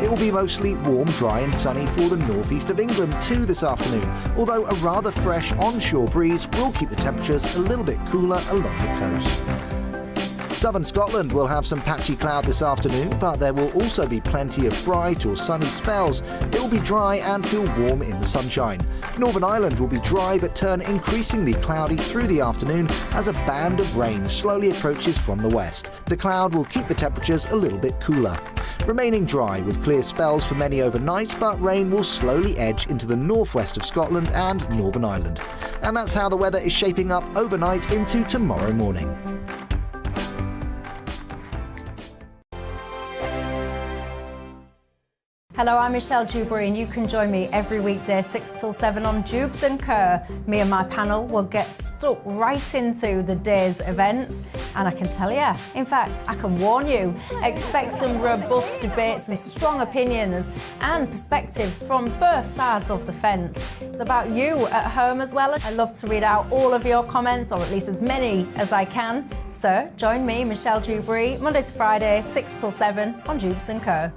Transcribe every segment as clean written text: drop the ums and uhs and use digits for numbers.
It will be mostly warm, dry and sunny for the northeast of England too this afternoon, although a rather fresh onshore breeze will keep the temperatures a little bit cooler along the coast. Southern Scotland will have some patchy cloud this afternoon, but there will also be plenty of bright or sunny spells. It will be dry and feel warm in the sunshine. Northern Ireland will be dry but turn increasingly cloudy through the afternoon as a band of rain slowly approaches from the west. The cloud will keep the temperatures a little bit cooler. Remaining dry with clear spells for many overnight, but rain will slowly edge into the northwest of Scotland and Northern Ireland. And that's how the weather is shaping up overnight into tomorrow morning. Hello, I'm Michelle Dewberry and you can join me every weekday 6 till 7 on Jubes and Kerr. Me and my panel will get stuck right into the day's events, and I can tell you, in fact, I can warn you, expect some robust debates, some strong opinions and perspectives from both sides of the fence. It's about you at home as well. I love to read out all of your comments, or at least as many as I can. So join me, Michelle Dewberry, Monday to Friday, 6 till 7 on Jubes and Kerr.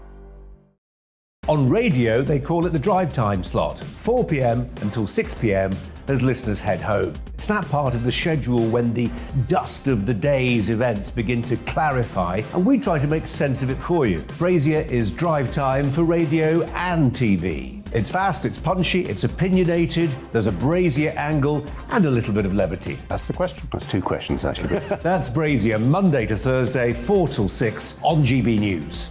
On radio, they call it the drive time slot, 4 p.m. until 6 p.m. as listeners head home. It's that part of the schedule when the dust of the day's events begin to clarify, and we try to make sense of it for you. Brazier is drive time for radio and TV. It's fast, it's punchy, it's opinionated, there's a Brazier angle and a little bit of levity. That's the question. That's two questions, actually. That's Brazier, Monday to Thursday, 4 till 6 on GB News.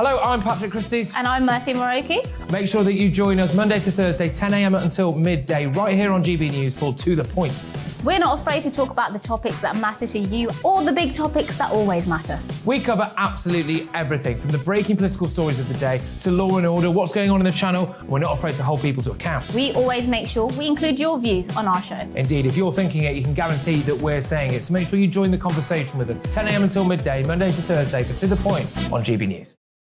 Hello, I'm Patrick Christie's. And I'm Mercy Moroki. Make sure that you join us Monday to Thursday, 10 a.m. until midday, right here on GB News for To The Point. We're not afraid to talk about the topics that matter to you or the big topics that always matter. We cover absolutely everything, from the breaking political stories of the day to law and order, what's going on in the channel. We're not afraid to hold people to account. We always make sure we include your views on our show. Indeed, if you're thinking it, you can guarantee that we're saying it. So make sure you join the conversation with us, 10 a.m. until midday, Monday to Thursday, for To The Point on GB News.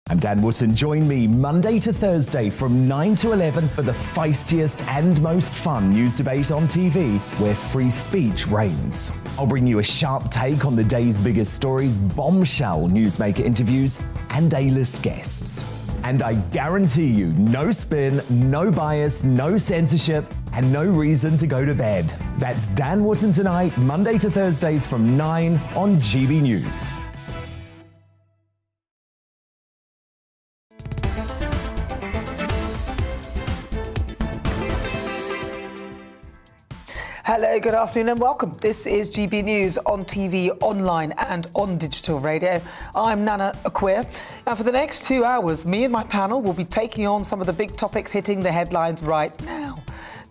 I'm Dan Wootton. Join me Monday to Thursday from 9 to 11 for the feistiest and most fun news debate on TV, where free speech reigns. I'll bring you a sharp take on the day's biggest stories, bombshell newsmaker interviews, and A-list guests. And I guarantee you, no spin, no bias, no censorship, and no reason to go to bed. That's Dan Wootton tonight, Monday to Thursdays from 9 on GB News. Hello, good afternoon and welcome. This is GB News on TV, online and on digital radio. I'm Nana Akua, and for the next 2 hours, me and my panel will be taking on some of the big topics hitting the headlines right now.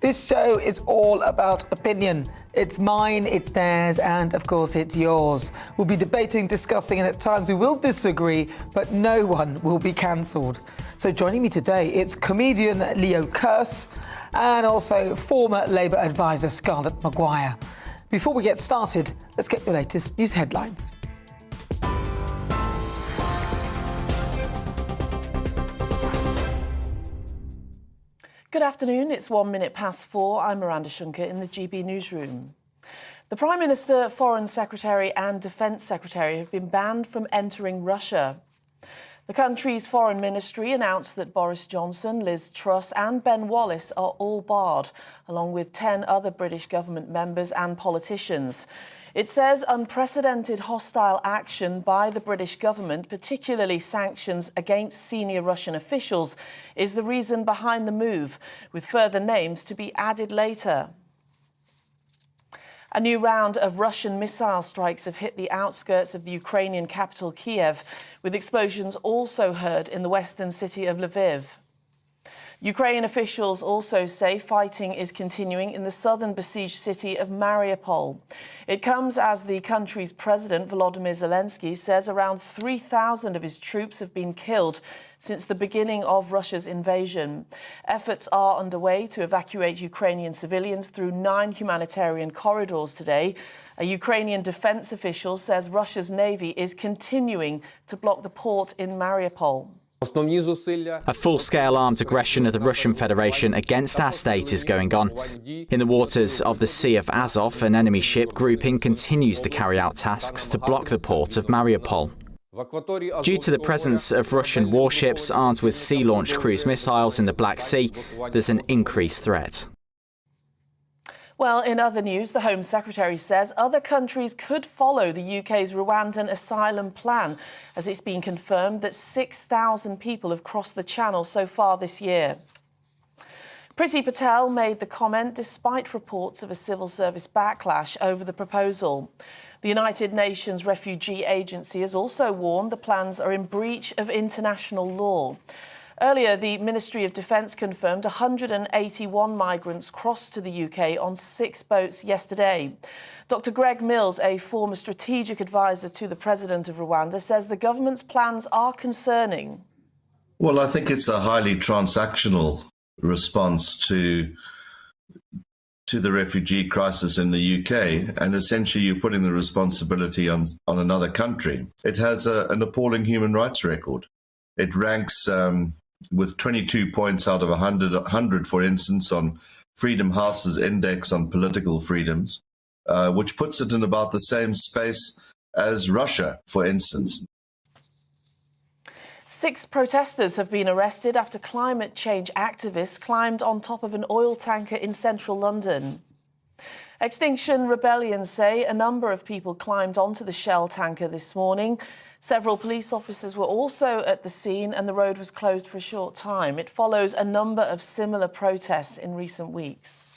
This show is all about opinion. It's mine, it's theirs, and of course it's yours. We'll be debating, discussing, and at times we will disagree, but no one will be cancelled. So joining me today, it's comedian Leo Kearse and also former Labour advisor Scarlett Maguire. Before we get started, let's get the latest news headlines. Good afternoon, it's 1 minute past 4. I'm Miranda Shunker in the GB newsroom. The Prime Minister, Foreign Secretary and Defence Secretary have been banned from entering Russia. The country's foreign ministry announced that Boris Johnson, Liz Truss and Ben Wallace are all barred, along with 10 other British government members and politicians. It says unprecedented hostile action by the British government, particularly sanctions against senior Russian officials, is the reason behind the move, with further names to be added later. A new round of Russian missile strikes have hit the outskirts of the Ukrainian capital Kiev, with explosions also heard in the western city of Lviv. Ukrainian officials also say fighting is continuing in the southern besieged city of Mariupol. It comes as the country's president, Volodymyr Zelensky, says around 3,000 of his troops have been killed since the beginning of Russia's invasion. Efforts are underway to evacuate Ukrainian civilians through 9 humanitarian corridors today. A Ukrainian defense official says Russia's navy is continuing to block the port in Mariupol. A full-scale armed aggression of the Russian Federation against our state is going on. In the waters of the Sea of Azov, an enemy ship grouping continues to carry out tasks to block the port of Mariupol. Due to the presence of Russian warships armed with sea-launched cruise missiles in the Black Sea, there's an increased threat. Well, in other news, the Home Secretary says other countries could follow the UK's Rwandan asylum plan, as it's been confirmed that 6,000 people have crossed the Channel so far this year. Priti Patel made the comment despite reports of a civil service backlash over the proposal. The United Nations Refugee Agency has also warned the plans are in breach of international law. Earlier, the Ministry of Defence confirmed 181 migrants crossed to the UK on 6 boats yesterday. Dr. Greg Mills, a former strategic advisor to the President of Rwanda, says the government's plans are concerning. Well, I think it's a highly transactional response to the refugee crisis in the UK, and essentially you're putting the responsibility on another country. It has an appalling human rights record. It ranks with 22 points out of 100, for instance, on Freedom House's index on political freedoms, which puts it in about the same space as Russia, for instance. 6 protesters have been arrested after climate change activists climbed on top of an oil tanker in central London. Extinction Rebellion say a number of people climbed onto the Shell tanker this morning. Several police officers were also at the scene and the road was closed for a short time. It follows a number of similar protests in recent weeks.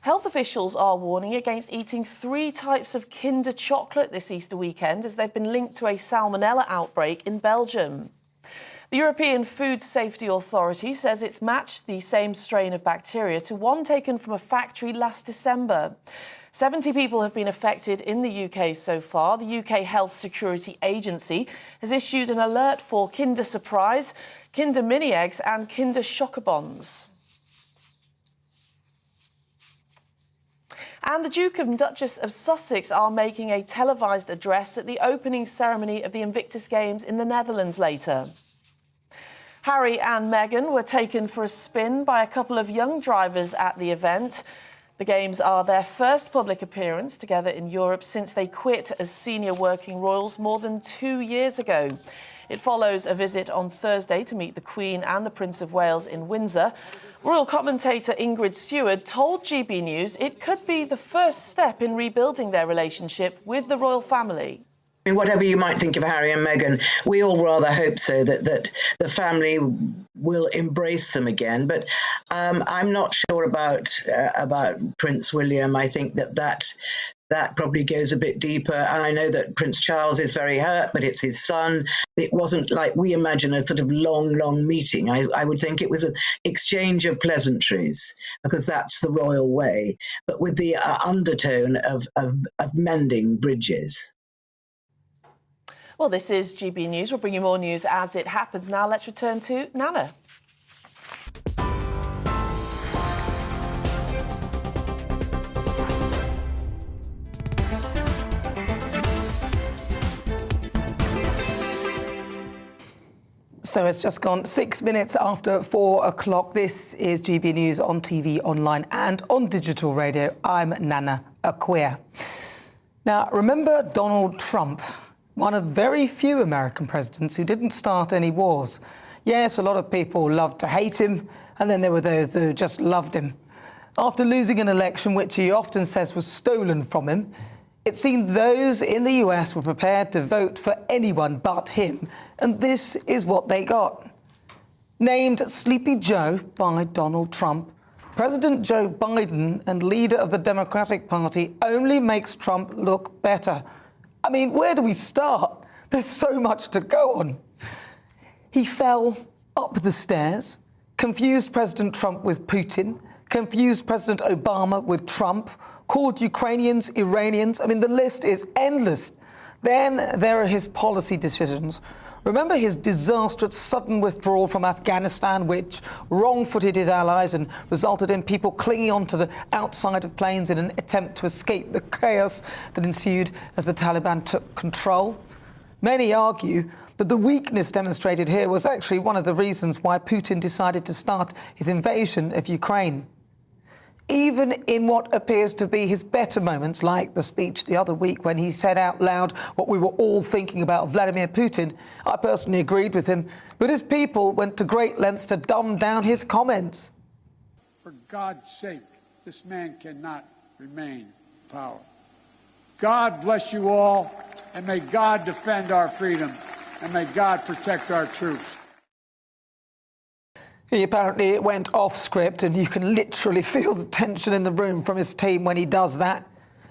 Health officials are warning against eating 3 types of Kinder chocolate this Easter weekend as they've been linked to a salmonella outbreak in Belgium. The European Food Safety Authority says it's matched the same strain of bacteria to one taken from a factory last December. 70 people have been affected in the UK so far. The UK Health Security Agency has issued an alert for Kinder Surprise, Kinder Mini Eggs and Kinder Chocobons. And the Duke and Duchess of Sussex are making a televised address at the opening ceremony of the Invictus Games in the Netherlands later. Harry and Meghan were taken for a spin by a couple of young drivers at the event. The Games are their first public appearance together in Europe since they quit as senior working royals more than 2 years ago. It follows a visit on Thursday to meet the Queen and the Prince of Wales in Windsor. Royal commentator Ingrid Seward told GB News it could be the first step in rebuilding their relationship with the royal family. Whatever you might think of Harry and Meghan, we all rather hope so that the family will embrace them again. But I'm not sure about Prince William. I think that probably goes a bit deeper. And I know that Prince Charles is very hurt, but it's his son. It wasn't like we imagine a sort of long meeting. I would think it was an exchange of pleasantries because that's the royal way, but with the undertone of mending bridges. Well, this is GB News. We'll bring you more news as it happens. Now let's return to Nana. So it's just gone 6 minutes after 4 o'clock. This is GB News on TV, online and on digital radio. I'm Nana Akua. Now, remember Donald Trump? One of very few American presidents who didn't start any wars. Yes, a lot of people loved to hate him, and then there were those who just loved him. After losing an election which he often says was stolen from him, it seemed those in the US were prepared to vote for anyone but him, and this is what they got. Named Sleepy Joe by Donald Trump, President Joe Biden and leader of the Democratic Party only makes Trump look better. I mean, where do we start? There's so much to go on. He fell up the stairs, confused President Trump with Putin, confused President Obama with Trump, called Ukrainians Iranians. I mean, the list is endless. Then there are his policy decisions. Remember his disastrous sudden withdrawal from Afghanistan, which wrong-footed his allies and resulted in people clinging onto the outside of planes in an attempt to escape the chaos that ensued as the Taliban took control? Many argue that the weakness demonstrated here was actually one of the reasons why Putin decided to start his invasion of Ukraine. even in what appears to be his better moments, like the speech the other week when he said out loud what we were all thinking about Vladimir Putin. I personally agreed with him, but his people went to great lengths to dumb down his comments. For God's sake, this man cannot remain in power. God bless you all, and may God defend our freedom, and may God protect our troops. Apparently it went off script, and you can literally feel the tension in the room from his team when he does that.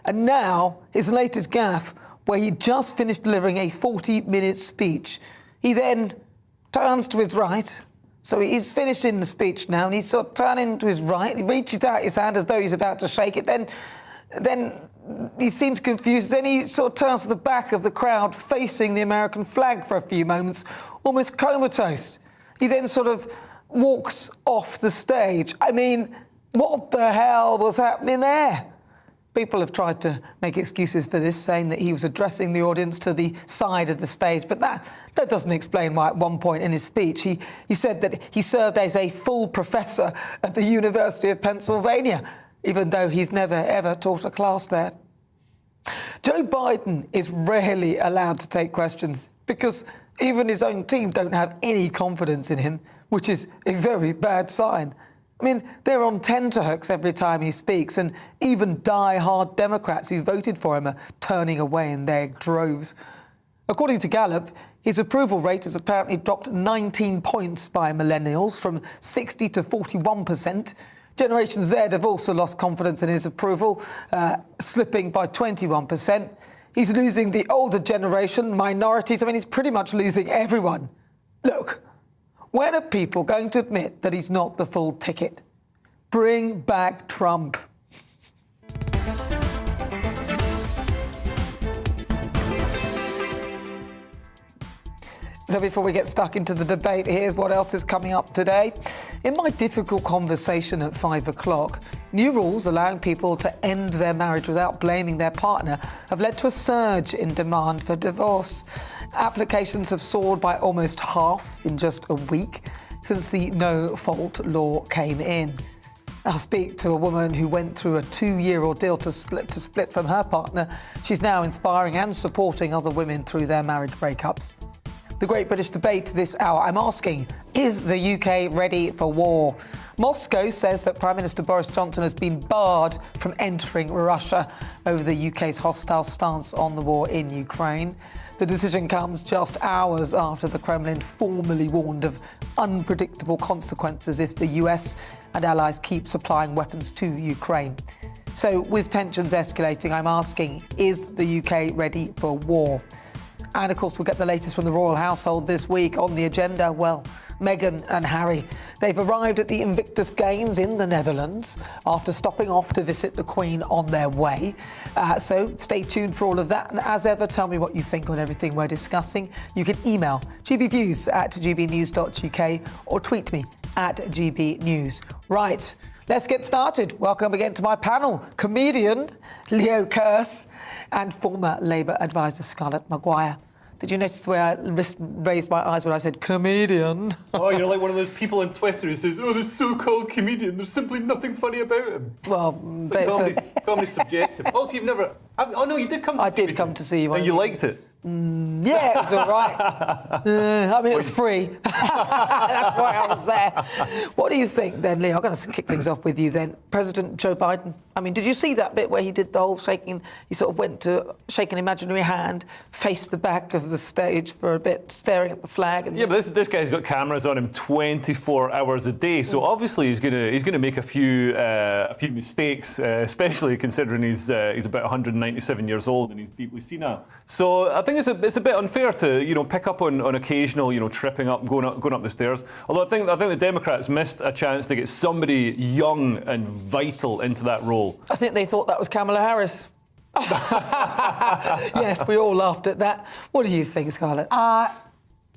And now, his latest gaffe, where he just finished delivering a 40-minute speech. He then turns to his right. So he's finished in the speech now, and he's sort of turning to his right. He reaches out his hand as though he's about to shake it. Then he seems confused. Then he sort of turns to the back of the crowd, facing the American flag for a few moments, almost comatose. He then sort of walks off the stage. I mean, what the hell was happening there? People have tried to make excuses for this, saying that he was addressing the audience to the side of the stage, but that doesn't explain why at one point in his speech he said that he served as a full professor at the University of Pennsylvania, even though he's never ever taught a class there. Joe Biden is rarely allowed to take questions because even his own team don't have any confidence in him, which is a very bad sign. I mean, they're on tenterhooks every time he speaks, and even die-hard Democrats who voted for him are turning away in their droves. According to Gallup, his approval rate has apparently dropped 19 points by millennials, from 60 to 41%. Generation Z have also lost confidence in his approval, slipping by 21%. He's losing the older generation, minorities. I mean, he's pretty much losing everyone. Look, when are people going to admit that he's not the full ticket? Bring back Trump. So before we get stuck into the debate, here's what else is coming up today. In my difficult conversation at 5 o'clock, new rules allowing people to end their marriage without blaming their partner have led to a surge in demand for divorce. Applications have soared by almost half in just a week since the no-fault law came in. I'll speak to a woman who went through a 2-year ordeal to split from her partner. She's now inspiring and supporting other women through their marriage breakups. The Great British Debate this hour, I'm asking, is the UK ready for war? Moscow says that Prime Minister Boris Johnson has been barred from entering Russia over the UK's hostile stance on the war in Ukraine. The decision comes just hours after the Kremlin formally warned of unpredictable consequences if the US and allies keep supplying weapons to Ukraine. So, with tensions escalating, I'm asking, is the UK ready for war? And, of course, we'll get the latest from the royal household this week. On the agenda, well, Meghan and Harry. They've arrived at the Invictus Games in the Netherlands after stopping off to visit the Queen on their way. So stay tuned for all of that. And as ever, tell me what you think on everything we're discussing. You can email gbviews@gbnews.uk or tweet me @gbnews. Right, let's get started. Welcome again to my panel. Comedian Leo Kurth and former Labour advisor Scarlett Maguire. Did you notice the way I raised my eyes when I said comedian? Oh, you're like one of those people on Twitter who says, oh, this so-called comedian, there's simply nothing funny about him. Well, comedy's subjective. Also, you've never... Oh, no, you did come to see me. I did come to see you. And you liked it? Yeah, it was all right. I mean, it was free. That's why I was there. What do you think then, Leo? I'm going to kick things off with you then. President Joe Biden, I mean, did you see that bit where he did the whole shaking? He sort of went to shake an imaginary hand, faced the back of the stage for a bit, staring at the flag. And yeah, but this guy's got cameras on him 24 hours a day, so obviously he's going to make a few mistakes, especially considering he's about 197 years old and he's deeply senile. So I think it's a bit unfair to pick up on occasional tripping up, going up the stairs. Although I think the Democrats missed a chance to get somebody young and vital into that role. I think they thought that was Kamala Harris. Yes, we all laughed at that. What do you think, Scarlett?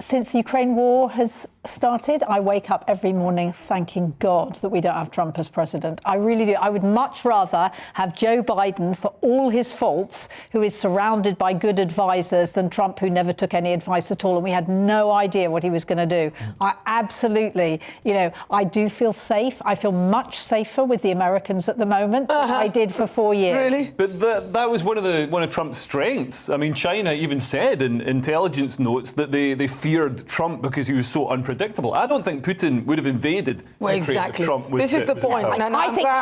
since the Ukraine war has started, I wake up every morning thanking God that we don't have Trump as president. I really do. I would much rather have Joe Biden, for all his faults, who is surrounded by good advisors, than Trump, who never took any advice at all and we had no idea what he was going to do. I absolutely, I do feel safe. I feel much safer with the Americans at the moment than I did for 4 years. Really? But that was one of Trump's strengths. I mean, China even said in intelligence notes that they feared Trump because he was so unpredictable. I don't think Putin would have invaded Ukraine if Trump was. This is the point. I think I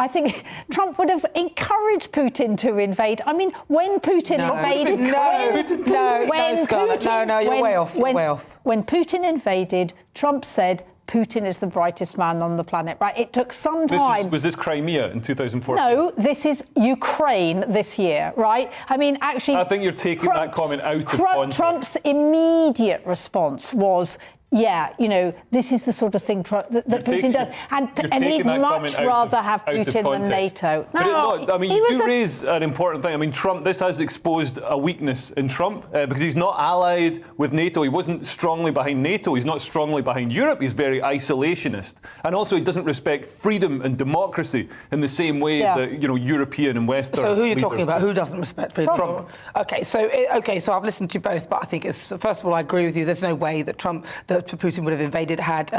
think Trump would have encouraged Putin to invade. I mean, when Putin invaded, you're way off. When Putin invaded, Trump said, Putin is the brightest man on the planet, right? It took some time. Was this Crimea in 2014? No, this is Ukraine this year, right? I mean, actually... I think you're taking that comment out of context. Trump's immediate response was, this is the sort of thing that Putin does. And he'd much rather have Putin than NATO. You do raise an important thing. I mean, Trump, this has exposed a weakness in Trump because he's not allied with NATO. He wasn't strongly behind NATO. He's not strongly behind Europe. He's very isolationist. And also, he doesn't respect freedom and democracy in the same way that, European and Western So who are you leaders talking about? Who doesn't respect freedom? Trump. Okay, so I've listened to you both, but I think first of all, I agree with you. There's no way that Putin would have invaded had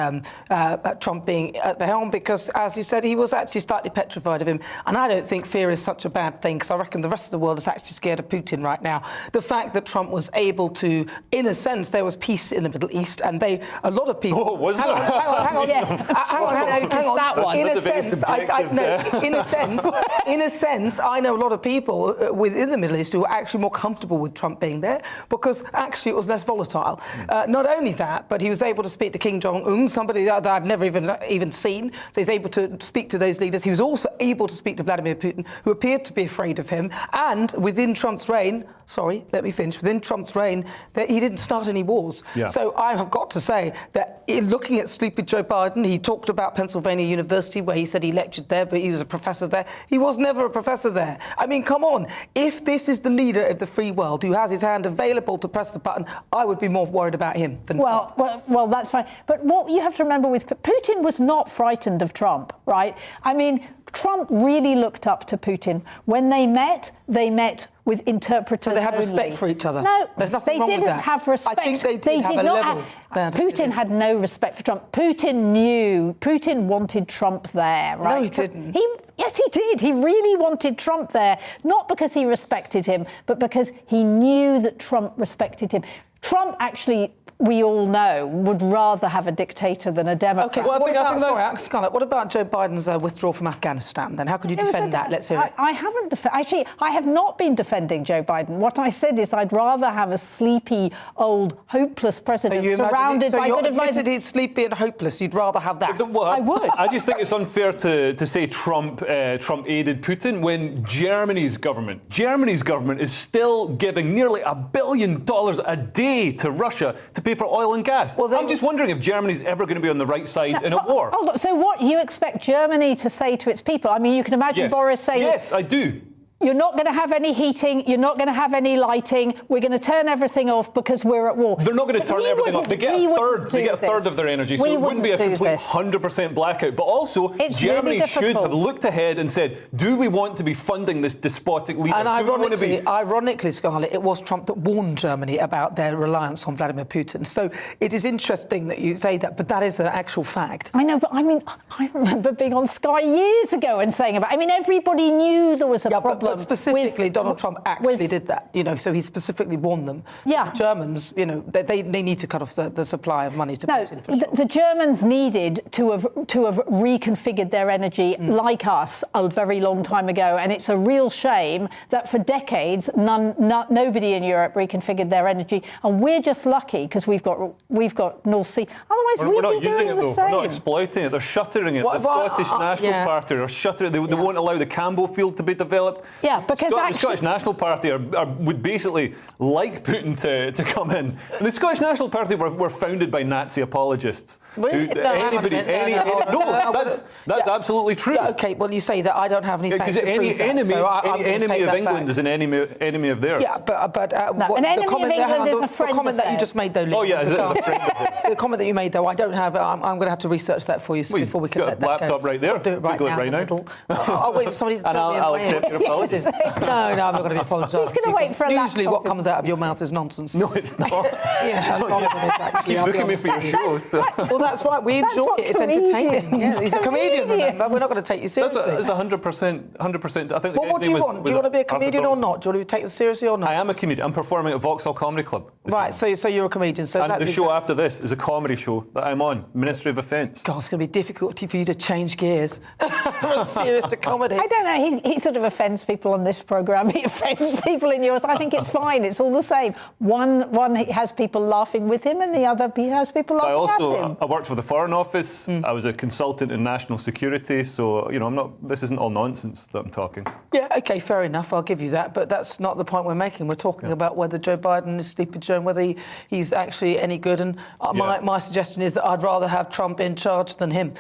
Trump being at the helm, because, as you said, he was actually slightly petrified of him. And I don't think fear is such a bad thing, because I reckon the rest of the world is actually scared of Putin right now. The fact that Trump was able to, in a sense, there was peace in the Middle East, and a lot of people... Oh, was there? Hang on. That one. In a sense, I know a lot of people within the Middle East who were actually more comfortable with Trump being there, because actually it was less volatile. Not only that, but he was able to speak to Kim Jong-un, somebody that I'd never even seen. So he's able to speak to those leaders. He was also able to speak to Vladimir Putin, who appeared to be afraid of him. And within Trump's reign, within Trump's reign, that he didn't start any wars. Yeah. So I have got to say that looking at sleepy Joe Biden, he talked about Pennsylvania University, where he said he lectured there, but he was a professor there. He was never a professor there. I mean, come on. If this is the leader of the free world who has his hand available to press the button, I would be more worried about him than Trump. Well, that's fine. But what you have to remember with Putin was not frightened of Trump, right? I mean, Trump really looked up to Putin. When they met with interpreters. So they had only. respect for each other. No, there's nothing wrong with that. They didn't have respect. I think they did have a level. Putin had no respect for Trump. Putin wanted Trump there, right? No, he didn't. Yes, he did. He really wanted Trump there, not because he respected him, but because he knew that Trump respected him. Trump actually, we all know, would rather have a dictator than a Democrat. Okay, what about Joe Biden's withdrawal from Afghanistan then? How could you defend that? Let's hear it. I have not been defending Joe Biden. What I said is I'd rather have a sleepy, old, hopeless president surrounded by good advisors. He's sleepy and hopeless. You'd rather have that? I would. I just think it's unfair to say Trump aided Putin when Germany's government is still giving nearly $1 billion a day to Russia to pay for oil and gas. Well, I'm just wondering if Germany's ever going to be on the right side in a war. Hold on. So what you expect Germany to say to its people? I mean, you can imagine Boris saying... Yes, I do. You're not going to have any heating. You're not going to have any lighting. We're going to turn everything off because we're at war. They're not going to turn everything off. They get a third of their energy, so it wouldn't be a complete 100% blackout. But also, Germany should have looked ahead and said, do we want to be funding this despotic leader? And ironically, Scarlett, it was Trump that warned Germany about their reliance on Vladimir Putin. So it is interesting that you say that, but that is an actual fact. I know, but I remember being on Sky years ago and saying about... I mean, everybody knew there was a problem. But specifically, Donald Trump actually did that, so he specifically warned them. Yeah. The Germans, they need to cut off the supply of money to Putin. No, the Germans needed to have reconfigured their energy like us a very long time ago, and it's a real shame that for decades nobody in Europe reconfigured their energy, and we're just lucky because we've got North Sea. Otherwise, we're not using it the though. same. We're not exploiting it. They're shuttering it. The Scottish National Party are shuttering it. They won't allow the Campbell field to be developed. Yeah, because the Scottish National Party would basically like Putin to come in. And the Scottish National Party were founded by Nazi apologists. That's absolutely true. Yeah, okay, well, you say that I don't have any facts to prove that, enemy, so any enemy of England is an enemy of theirs. Yeah, but an enemy of England is a friend the comment that you just made, though, Lee, oh, yeah, is a friend of theirs. The comment that you made, though, I don't have. I'm going to have to research that for you before we can let that go. Laptop right there. I'll do it right Google now. it right now. I'll wait for somebody to tell me. And I'll accept your apologies. No, I'm not going to apologise. He's going to wait for a laptop. Usually what comes out of your mouth is nonsense. No, it's not. Yeah, a lot of it is, actually. Keep booking me for your show. So. Well, that's right. We enjoy it. It's entertaining. Yeah, he's a comedian, remember? We're not going to take you seriously. That's 100%. I think the Well, what do you want? Do you want to be a comedian or not? Do you want to be taken seriously or not? I am a comedian. I'm performing at Vauxhall Comedy Club. Right, so you're a comedian. So and that's the show after this is a comedy show that I'm on, Ministry of Offence. God, it's going to be difficult for you to change gears from serious to comedy. I don't know. He sort of offends people on this programme. He offends people in yours. I think it's fine. It's all the same. One has people laughing with him, and the other he has people laughing at him. I worked for the Foreign Office. I was a consultant in national security. So this isn't all nonsense that I'm talking. Yeah, okay, fair enough. I'll give you that. But that's not the point we're making. We're talking about whether Joe Biden is Sleepy Joe and whether he's actually any good. And my suggestion is that I'd rather have Trump in charge than him,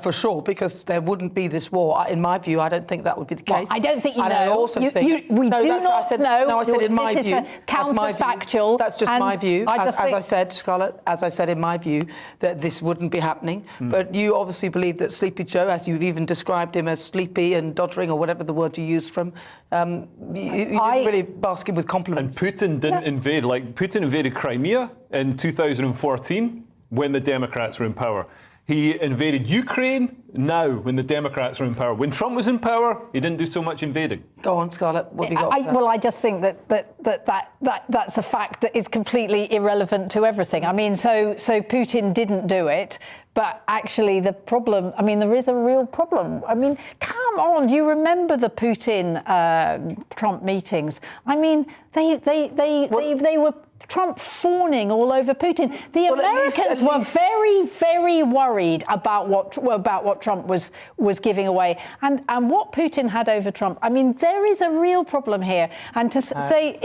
for sure, because there wouldn't be this war. In my view, I don't think that would be the case. Well, I don't think you and know. I also think... we do not know. No, I said in my view. This is a counterfactual. That's just my view. As I said, Scarlett, as I said in my view, that this wouldn't be happening. But you obviously believe that Sleepy Joe, as you've even described him as sleepy and doddering or whatever the word you used from, you didn't really bask him with compliments. And Putin didn't invade. Putin invaded Crimea in 2014 when the Democrats were in power. He invaded Ukraine now when the Democrats are in power. When Trump was in power, he didn't do so much invading. Go on, Scarlett. What have you got? Well, I just think that's a fact that is completely irrelevant to everything. I mean, so Putin didn't do it, but actually the problem. I mean, there is a real problem. I mean, come on, you remember the Putin-Trump meetings? I mean, they were. Trump fawning all over Putin. The Americans were very, very worried about what Trump was giving away and what Putin had over Trump. I mean, there is a real problem here. And to say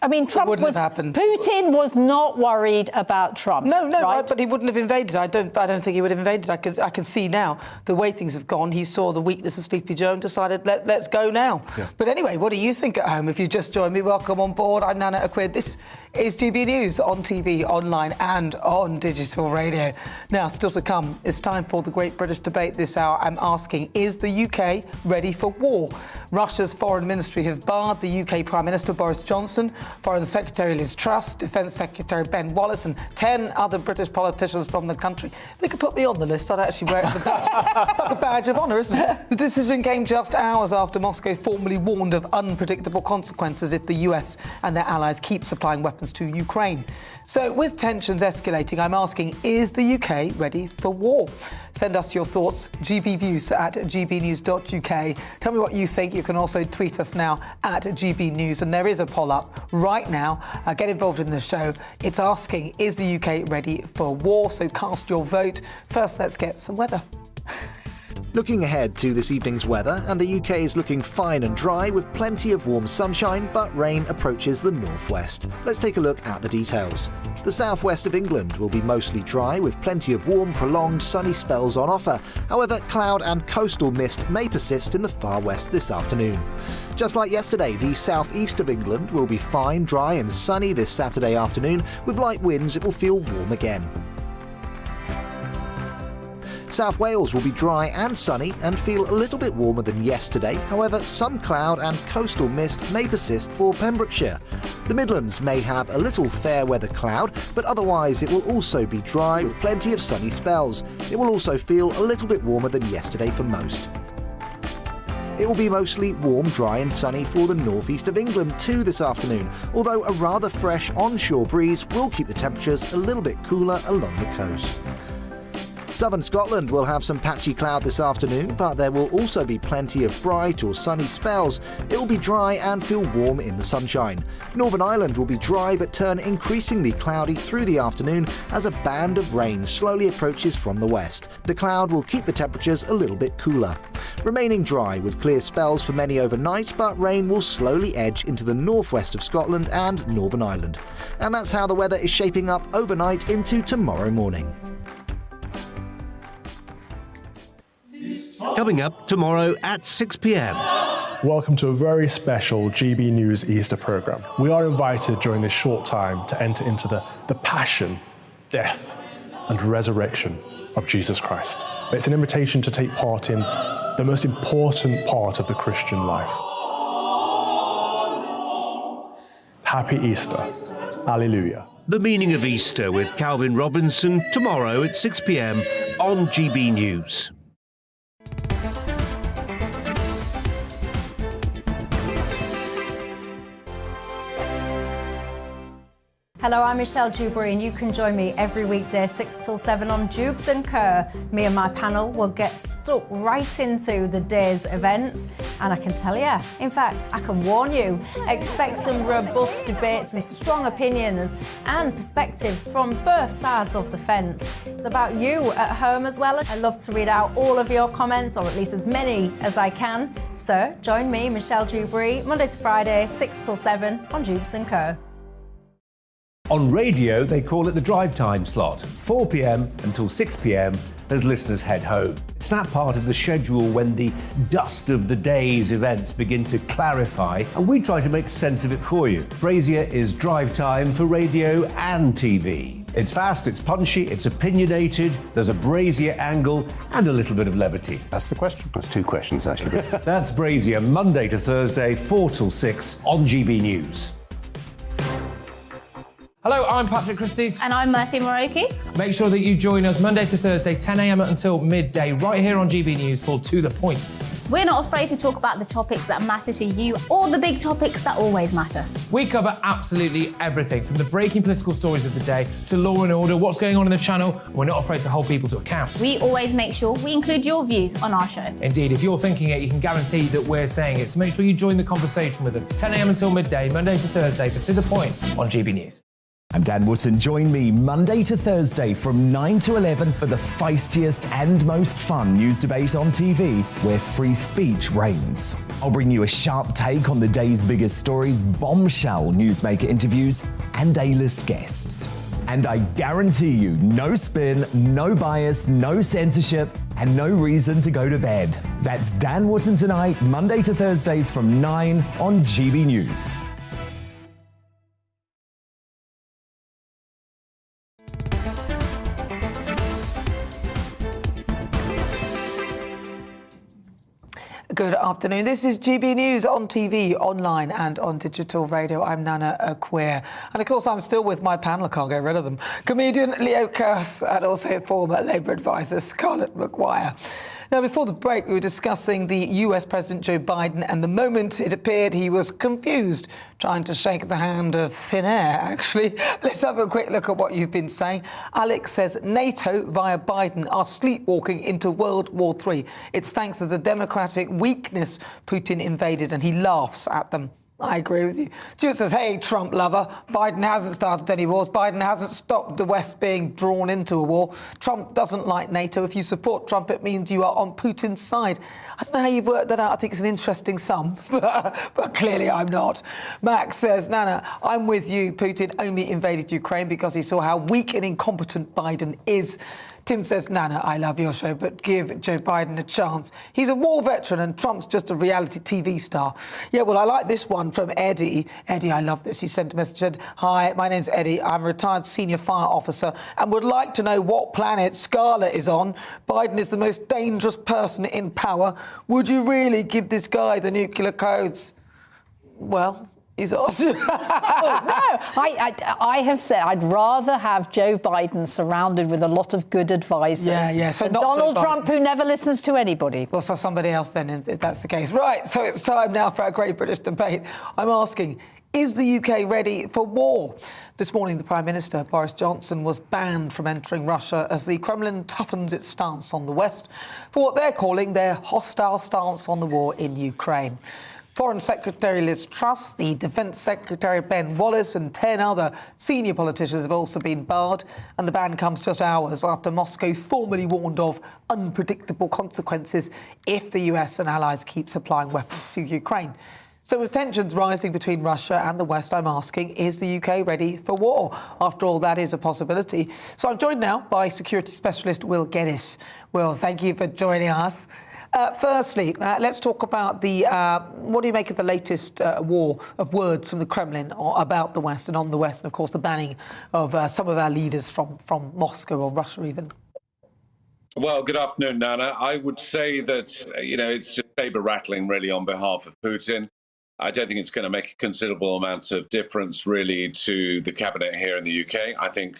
I mean, Trump was Putin was not worried about Trump. No, right? But he wouldn't have invaded. I don't think he would have invaded. I can see now the way things have gone. He saw the weakness of Sleepy Joe and decided let's go now. Yeah. But anyway, what do you think at home? If you just joined me, welcome on board. I'm Nana Akua. This is GBNews on TV, online and on digital radio. Now, still to come, it's time for the Great British Debate this hour. I'm asking, is the UK ready for war? Russia's Foreign Ministry have barred the UK Prime Minister Boris Johnson, Foreign Secretary Liz Truss, Defence Secretary Ben Wallace and 10 other British politicians from the country. They could put me on the list. I'd actually wear it as a badge. It's like a badge of honour, isn't it? The decision came just hours after Moscow formally warned of unpredictable consequences if the US and their allies keep supplying weapons to Ukraine. So with tensions escalating, I'm asking, is the UK ready for war? Send us your thoughts, gbviews at gbnews.uk. Tell me what you think. You can also tweet us now at gbnews. And there is a poll up right now. Get involved in the show. It's asking, is the UK ready for war? So cast your vote. First, let's get some weather. Looking ahead to this evening's weather, and the UK is looking fine and dry with plenty of warm sunshine, but rain approaches the northwest. Let's take a look at the details. The southwest of England will be mostly dry with plenty of warm, prolonged sunny spells on offer. However, cloud and coastal mist may persist in the far west this afternoon. Just like yesterday, the southeast of England will be fine, dry and sunny this Saturday afternoon. With light winds, it will feel warm again. South Wales will be dry and sunny and feel a little bit warmer than yesterday. However, some cloud and coastal mist may persist for Pembrokeshire. The Midlands may have a little fair weather cloud, but otherwise it will also be dry with plenty of sunny spells. It will also feel a little bit warmer than yesterday for most. It will be mostly warm, dry and sunny for the northeast of England too this afternoon, although a rather fresh onshore breeze will keep the temperatures a little bit cooler along the coast. Southern Scotland will have some patchy cloud this afternoon, but there will also be plenty of bright or sunny spells. It will be dry and feel warm in the sunshine. Northern Ireland will be dry but turn increasingly cloudy through the afternoon as a band of rain slowly approaches from the west. The cloud will keep the temperatures a little bit cooler. Remaining dry with clear spells for many overnight, but rain will slowly edge into the northwest of Scotland and Northern Ireland. And that's how the weather is shaping up overnight into tomorrow morning. Coming up tomorrow at 6 p.m. Welcome to a very special GB News Easter programme. We are invited during this short time to enter into the passion, death and resurrection of Jesus Christ. It's an invitation to take part in the most important part of the Christian life. Happy Easter. Alleluia. The Meaning of Easter with Calvin Robinson tomorrow at 6 p.m. on GB News. Hello, I'm Michelle Dewberry and you can join me every weekday 6 till 7 on Jubes and Kerr. Me and my panel will get stuck right into the day's events, and I can tell you, in fact, I can warn you, expect some robust debates, some strong opinions and perspectives from both sides of the fence. It's about you at home as well. I love to read out all of your comments, or at least as many as I can. So join me, Michelle Dewberry, Monday to Friday, 6 till 7 on Jubes and Kerr. On radio, they call it the drive time slot, 4 p.m. until 6 p.m. as listeners head home. It's that part of the schedule when the dust of the day's events begin to clarify, and we try to make sense of it for you. Brazier is drive time for radio and TV. It's fast, it's punchy, it's opinionated, there's a Brazier angle and a little bit of levity. That's the question. That's two questions, actually. That's Brazier, Monday to Thursday, 4 till 6 on GB News. Hello, I'm Patrick Christie's. And I'm Mercy Moroki. Make sure that you join us Monday to Thursday, 10 a.m. until midday, right here on GB News for To The Point. We're not afraid to talk about the topics that matter to you, or the big topics that always matter. We cover absolutely everything, from the breaking political stories of the day to law and order, what's going on in the channel. We're not afraid to hold people to account. We always make sure we include your views on our show. Indeed, if you're thinking it, you can guarantee that we're saying it. So make sure you join the conversation with us, 10 a.m. until midday, Monday to Thursday, for To The Point on GB News. I'm Dan Wootton. Join me Monday to Thursday from 9 to 11 for the feistiest and most fun news debate on TV, where free speech reigns. I'll bring you a sharp take on the day's biggest stories, bombshell newsmaker interviews, and A-list guests. And I guarantee you, no spin, no bias, no censorship, and no reason to go to bed. That's Dan Wootton tonight, Monday to Thursdays from 9 on GB News. Good afternoon. This is GB News on TV, online and on digital radio. I'm Nana Akua. And of course, I'm still with my panel. I can't get rid of them. Comedian Leo Kearse and also former Labour advisor Scarlett Maguire. Now, before the break, we were discussing the US President Joe Biden, and the moment it appeared he was confused, trying to shake the hand of thin air, actually. Let's have a quick look at what you've been saying. Alex says NATO, via Biden, are sleepwalking into World War III. It's thanks to the democratic weakness Putin invaded, and he laughs at them. I agree with you. Stuart says, hey, Trump lover, Biden hasn't started any wars. Biden hasn't stopped the West being drawn into a war. Trump doesn't like NATO. If you support Trump, it means you are on Putin's side. I don't know how you've worked that out. I think it's an interesting sum, but clearly I'm not. Max says, Nana, I'm with you. Putin only invaded Ukraine because he saw how weak and incompetent Biden is. Tim says, Nana, I love your show, but give Joe Biden a chance. He's a war veteran and Trump's just a reality TV star. Yeah, well, I like this one from Eddie. Eddie, I love this. He sent a message, said, hi, my name's Eddie. I'm a retired senior fire officer and would like to know what planet Scarlett is on. Biden is the most dangerous person in power. Would you really give this guy the nuclear codes? Well, he's awesome. I have said I'd rather have Joe Biden surrounded with a lot of good advisors So than not Donald Joe Biden. Trump, who never listens to anybody. Well, so somebody else then, if that's the case. Right, so it's time now for our Great British Debate. I'm asking, Is the UK ready for war? This morning, the Prime Minister, Boris Johnson, was banned from entering Russia as the Kremlin toughens its stance on the West for what they're calling their hostile stance on the war in Ukraine. Foreign Secretary Liz Truss, the Defence Secretary Ben Wallace and 10 other senior politicians have also been barred, and the ban comes just hours after Moscow formally warned of unpredictable consequences if the US and allies keep supplying weapons to Ukraine. So with tensions rising between Russia and the West, I'm asking, is the UK ready for war? After all, that is a possibility. So I'm joined now by security specialist Will Geddes. Will, thank you for joining us. Firstly, let's talk about what do you make of the latest war of words from the Kremlin about the West and on the West, and of course the banning of some of our leaders from Moscow or Russia even? Well, good afternoon, Nana. I would say that, it's just saber rattling really on behalf of Putin. I don't think it's going to make a considerable amount of difference really to the cabinet here in the UK. I think,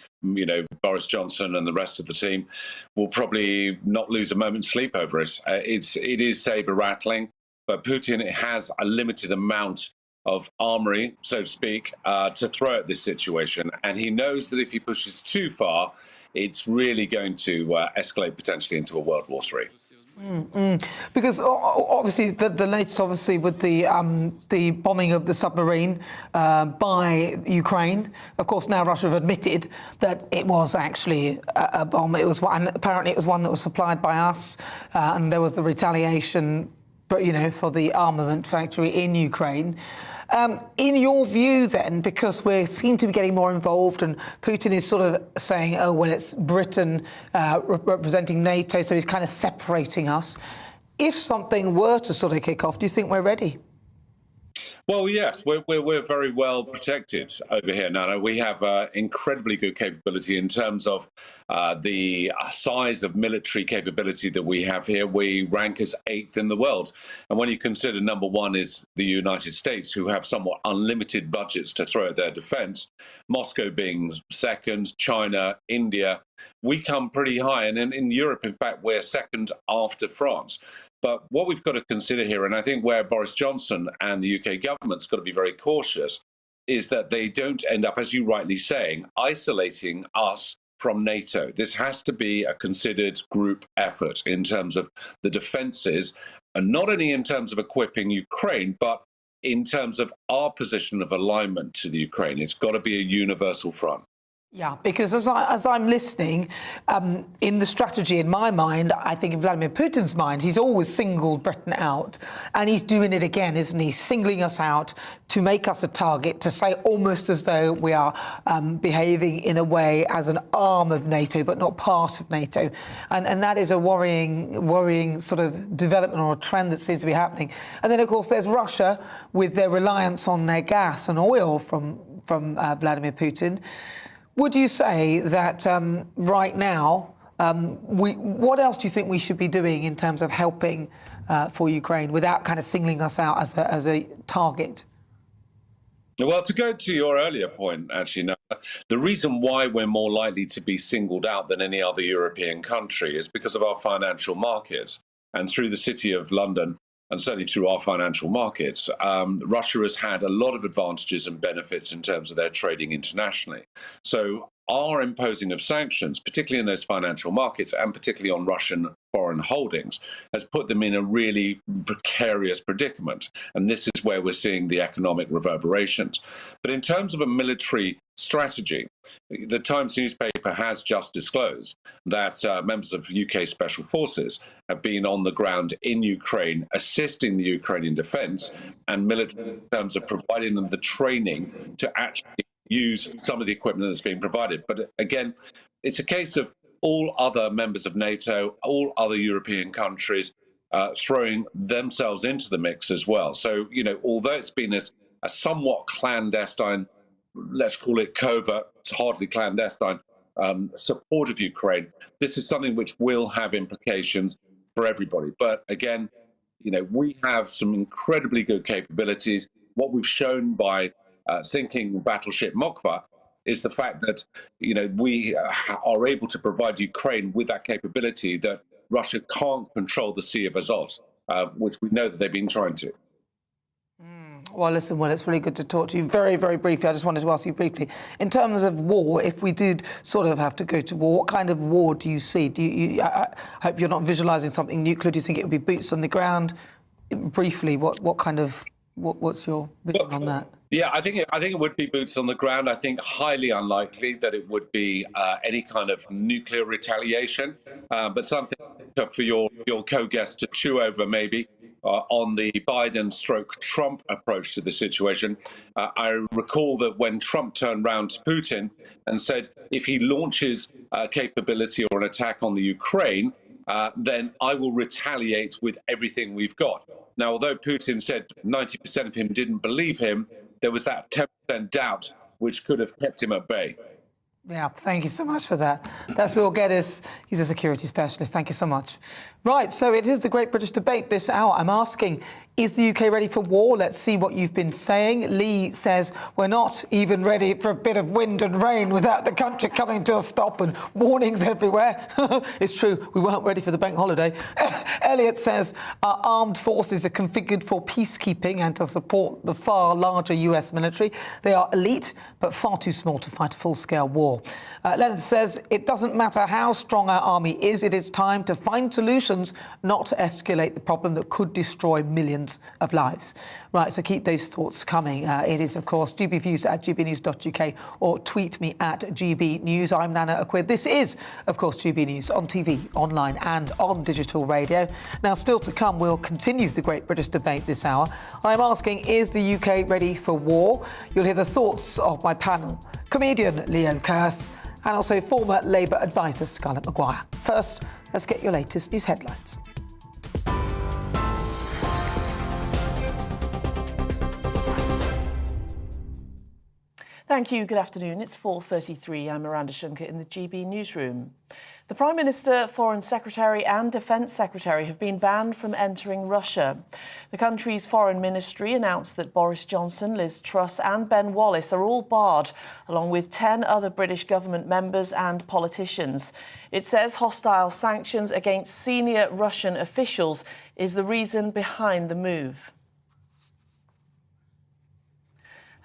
Boris Johnson and the rest of the team will probably not lose a moment's sleep over it. It is saber rattling, but Putin has a limited amount of armory, so to speak, to throw at this situation. And he knows that if he pushes too far, it's really going to escalate potentially into a World War III. Because obviously the latest, with the bombing of the submarine by Ukraine. Of course, now Russia have admitted that it was actually a bomb. Apparently it was one that was supplied by us, and there was the retaliation, for the armament factory in Ukraine. In your view, then, because we seem to be getting more involved and Putin is sort of saying, oh, well, it's Britain representing NATO, so he's kind of separating us. If something were to sort of kick off, do you think we're ready? Well, yes, we're very well protected over here, Nana. We have incredibly good capability in terms of the size of military capability that we have here. We rank as 8th in the world. And when you consider number 1 is the United States, who have somewhat unlimited budgets to throw at their defense, Moscow being 2nd, China, India, we come pretty high. And in Europe, in fact, we're 2nd after France. But what we've got to consider here, and I think where Boris Johnson and the UK government's got to be very cautious, is that they don't end up, as you rightly saying, isolating us from NATO. This has to be a considered group effort in terms of the defences, and not only in terms of equipping Ukraine, but in terms of our position of alignment to the Ukraine. It's got to be a universal front. Yeah, because as I'm listening, in the strategy in my mind, I think in Vladimir Putin's mind, he's always singled Britain out, and he's doing it again, isn't he? Singling us out to make us a target, to say almost as though we are behaving in a way as an arm of NATO, but not part of NATO. And that is a worrying sort of development or a trend that seems to be happening. And then, of course, there's Russia with their reliance on their gas and oil from Vladimir Putin. Would you say that right now, what else do you think we should be doing in terms of helping for Ukraine without kind of singling us out as a target? Well, to go to your earlier point, actually, the reason why we're more likely to be singled out than any other European country is because of our financial markets. And through the City of London, and certainly through our financial markets, Russia has had a lot of advantages and benefits in terms of their trading internationally. So our imposing of sanctions, particularly in those financial markets and particularly on Russian foreign holdings, has put them in a really precarious predicament. And this is where we're seeing the economic reverberations. But in terms of a military strategy, the Times newspaper has just disclosed that members of UK Special Forces have been on the ground in Ukraine assisting the Ukrainian defense and military in terms of providing them the training to actually use some of the equipment that's being provided. But again, it's a case of all other members of NATO, all other European countries throwing themselves into the mix as well. So, although it's been a somewhat clandestine, let's call it covert, it's hardly clandestine, support of Ukraine, this is something which will have implications for everybody. But again, we have some incredibly good capabilities. What we've shown by sinking battleship Moskva is the fact that, we are able to provide Ukraine with that capability that Russia can't control the Sea of Azov, which we know that they've been trying to. Well, listen, Will, it's really good to talk to you. Very, very briefly, I just wanted to ask you briefly, in terms of war, if we did sort of have to go to war, what kind of war do you see? I hope you're not visualising something nuclear. Do you think it would be boots on the ground? Briefly, what's your vision on that? Yeah, I think it would be boots on the ground. I think highly unlikely that it would be any kind of nuclear retaliation, but something for your co-guest to chew over maybe. On the Biden/Trump approach to the situation. I recall that when Trump turned round to Putin and said, if he launches a capability or an attack on the Ukraine, then I will retaliate with everything we've got. Now, although Putin said 90% of him didn't believe him, there was that 10% doubt which could have kept him at bay. Yeah, thank you so much for that. That's Will Geddes. He's a security specialist. Thank you so much. Right, so it is the Great British Debate this hour. I'm asking, is the UK ready for war? Let's see what you've been saying. Lee says, we're not even ready for a bit of wind and rain without the country coming to a stop and warnings everywhere. It's true, we weren't ready for the bank holiday. Elliot says, our armed forces are configured for peacekeeping and to support the far larger US military. They are elite, but far too small to fight a full-scale war. Leonard says, it doesn't matter how strong our army is, it is time to find solutions, not to escalate the problem that could destroy millions of lives. Right, so keep those thoughts coming. It is, of course, GBViews at gbnews.uk or tweet me at GBNews. I'm Nana Akua. This is, of course, GB News on TV, online and on digital radio. Now, still to come, we'll continue the Great British Debate this hour. I'm asking, is the UK ready for war? You'll hear the thoughts of my panel, comedian Leo Kearse, and also former Labour advisor Scarlett Maguire. First, let's get your latest news headlines. Thank you. Good afternoon. It's 4:33. I'm Miranda Shunker in the GB newsroom. The Prime Minister, Foreign Secretary and Defence Secretary have been banned from entering Russia. The country's foreign ministry announced that Boris Johnson, Liz Truss and Ben Wallace are all barred, along with 10 other British government members and politicians. It says hostile sanctions against senior Russian officials is the reason behind the move.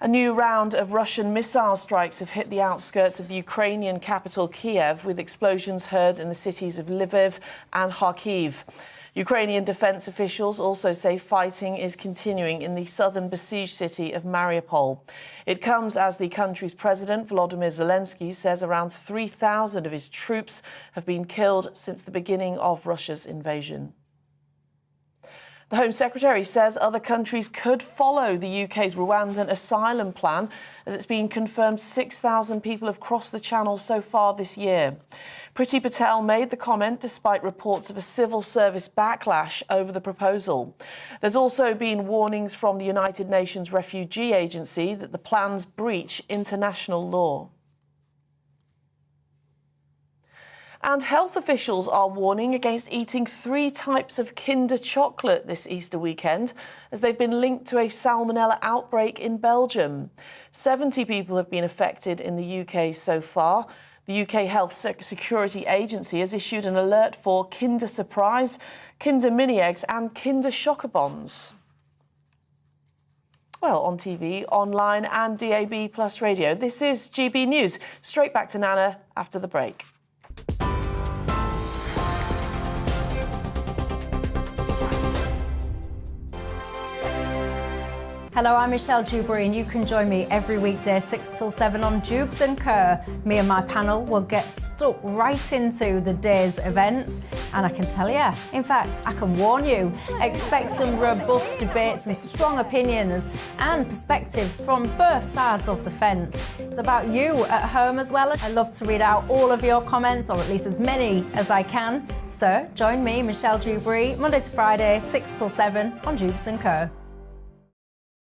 A new round of Russian missile strikes have hit the outskirts of the Ukrainian capital Kiev, with explosions heard in the cities of Lviv and Kharkiv. Ukrainian defence officials also say fighting is continuing in the southern besieged city of Mariupol. It comes as the country's president, Volodymyr Zelensky, says around 3,000 of his troops have been killed since the beginning of Russia's invasion. The Home Secretary says other countries could follow the UK's Rwandan asylum plan, as it's been confirmed 6,000 people have crossed the Channel so far this year. Priti Patel made the comment despite reports of a civil service backlash over the proposal. There's also been warnings from the United Nations Refugee Agency that the plans breach international law. And health officials are warning against eating 3 types of Kinder chocolate this Easter weekend, as they've been linked to a salmonella outbreak in Belgium. 70 people have been affected in the UK so far. The UK Health Security Agency has issued an alert for Kinder Surprise, Kinder Mini Eggs and Kinder Chocobons. Well, on TV, online and DAB plus radio. This is GB News. Straight back to Nana after the break. Hello, I'm Michelle Dewberry, and you can join me every weekday 6 till 7 on Jubes and Kerr. Me and my panel will get stuck right into the day's events, and I can tell you, in fact, I can warn you, expect some robust debates, some strong opinions and perspectives from both sides of the fence. It's about you at home as well. I love to read out all of your comments, or at least as many as I can. So join me, Michelle Dewberry, Monday to Friday, 6 till 7 on Jubes and Kerr.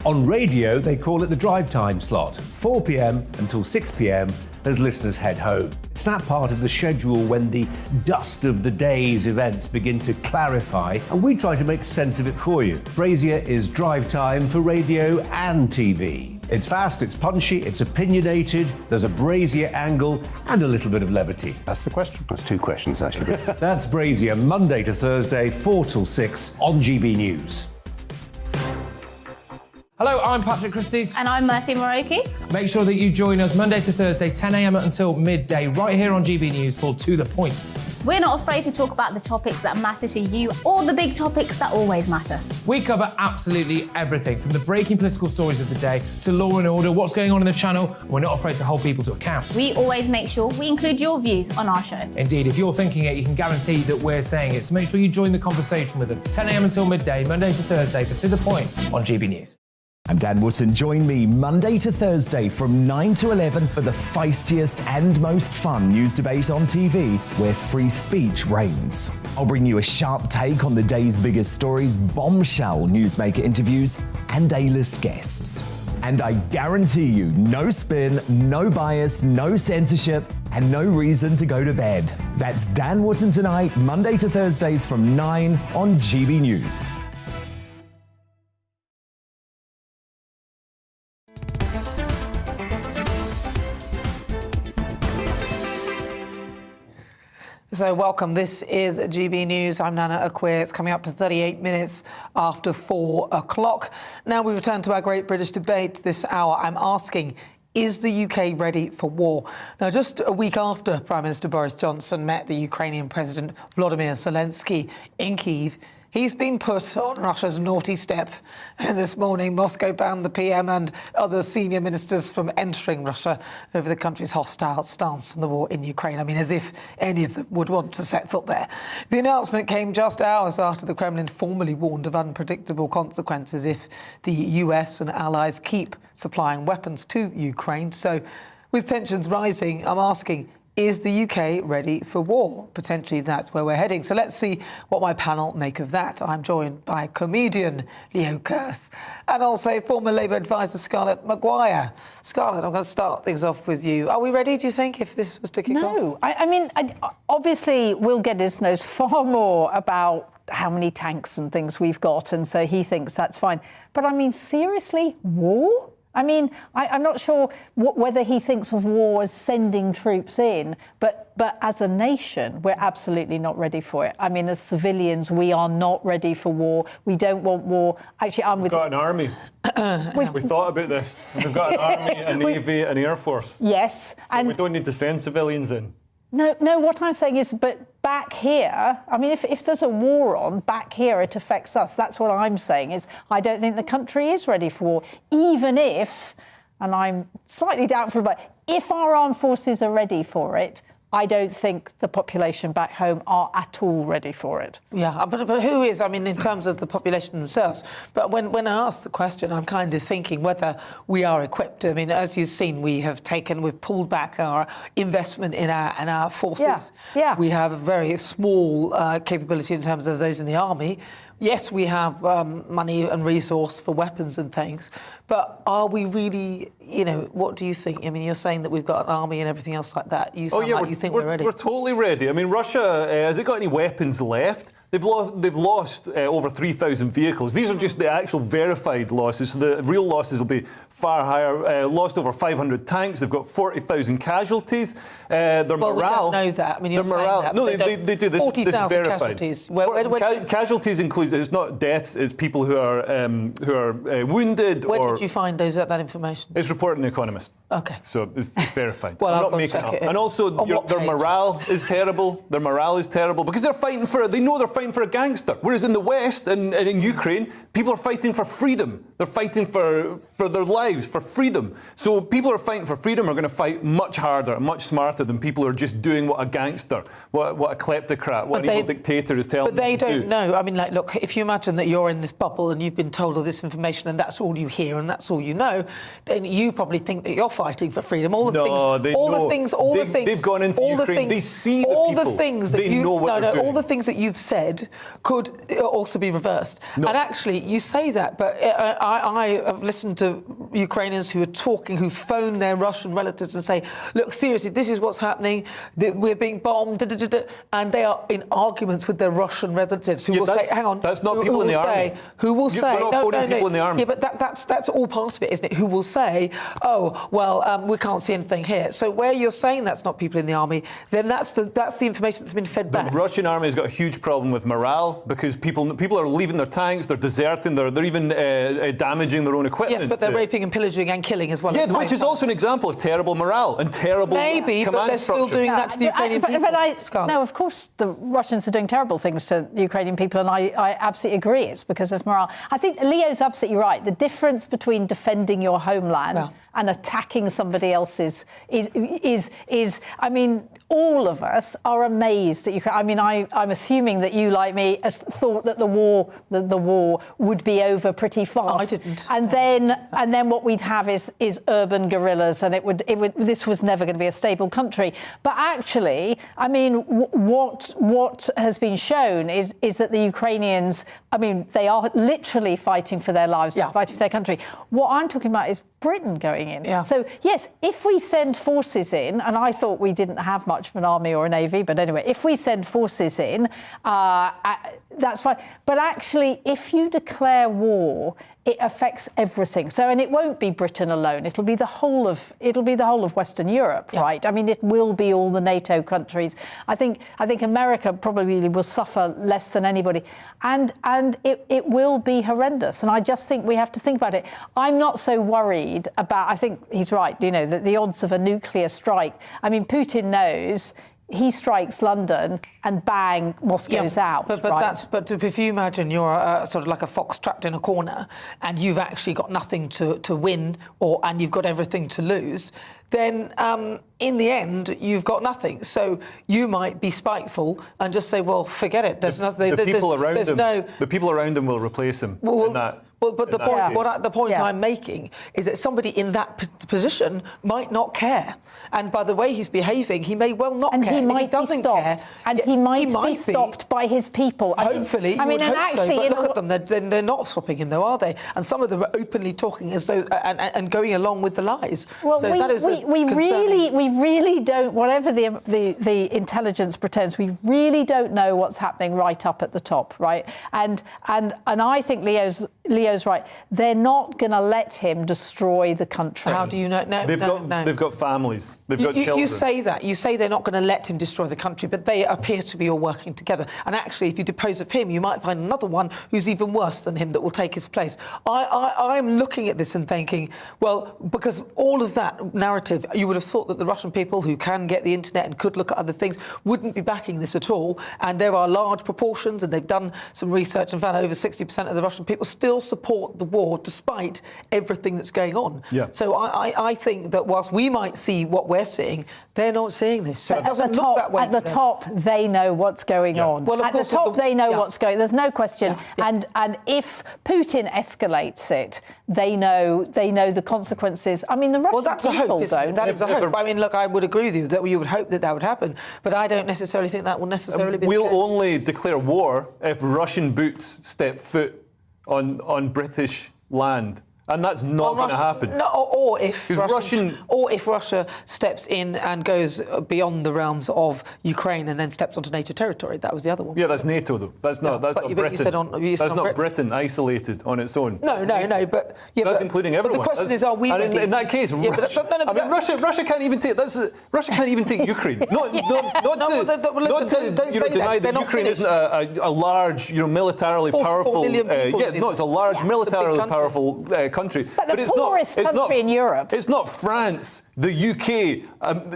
On radio, they call it the drive time slot, 4 p.m. until 6 p.m. as listeners head home. It's that part of the schedule when the dust of the day's events begin to clarify, and we try to make sense of it for you. Brazier is drive time for radio and TV. It's fast, it's punchy, it's opinionated, there's a Brazier angle and a little bit of levity. That's the question. That's 2 questions, actually. That's Brazier, Monday to Thursday, 4 till 6 on GB News. Hello, I'm Patrick Christie's. And I'm Mercy Moroki. Make sure that you join us Monday to Thursday, 10 a.m. until midday, right here on GB News for To The Point. We're not afraid to talk about the topics that matter to you or the big topics that always matter. We cover absolutely everything, from the breaking political stories of the day to law and order, what's going on in the channel. We're not afraid to hold people to account. We always make sure we include your views on our show. Indeed, if you're thinking it, you can guarantee that we're saying it. So make sure you join the conversation with us, 10 a.m. until midday, Monday to Thursday, for To The Point on GB News. I'm Dan Wootton. Join me Monday to Thursday from 9 to 11 for the feistiest and most fun news debate on TV, where free speech reigns. I'll bring you a sharp take on the day's biggest stories, bombshell newsmaker interviews, and A-list guests. And I guarantee you, no spin, no bias, no censorship, and no reason to go to bed. That's Dan Wootton tonight, Monday to Thursdays from 9 on GB News. So welcome, this is GB News. I'm Nana Akua. It's coming up to 38 minutes after 4 o'clock. Now we return to our great British debate this hour. I'm asking, is the UK ready for war? Now, just a week after Prime Minister Boris Johnson met the Ukrainian President Volodymyr Zelensky in Kyiv, he's been put on Russia's naughty step. And this morning, Moscow banned the PM and other senior ministers from entering Russia over the country's hostile stance on the war in Ukraine. I mean, as if any of them would want to set foot there. The announcement came just hours after the Kremlin formally warned of unpredictable consequences if the US and allies keep supplying weapons to Ukraine. So, with tensions rising, I'm asking, is the UK ready for war? Potentially that's where we're heading. So let's see what my panel make of that. I'm joined by comedian Leo Kurth and also former Labour advisor Scarlett Maguire. Scarlett, I'm going to start things off with you. Are we ready, do you think, if this was to kick off? No. I mean, obviously, Will Geddes knows far more about how many tanks and things we've got, and so he thinks that's fine. But I mean, seriously, war? I mean, I'm not sure whether he thinks of war as sending troops in, but as a nation, we're absolutely not ready for it. I mean, as civilians, we are not ready for war. We don't want war. Actually, I'm with... We've got an army. We thought about this. We've got an army, a navy, an air force. Yes. So and we don't need to send civilians in. No, what I'm saying is, but back here, I mean, if there's a war on, back here it affects us. That's what I'm saying, is I don't think the country is ready for war, even if, and I'm slightly doubtful, but if our armed forces are ready for it, I don't think the population back home are at all ready for it. Yeah, but who is? I mean, in terms of the population themselves. But when I ask the question, I'm kind of thinking whether we are equipped. I mean, as you've seen, we've pulled back our investment in our forces. Yeah. We have a very small capability in terms of those in the army. Yes, we have money and resource for weapons and things, but are we really, what do you think? I mean, you're saying that we've got an army and everything else like that. You sound like you think we're ready. We're totally ready. I mean, Russia, has it got any weapons left? They've lost over 3,000 vehicles. These are just the actual verified losses. So the real losses will be far higher. Lost over 500 tanks. They've got 40,000 casualties. Their morale... we don't know that. I mean, you're saying that. No, they do. This is verified. Casualties. Casualties includes, it's not deaths, it's people who are wounded. Where did you find that information? It's reported in The Economist. Okay. So it's verified. Well, I'm not making it up. And also, their morale is terrible. Their morale is terrible because they're fighting they know they're fighting for a gangster. Whereas in the West and in Ukraine, people are fighting for freedom. They're fighting for their lives, for freedom. So people who are fighting for freedom are going to fight much harder, much smarter than people who are just doing what a gangster, what a kleptocrat, what an evil dictator is telling them to do. But they don't know. I mean, look, if you imagine that you're in this bubble and you've been told all this information and that's all you hear and that's all you know, then you probably think that you're fighting for freedom. They've gone into Ukraine. They see the people. They know what they're doing. All the things that you've said could also be reversed. No. And actually, you say that, but I have listened to Ukrainians who phone their Russian relatives and say, look, seriously, this is what's happening, we're being bombed, and they are in arguments with their Russian relatives who will say, hang on, that's not people in the army. Who will say, we're not phoning people in the army. Yeah, but that's all part of it, isn't it? Who will say, oh, well, we can't see anything here. So where you're saying that's not people in the army, then that's the information that's been fed back. The Russian army has got a huge problem with morale because people are leaving their tanks, they're deserting, they're even damaging their own equipment. Yes, but they're raping and pillaging and killing as well. Yeah, which is also an example of terrible morale and terrible but they're still doing that to the Ukrainian people. No, of course the Russians are doing terrible things to Ukrainian people, and I absolutely agree. It's because of morale. I think Leo's absolutely right. The difference between defending your homeland and attacking somebody else's is I mean, all of us are amazed at Ukraine. I mean, I'm assuming that you, like me, thought that the war would be over pretty fast. I didn't. And then what we'd have is urban guerrillas, and this was never going to be a stable country. But actually, I mean, what has been shown is that the Ukrainians, I mean, they are literally fighting for their lives, they're fighting for their country. What I'm talking about is Britain going in. Yeah. So, yes, if we send forces in, and I thought we didn't have much of an army or a navy, but anyway, if we send forces in, that's fine. But actually, if you declare war, it affects everything. So, and it won't be Britain alone. It'll be the whole of Western Europe, right? I mean, it will be all the NATO countries. I think America probably will suffer less than anybody, and it will be horrendous. And I just think we have to think about it. I'm not so worried about. I think he's right. You know, the odds of a nuclear strike. I mean, Putin knows. He strikes London and bang, Moscow's out. But if you imagine you're sort of like a fox trapped in a corner and you've actually got nothing to win and you've got everything to lose, then in the end you've got nothing. So you might be spiteful and just say, well, forget it. There's nothing. The people around him will replace him. But the point I'm making is that somebody in that position might not care. And by the way he's behaving, he may well not care. And he might be stopped. And he might be stopped by his people. Hopefully, I mean, and actually, but look at them. They're not stopping him, though, are they? And some of them are openly talking as though and going along with the lies. Well, so we really don't. Whatever the intelligence pretends, we really don't know what's happening right up at the top, right? And I think Leo's right. They're not going to let him destroy the country. How do you know? No, they've got families. They've got children. You say that. You say they're not going to let him destroy the country, but they appear to be all working together. And actually, if you depose of him, you might find another one who's even worse than him that will take his place. I'm looking at this and thinking, well, because all of that narrative, you would have thought that the Russian people who can get the internet and could look at other things wouldn't be backing this at all. And there are large proportions, and they've done some research and found over 60% of the Russian people still support the war despite everything that's going on. Yeah. So I think that whilst we might see what we're seeing, they're not seeing this. So at the top, they know what's going on. Well, at the top, they know what's going on. There's no question. And if Putin escalates it, they know the consequences. I mean, the Russian people, though. That is a hope. I mean, look, I would agree with you that you would hope that would happen, but I don't necessarily think that will necessarily be the case. We'll only declare war if Russian boots step foot on British land. And that's not going to happen. No, or if Russia steps in and goes beyond the realms of Ukraine and then steps onto NATO territory. That was the other one. Yeah, that's NATO, though. That's not Britain. That's not Britain isolated on its own. No, but that's including everyone. But the question is, are we ready? In that case, Russia can't even take. Russia can't even take Ukraine. Not to deny that Ukraine isn't a large, militarily powerful. It's a large militarily powerful country. But it's poorest country in Europe. It's not France, the UK,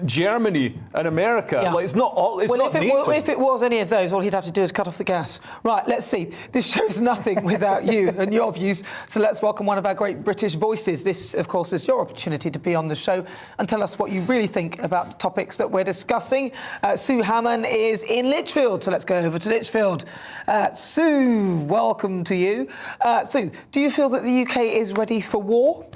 Germany, and America. Yeah. It's not all. It's not NATO. If it was any of those, all he'd have to do is cut off the gas. Right. Let's see. This show's nothing without you and your views. So let's welcome one of our great British voices. This, of course, is your opportunity to be on the show and tell us what you really think about the topics that we're discussing. Sue Hammond is in Lichfield, so let's go over to Lichfield. Sue, welcome to you. Sue, do you feel that the UK is ready for war?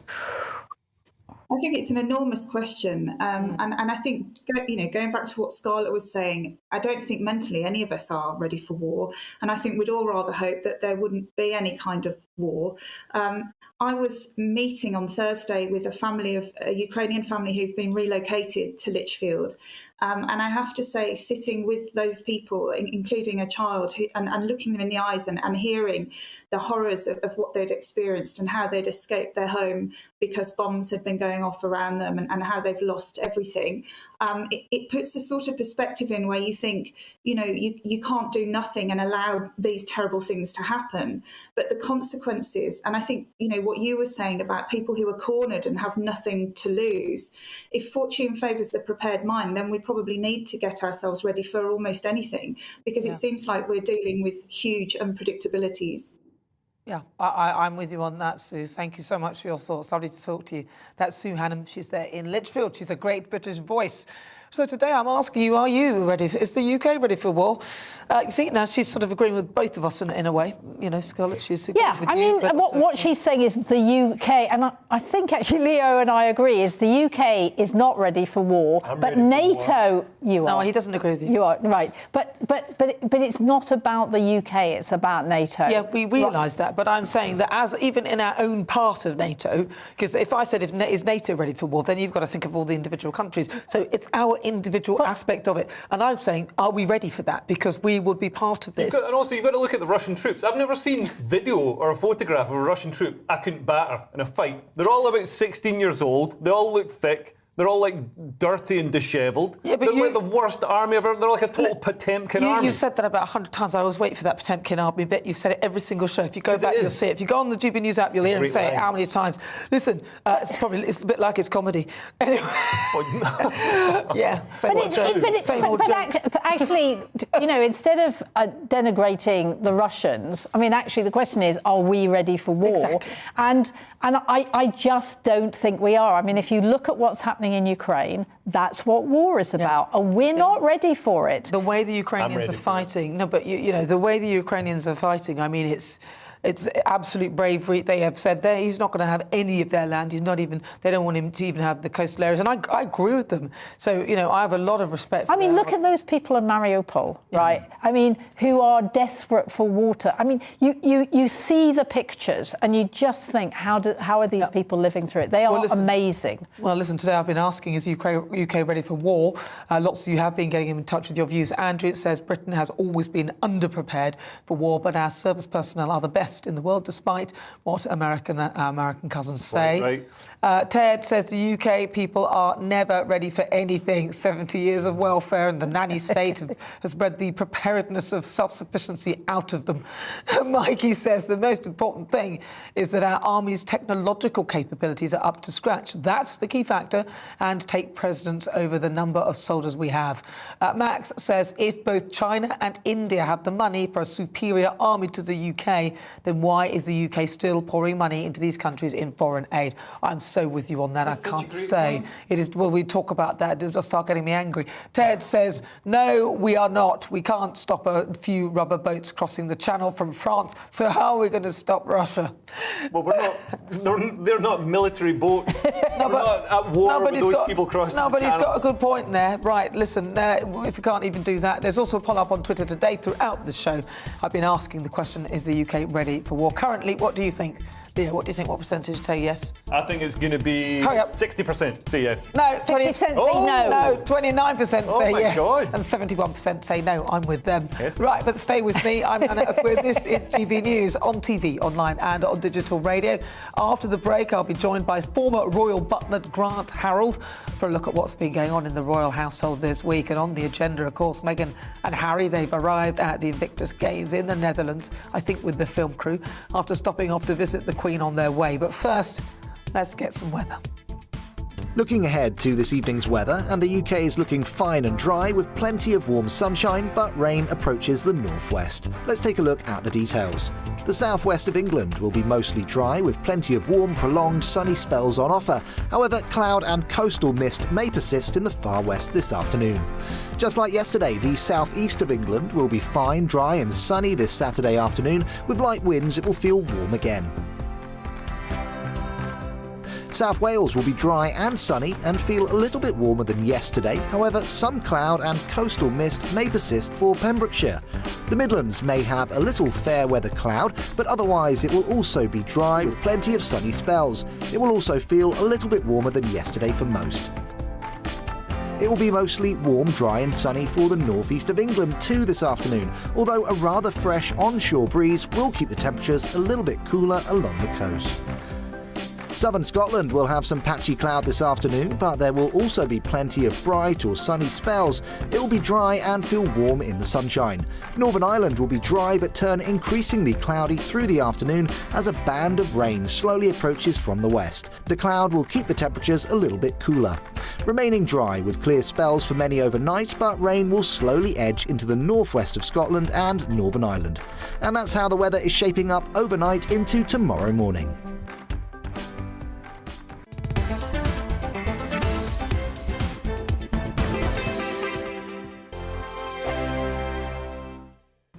I think it's an enormous question, and I think going back to what Scarlett was saying, I don't think mentally any of us are ready for war, and I think we'd all rather hope that there wouldn't be any kind of war. I was meeting on Thursday with a Ukrainian family who've been relocated to Lichfield, And I have to say, sitting with those people, including a child, and looking them in the eyes and hearing the horrors of what they'd experienced and how they'd escaped their home because bombs had been going off around them and how they've lost everything, it puts a sort of perspective in where you think, you can't do nothing and allow these terrible things to happen. But the consequences, and I think, what you were saying about people who are cornered and have nothing to lose, if fortune favours the prepared mind, then we probably need to get ourselves ready for almost anything, because it seems like we're dealing with huge unpredictabilities. Yeah, I'm with you on that, Sue. Thank you so much for your thoughts. Lovely to talk to you. That's Sue Hannam. She's there in Lichfield. She's a great British voice. So today I'm asking you, are you ready? Is the UK ready for war? You see, now she's sort of agreeing with both of us in a way. Scarlett, she's agreeing with you. What she's saying is the UK, and I think actually Leo and I agree, is the UK is not ready for war, but NATO, you are. No, he doesn't agree with you. You are, right. But it's not about the UK, it's about NATO. Yeah, we realise that, but I'm saying that as even in our own part of NATO, because if I said, is NATO ready for war, then you've got to think of all the individual countries. So it's our individual aspect of it. And I'm saying, are we ready for that? Because we would be part of this. And also, you've got to look at the Russian troops. I've never seen video or a photograph of a Russian troop I couldn't batter in a fight. They're all about 16 years old. They all look thick. They're all dirty and dishevelled. Yeah, but they're like the worst army ever. They're like a total Potemkin army. You said that about 100 times. I always wait for that Potemkin army bit. You said it every single show. If you go back, you'll see it. If you go on the GBNews app, you'll hear him say it how many times. Listen, it's a bit like it's comedy. Anyway. Yeah. But actually, instead of denigrating the Russians, actually the question is, are we ready for war? Exactly. And I just don't think we are. If you look at what's happening in Ukraine, that's what war is about. And we're not ready for it. The way the Ukrainians are fighting, the way the Ukrainians are fighting, it's absolute bravery. They have said he's not going to have any of their land. They don't want him to even have the coastal areas. And I agree with them. So, I have a lot of respect for look at those people in Mariupol, right? Who are desperate for water. You see the pictures and you just think, how are these people living through it? They are amazing. Well, listen, today I've been asking, is UK ready for war? Lots of you have been getting in touch with your views. Andrew says Britain has always been underprepared for war, but our service personnel are the best in the world, despite what American cousins say. Right. Ted says the UK people are never ready for anything. 70 years of welfare and the nanny state has bred the preparedness of self-sufficiency out of them. Mikey says the most important thing is that our army's technological capabilities are up to scratch. That's the key factor, and take precedence over the number of soldiers we have. Max says if both China and India have the money for a superior army to the UK, then why is the UK still pouring money into these countries in foreign aid? I'm so with you on that. I can't say. It is. Well, we talk about that. It'll just start getting me angry. Ted says, no, we are not. We can't stop a few rubber boats crossing the channel from France. So how are we going to stop Russia? Well, we're not. They're not military boats. We're not at war with those people crossing the channel. No, but he's got a good point there. Right, listen, if we can't even do that, there's also a poll up on Twitter today throughout the show. I've been asking the question, is the UK ready for war? Currently, what do you think? Leah, what do you think? What percentage say yes? I think it's going to be 60% say yes. No, 60% say no. No, 29% say yes. God. And 71% say no. I'm with them. Yes. Right, but stay with me. I'm Nana Akua. This is GB News on TV, online and on digital radio. After the break, I'll be joined by former royal butler Grant Harold for a look at what's been going on in the royal household this week. And on the agenda, of course, Meghan and Harry, they've arrived at the Invictus Games in the Netherlands, I think with the film crew, after stopping off to visit the Queen on their way. But first, let's get some weather. Looking ahead to this evening's weather, and the UK is looking fine and dry with plenty of warm sunshine, but rain approaches the northwest. Let's take a look at the details. The southwest of England will be mostly dry with plenty of warm, prolonged sunny spells on offer. However, cloud and coastal mist may persist in the far west this afternoon. Just like yesterday, the southeast of England will be fine, dry and sunny this Saturday afternoon. With light winds, it will feel warm again. South Wales will be dry and sunny and feel a little bit warmer than yesterday. However, some cloud and coastal mist may persist for Pembrokeshire. The Midlands may have a little fair weather cloud, but otherwise it will also be dry with plenty of sunny spells. It will also feel a little bit warmer than yesterday for most. It will be mostly warm, dry and sunny for the northeast of England too this afternoon, although a rather fresh onshore breeze will keep the temperatures a little bit cooler along the coast. Southern Scotland will have some patchy cloud this afternoon, but there will also be plenty of bright or sunny spells. It will be dry and feel warm in the sunshine. Northern Ireland will be dry but turn increasingly cloudy through the afternoon as a band of rain slowly approaches from the west. The cloud will keep the temperatures a little bit cooler. Remaining dry with clear spells for many overnight, but rain will slowly edge into the northwest of Scotland and Northern Ireland. And that's how the weather is shaping up overnight into tomorrow morning.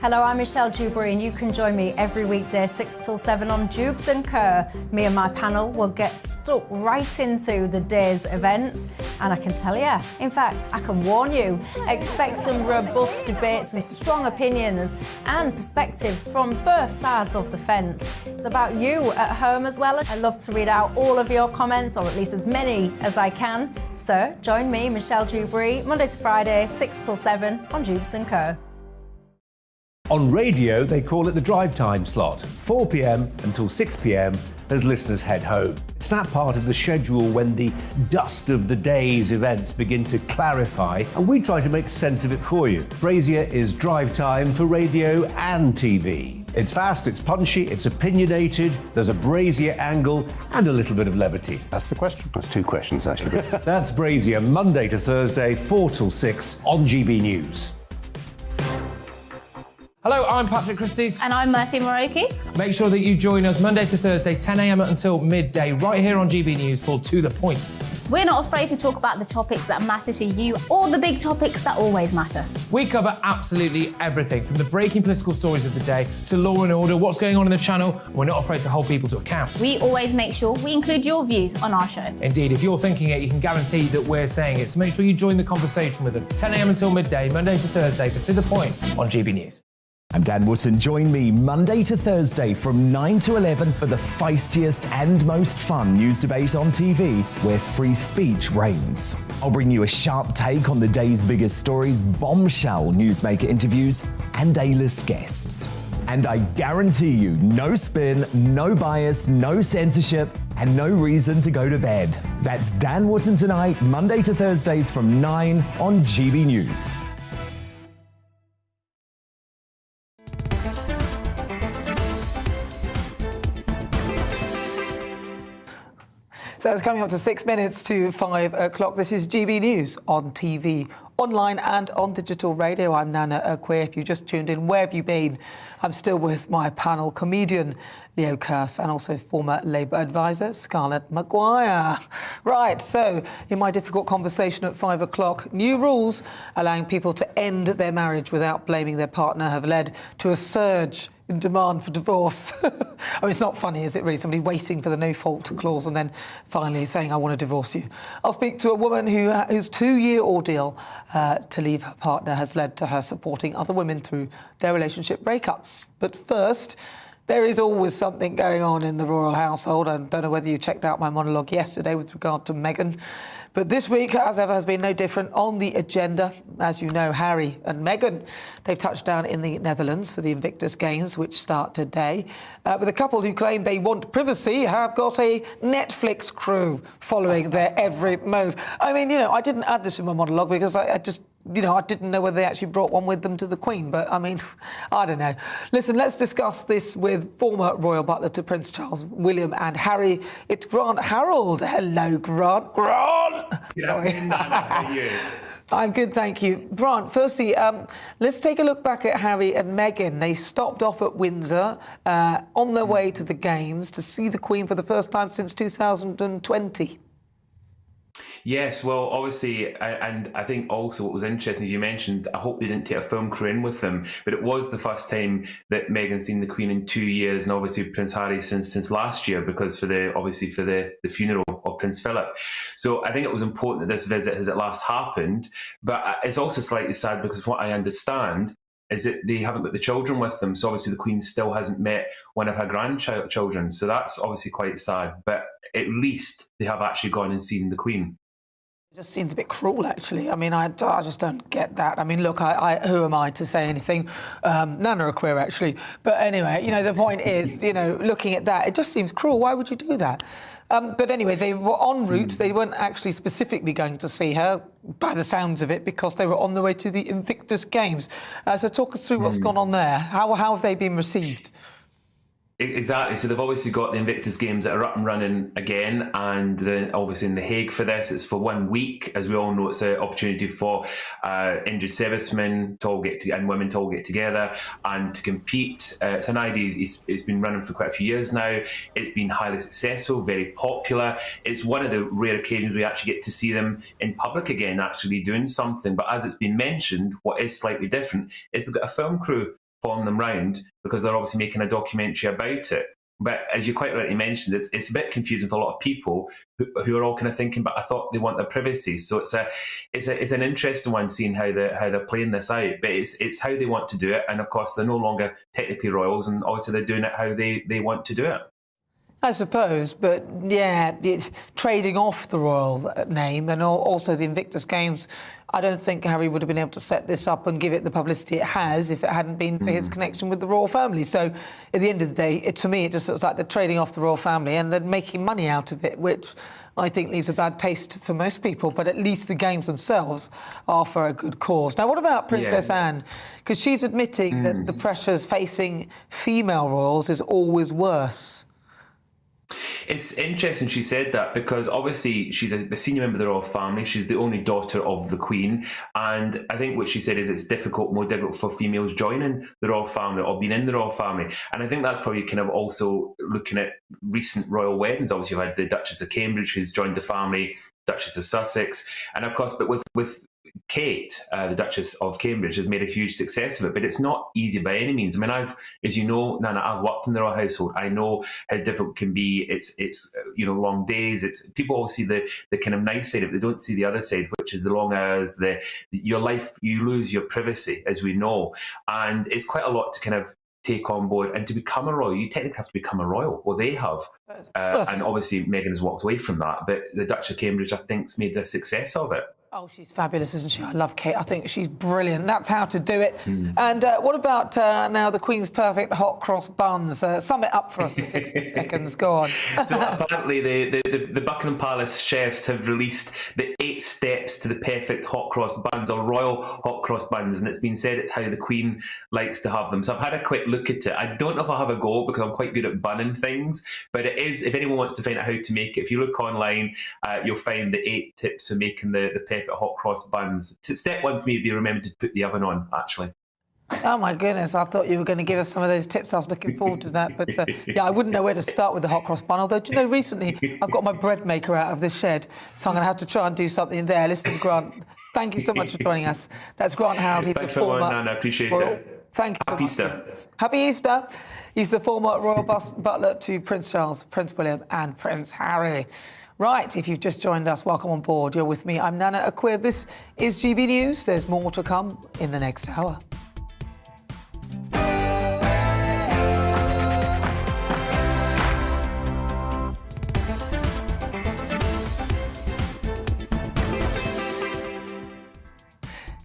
Hello, I'm Michelle Dewberry and you can join me every weekday 6 till 7 on Jubes and Kerr. Me and my panel will get stuck right into the day's events, and I can tell you, in fact, I can warn you, expect some robust debates, some strong opinions and perspectives from both sides of the fence. It's about you at home as well. I love to read out all of your comments, or at least as many as I can. So join me, Michelle Dewberry, Monday to Friday, 6 till 7 on Jubes and Kerr. On radio, they call it the drive time slot, 4 p.m. until 6 p.m. as listeners head home. It's that part of the schedule when the dust of the day's events begin to clarify, and we try to make sense of it for you. Brazier is drive time for radio and TV. It's fast, it's punchy, it's opinionated, there's a Brazier angle and a little bit of levity. That's the question. That's two questions, actually. That's Brazier, Monday to Thursday, 4 till 6 on GB News. Hello, I'm Patrick Christie's. And I'm Mercy Moroki. Make sure that you join us Monday to Thursday, 10 a.m. until midday, right here on GB News for To The Point. We're not afraid to talk about the topics that matter to you, or the big topics that always matter. We cover absolutely everything, from the breaking political stories of the day to law and order, what's going on in the channel. We're not afraid to hold people to account. We always make sure we include your views on our show. Indeed, if you're thinking it, you can guarantee that we're saying it. So make sure you join the conversation with us, 10 a.m. until midday, Monday to Thursday, for To The Point on GB News. I'm Dan Wootton. Join me Monday to Thursday from 9 to 11 for the feistiest and most fun news debate on TV, where free speech reigns. I'll bring you a sharp take on the day's biggest stories, bombshell newsmaker interviews, and A-list guests. And I guarantee you, no spin, no bias, no censorship, and no reason to go to bed. That's Dan Wootton tonight, Monday to Thursdays from 9 on GB News. So it's coming up to 6 minutes to 5 o'clock. This is GB News on TV, online and on digital radio. I'm Nana Akua. If you just tuned in, where have you been? I'm still with my panel, comedian Leo Kearse and also former Labour advisor Scarlett Maguire. Right, so in my difficult conversation at 5 o'clock, new rules allowing people to end their marriage without blaming their partner have led to a surge in demand for divorce. I mean, it's not funny, is it really? Somebody waiting for the no-fault clause and then finally saying, I want to divorce you. I'll speak to a woman whose 2-year ordeal to leave her partner has led to her supporting other women through their relationship breakups. But first, there is always something going on in the royal household. I don't know whether you checked out my monologue yesterday with regard to Meghan. But this week, as ever, has been no different. On the agenda, as you know, Harry and Meghan, they've touched down in the Netherlands for the Invictus Games, which start today. But the couple who claim they want privacy have got a Netflix crew following their every move. I mean, you know, I didn't add this in my monologue because I just... You know, I didn't know whether they actually brought one with them to the Queen, but I mean, I don't know. Listen, let's discuss this with former royal butler to Prince Charles, William and Harry. It's Grant Harold. Hello, Grant. Grant! I'm good, thank you. Grant, firstly, let's take a look back at Harry and Meghan. They stopped off at Windsor on their way to the Games to see the Queen for the first time since 2020. Yes, well, obviously, and I think also what was interesting, as you mentioned, I hope they didn't take a film crew in with them, but it was the first time that Meghan's seen the Queen in 2 years, and obviously Prince Harry since last year, because for the funeral of Prince Philip. So I think it was important that this visit has at last happened, but it's also slightly sad because what I understand is that they haven't got the children with them, so obviously the Queen still hasn't met one of her grandchildren, so that's obviously quite sad, but at least they have actually gone and seen the Queen. It just seems a bit cruel, actually. I mean, I just don't get that. I mean, look, who am I to say anything? Nana Akua, actually. But anyway, you know, the point is, you know, looking at that, it just seems cruel. Why would you do that? But anyway, they were en route. They weren't actually specifically going to see her, by the sounds of it, because they were on the way to the Invictus Games. So talk us through what's gone on there. How have they been received? Exactly. So they've obviously got the Invictus Games that are up and running again, and then obviously in The Hague for this. It's for 1 week. As we all know, it's an opportunity for injured servicemen to all and women to all get together and to compete. It's an idea. It's been running for quite a few years now. It's been highly successful, very popular. It's one of the rare occasions we actually get to see them in public again, actually doing something. But as it's been mentioned, what is slightly different is they've got a film crew following them round because they're obviously making a documentary about it. But as you quite rightly mentioned, it's a bit confusing for a lot of people who are all kind of thinking, but I thought they want their privacy. So it's an interesting one seeing how they're playing this out. But it's how they want to do it, and of course they're no longer technically royals, and obviously they're doing it how they want to do it. I suppose, but yeah, trading off the royal name and also the Invictus Games, I don't think Harry would have been able to set this up and give it the publicity it has if it hadn't been for his connection with the royal family. So at the end of the day, to me, it just looks like they're trading off the royal family and then making money out of it, which I think leaves a bad taste for most people. But at least the games themselves are for a good cause. Now, what about Princess Anne? Because she's admitting that the pressures facing female royals is always worse. It's interesting she said that because obviously she's a senior member of the royal family. She's the only daughter of the Queen. And I think what she said is it's more difficult for females joining the royal family or being in the royal family. And I think that's probably kind of also looking at recent royal weddings. Obviously, you've had the Duchess of Cambridge who's joined the family, Duchess of Sussex. And of course, but with Kate, the Duchess of Cambridge, has made a huge success of it, but it's not easy by any means. I mean, as you know, Nana, I've worked in the royal household. I know how difficult it can be. It's you know, long days. It's people always see the kind of nice side of it. They don't see the other side, which is the long hours, your life. You lose your privacy, as we know, and it's quite a lot to kind of take on board. And to become a royal, you technically have to become a royal. Well, they have. And obviously Meghan has walked away from that, but the Duchess of Cambridge, I think, has made a success of it. Oh, she's fabulous, isn't she? I love Kate. I think she's brilliant. That's how to do it. And what about now the Queen's perfect hot cross buns? Sum it up for us in 60 seconds. Go on. So apparently the Buckingham Palace chefs have released the 8 steps to the perfect hot cross buns, or royal hot cross buns, and it's been said it's how the Queen likes to have them. So I've had a quick look at it. I don't know if I'll have a go because I'm quite good at bunning things, but it is, if anyone wants to find out how to make it, if you look online, you'll find the 8 tips for making the perfect hot cross buns. Step 1 for me would be remember to put the oven on, actually. Oh my goodness, I thought you were going to give us some of those tips. I was looking forward to that. But yeah, I wouldn't know where to start with the hot cross bun. Although, do you know, recently I've got my bread maker out of the shed, so I'm going to have to try and do something there. Listen, Grant, thank you so much for joining us. That's Grant Harold. He's Thanks the former... Nana, I appreciate it. Thank you so Happy much. Easter. Happy Easter. He's the former royal butler to Prince Charles, Prince William and Prince Harry. Right, if you've just joined us, welcome on board. You're with me. I'm Nana Akua. This is GB News. There's more to come in the next hour.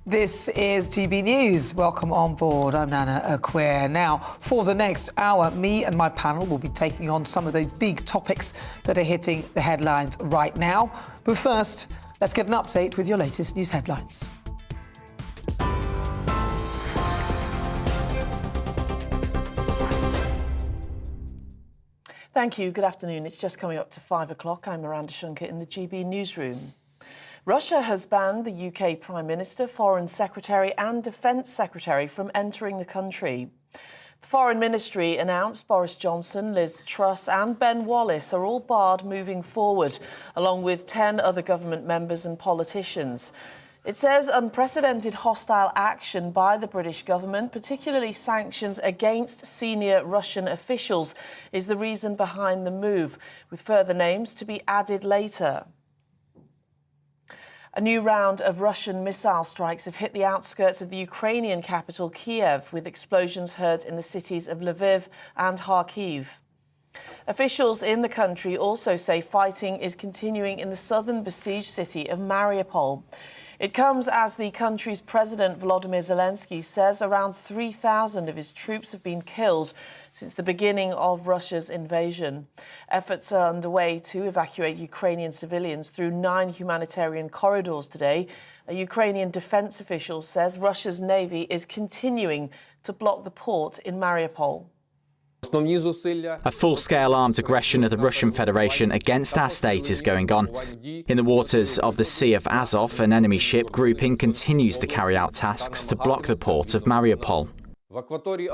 This is GB News. Welcome on board. I'm Nana Akua. Now, for the next hour, me and my panel will be taking on some of those big topics that are hitting the headlines right now. But first, let's get an update with your latest news headlines. Thank you. Good afternoon. It's just coming up to 5 o'clock. I'm Miranda Shunker in the GB newsroom. Russia has banned the UK Prime Minister, Foreign Secretary and Defence Secretary from entering the country. The Foreign Ministry announced Boris Johnson, Liz Truss and Ben Wallace are all barred moving forward, along with 10 other government members and politicians. It says unprecedented hostile action by the British government, particularly sanctions against senior Russian officials, is the reason behind the move, with further names to be added later. A new round of Russian missile strikes have hit the outskirts of the Ukrainian capital, Kiev, with explosions heard in the cities of Lviv and Kharkiv. Officials in the country also say fighting is continuing in the southern besieged city of Mariupol. It comes as the country's President Volodymyr Zelensky says around 3,000 of his troops have been killed since the beginning of Russia's invasion. Efforts are underway to evacuate Ukrainian civilians through 9 humanitarian corridors today. A Ukrainian defense official says Russia's navy is continuing to block the port in Mariupol. A full-scale armed aggression of the Russian Federation against our state is going on. In the waters of the Sea of Azov, an enemy ship grouping continues to carry out tasks to block the port of Mariupol.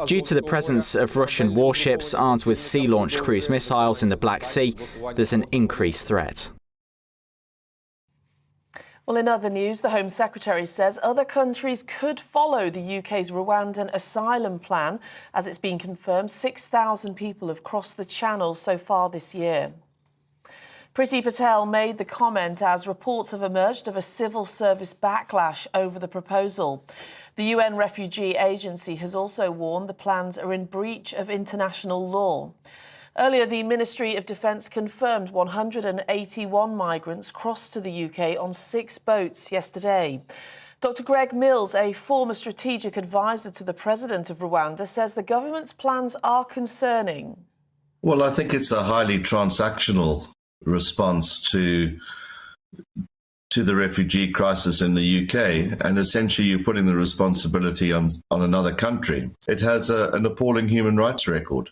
Due to the presence of Russian warships armed with sea-launched cruise missiles in the Black Sea, there's an increased threat. Well, in other news, the Home Secretary says other countries could follow the UK's Rwandan asylum plan. As it's been confirmed, 6,000 people have crossed the Channel so far this year. Priti Patel made the comment as reports have emerged of a civil service backlash over the proposal. The UN Refugee Agency has also warned the plans are in breach of international law. Earlier, the Ministry of Defence confirmed 181 migrants crossed to the UK on 6 boats yesterday. Dr. Greg Mills, a former strategic advisor to the President of Rwanda, says the government's plans are concerning. Well, I think it's a highly transactional response to the refugee crisis in the UK, and essentially you're putting the responsibility on another country. It has an appalling human rights record.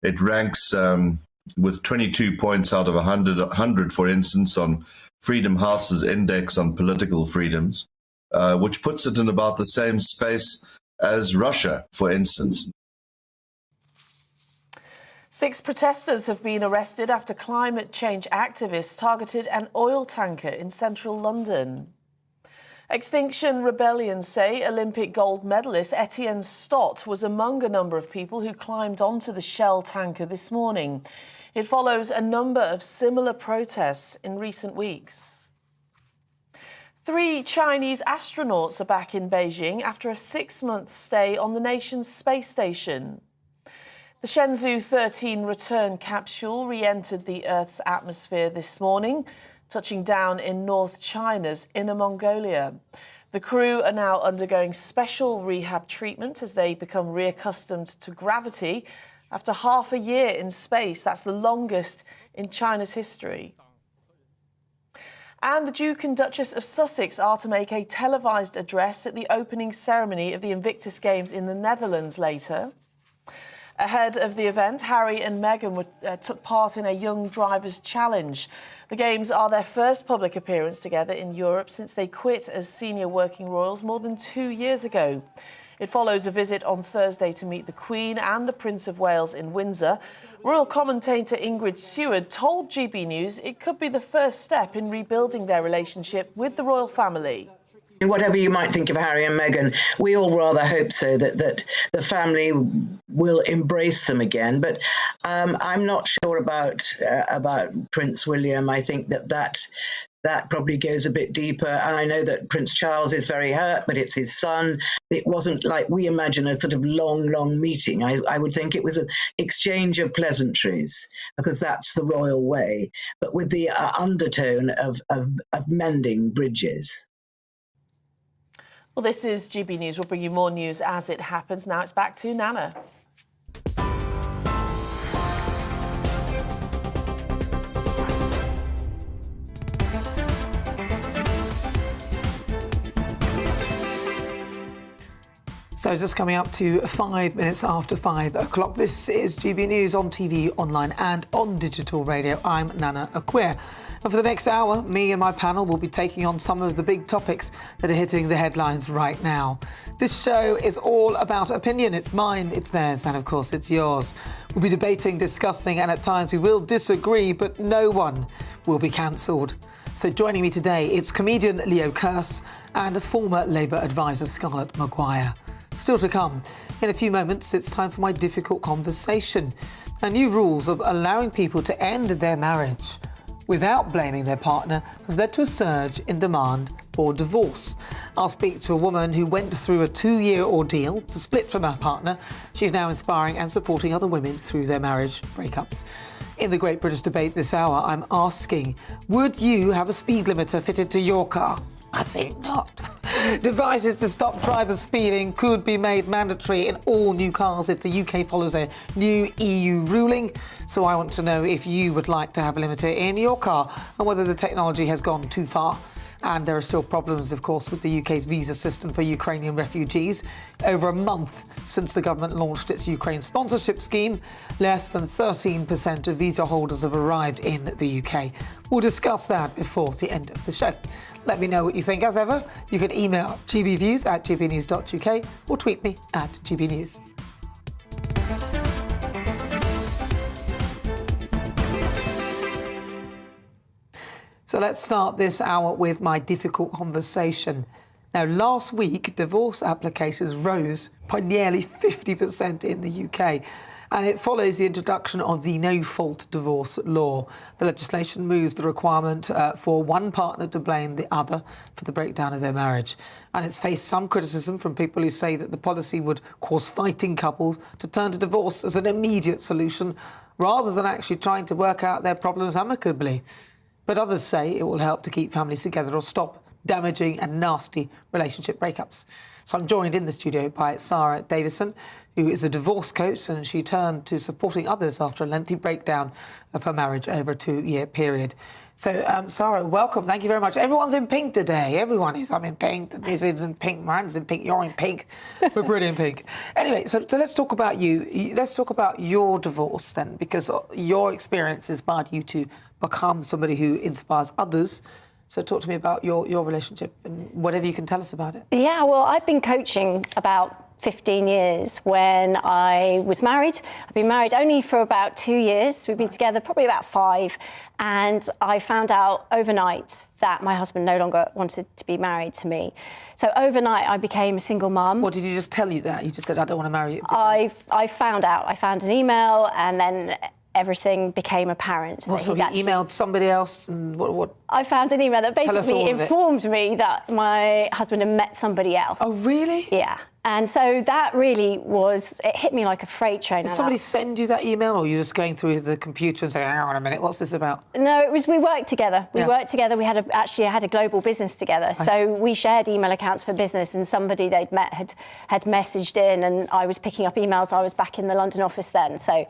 It ranks with 22 points out of 100, for instance, on Freedom House's index on political freedoms, which puts it in about the same space as Russia, for instance. 6 protesters have been arrested after climate change activists targeted an oil tanker in central London. Extinction Rebellion say Olympic gold medalist Etienne Stott was among a number of people who climbed onto the Shell tanker this morning. It follows a number of similar protests in recent weeks. 3 Chinese astronauts are back in Beijing after a 6-month stay on the nation's space station. The Shenzhou 13 return capsule re-entered the Earth's atmosphere this morning, touching down in North China's Inner Mongolia. The crew are now undergoing special rehab treatment as they become reaccustomed to gravity after half a year in space. That's the longest in China's history. And the Duke and Duchess of Sussex are to make a televised address at the opening ceremony of the Invictus Games in the Netherlands later. Ahead of the event, Harry and Meghan took part in a Young Drivers Challenge. The Games are their first public appearance together in Europe since they quit as senior working royals more than 2 years ago. It follows a visit on Thursday to meet the Queen and the Prince of Wales in Windsor. Royal commentator Ingrid Seward told GB News it could be the first step in rebuilding their relationship with the royal family. Whatever you might think of Harry and Meghan, we all rather hope so that the family will embrace them again. But I'm not sure about Prince William. I think that probably goes a bit deeper. And I know that Prince Charles is very hurt, but it's his son. It wasn't like we imagine a sort of long meeting. I would think it was an exchange of pleasantries because that's the royal way, but with the undertone of mending bridges. Well, this is GB News. We'll bring you more news as it happens. Now it's back to Nana. So just coming up to 5 minutes after 5 o'clock. This is GB News on TV, online and on digital radio. I'm Nana Akua. And for the next hour, me and my panel will be taking on some of the big topics that are hitting the headlines right now. This show is all about opinion. It's mine, it's theirs, and of course it's yours. We'll be debating, discussing, and at times we will disagree, but no one will be cancelled. So joining me today, it's comedian Leo Kearse and former Labour advisor Scarlett Maguire. Still to come. In a few moments, it's time for my difficult conversation. New rules of allowing people to end their marriage. without blaming their partner has led to a surge in demand for divorce. I'll speak to a woman who went through a 2-year ordeal to split from her partner. She's now inspiring and supporting other women through their marriage breakups. In the Great British Debate this hour, I'm asking, would you have a speed limiter fitted to your car? I think not. Devices to stop drivers speeding could be made mandatory in all new cars if the UK follows a new EU ruling. So I want to know if you would like to have a limiter in your car and whether the technology has gone too far. And there are still problems, of course, with the UK's visa system for Ukrainian refugees. Over a month since the government launched its Ukraine sponsorship scheme, less than 13% of visa holders have arrived in the UK. We'll discuss that before the end of the show. Let me know what you think. As ever, you can email gbviews@gbnews.uk or tweet me at gbnews. So let's start this hour with my difficult conversation. Now, last week, divorce applications rose by nearly 50% in the UK, and it follows the introduction of the no-fault divorce law. The legislation moves the requirement for one partner to blame the other for the breakdown of their marriage. And it's faced some criticism from people who say that the policy would cause fighting couples to turn to divorce as an immediate solution, rather than actually trying to work out their problems amicably. But others say it will help to keep families together or stop damaging and nasty relationship breakups. So I'm joined in the studio by Sarah Davison, who is a divorce coach, and she turned to supporting others after a lengthy breakdown of her marriage over a 2-year period. So, Sarah, welcome. Thank you very much. Everyone's in pink today. Everyone is. I'm in pink. The music's in pink. Mine's in pink. You're in pink. We're pretty in pink. Anyway, so let's talk about you. Let's talk about your divorce then, because your experience inspired you to become somebody who inspires others. So talk to me about your relationship and whatever you can tell us about it. Yeah, well, I've been coaching about 15 years when I was married. I've been married only for about 2 years. We've been together probably about 5. And I found out overnight that my husband no longer wanted to be married to me. So overnight, I became a single mum. Or did he just tell you that? You just said, I don't want to marry you? I found out. I found an email, and then everything became apparent. Well, so he emailed somebody else, and what? I found an email that basically informed me that my husband had met somebody else. Oh, really? Yeah. And so that really it hit me like a freight train. Did somebody send you that email, or you just going through the computer and saying, hang on a minute, what's this about? No, we worked together. We worked together. We actually had a global business together. So we shared email accounts for business, and somebody they'd met had messaged in, and I was picking up emails. I was back in the London office then. So,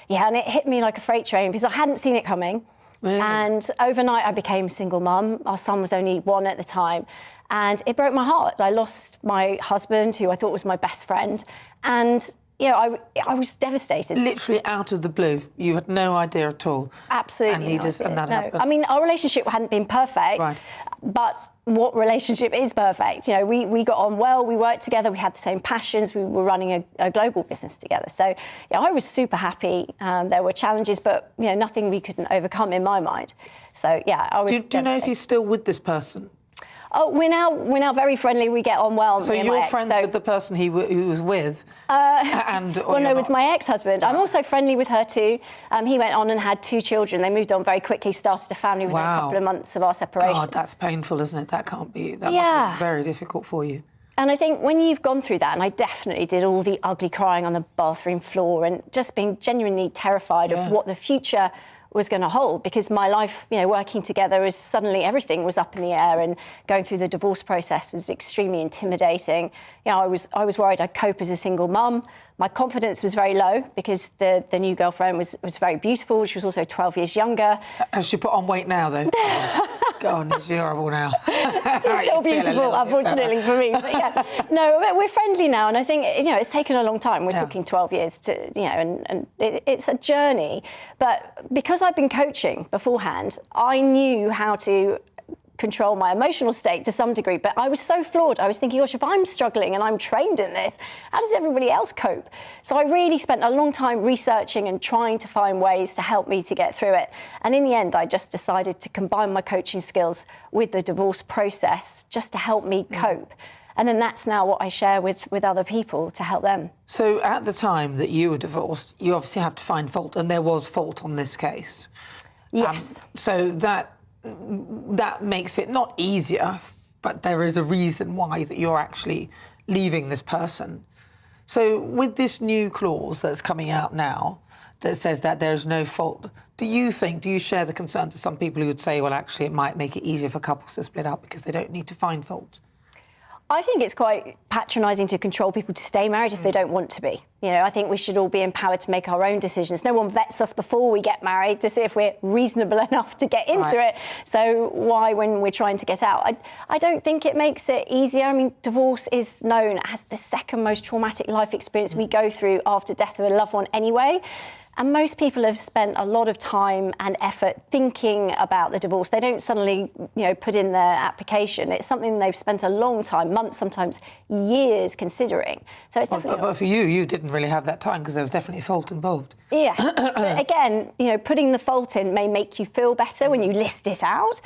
yeah, and it hit me like a freight train because I hadn't seen it coming. Really? And overnight I became a single mum. Our son was only 1 at the time. And it broke my heart. I lost my husband, who I thought was my best friend. And, you know, I was devastated. Literally out of the blue. You had no idea at all. Absolutely. And that happened. I mean, our relationship hadn't been perfect. Right. But what relationship is perfect? You know, we got on well, we worked together, we had the same passions, we were running a global business together. So, yeah, I was super happy. There were challenges, but, you know, nothing we couldn't overcome in my mind. So, yeah, I was Do you know if he's still with this person? Oh, we're now very friendly. We get on well. So you're friends with the person who was with? With my ex-husband. I'm also friendly with her too. He went on and had 2 children. They moved on very quickly, started a family within a couple of months of our separation. God, that's painful, isn't it? That can't be. That must be very difficult for you. And I think when you've gone through that, and I definitely did all the ugly crying on the bathroom floor and just being genuinely terrified of what the future was going to hold, because my life, you know, working together, is suddenly everything was up in the air, and going through the divorce process was extremely intimidating. You know, I was worried I'd cope as a single mum. My confidence was very low because the new girlfriend was very beautiful. She was also 12 years younger. Has she put on weight now, though? God, she's horrible now. She's still beautiful, unfortunately for me. But yeah, no, we're friendly now, and I think, you know, it's taken a long time. We're talking 12 years to, you know, and it's a journey. But because I've been coaching beforehand, I knew how to control my emotional state to some degree, but I was so flawed. I was thinking, gosh, if I'm struggling and I'm trained in this, how does everybody else cope? So I really spent a long time researching and trying to find ways to help me to get through it. And in the end, I just decided to combine my coaching skills with the divorce process just to help me cope. And then that's now what I share with other people to help them. So at the time that you were divorced, you obviously have to find fault, and there was fault on this case. Yes. So that makes it not easier, but there is a reason why that you're actually leaving this person. So with this new clause that's coming out now that says that there's no fault, do you share the concerns of some people who would say, well, actually, it might make it easier for couples to split up because they don't need to find fault? I think it's quite patronising to control people to stay married if they don't want to be. You know, I think we should all be empowered to make our own decisions. No one vets us before we get married to see if we're reasonable enough to get into it. So why, when we're trying to get out? I don't think it makes it easier. I mean, divorce is known as the second most traumatic life experience we go through after death of a loved one anyway. And most people have spent a lot of time and effort thinking about the divorce. They don't suddenly, put in their application. It's something they've spent a long time, months, sometimes years considering. So it's definitely... But for you didn't really have that time because there was definitely fault involved. Yes. But again, putting the fault in may make you feel better when you list it out.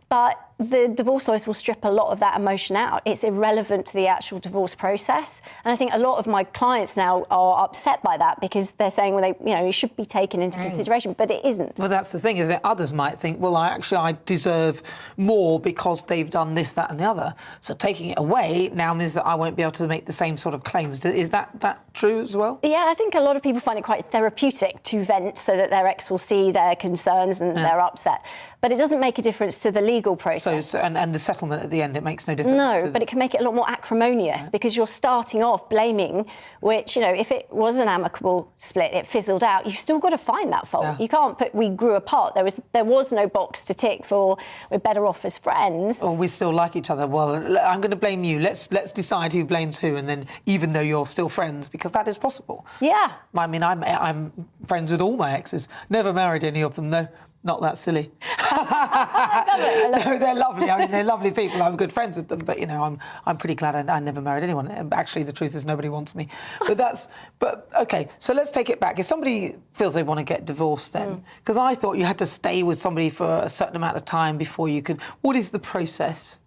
But the divorce lawyers will strip a lot of that emotion out. It's irrelevant to the actual divorce process. And I think a lot of my clients now are upset by that because they're saying, well, it should be taken into consideration, but it isn't. Well, that's the thing, is that others might think, well, I deserve more because they've done this, that and the other. So taking it away now means that I won't be able to make the same sort of claims. Is that true as well? Yeah, I think a lot of people find it quite therapeutic to vent so that their ex will see their concerns and they're upset. But it doesn't make a difference to the legal process. So and the settlement at the end, it makes no difference? No, but it can make it a lot more acrimonious because you're starting off blaming, which, if it was an amicable split, it fizzled out, you've still got to find that fault. Yeah. You can't put, we grew apart. There was no box to tick for we're better off as friends. Or we still like each other. Well, I'm going to blame you. Let's decide who blames who, and then even though you're still friends, because that is possible. Yeah. I mean, I'm friends with all my exes. Never married any of them, though. Not that silly. I love it. No, they're lovely. I mean, they're lovely people. I'm good friends with them. But, I'm pretty glad I never married anyone. Actually, the truth is nobody wants me. But OK, so let's take it back. If somebody feels they want to get divorced then, because I thought you had to stay with somebody for a certain amount of time before you could. What is the process?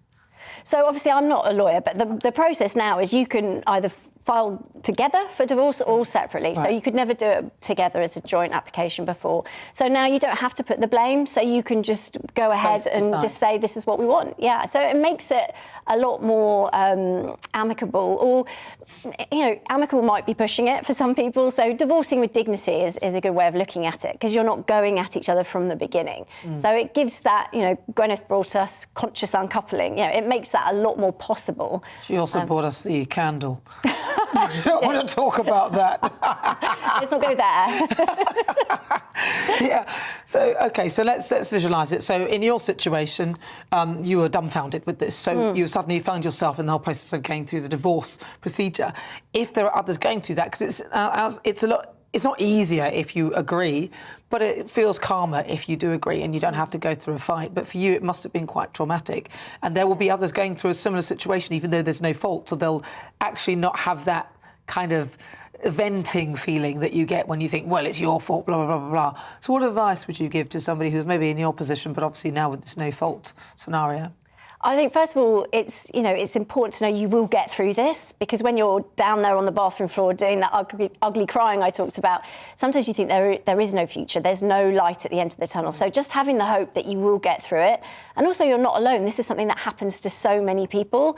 So obviously I'm not a lawyer, but the process now is you can either file together for divorce or separately. Right. So you could never do it together as a joint application before. So now you don't have to put the blame, so you can just go ahead and just say this is what we want. Yeah, so it makes it a lot more amicable. Or, amicable might be pushing it for some people. So divorcing with dignity is a good way of looking at it because you're not going at each other from the beginning. So it gives that, Gwyneth brought us conscious uncoupling. It makes that a lot more possible. She also brought us the candle. I don't want to talk about that. Let's not go there. Yeah. So, OK, so let's visualise it. So in your situation, you were dumbfounded with this. So you suddenly found yourself in the whole process of going through the divorce procedure. If there are others going through that, because it's not easier if you agree, but it feels calmer if you do agree and you don't have to go through a fight. But for you, it must have been quite traumatic. And there will be others going through a similar situation, even though there's no fault. So they'll actually not have that kind of venting feeling that you get when you think, well, it's your fault, blah, blah, blah, blah. So what advice would you give to somebody who's maybe in your position, but obviously now with this no fault scenario? I think, first of all, it's important to know you will get through this, because when you're down there on the bathroom floor doing that ugly crying I talked about, sometimes you think there is no future, there's no light at the end of the tunnel. So just having the hope that you will get through it. And also, you're not alone. This is something that happens to so many people.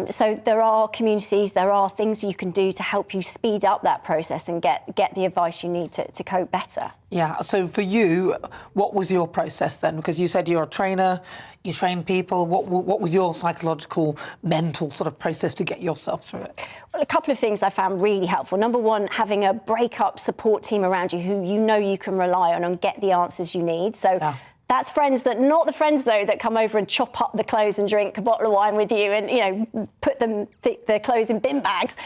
So there are communities, there are things you can do to help you speed up that process and get the advice you need to cope better. Yeah, so for you, what was your process then? Because you said you're a trainer, you train people. What was your psychological, mental sort of process to get yourself through it? Well, a couple of things I found really helpful. Number one, having a breakup support team around you who you can rely on and get the answers you need. So. Yeah. That's friends not the friends, though, that come over and chop up the clothes and drink a bottle of wine with you and, put their clothes in bin bags.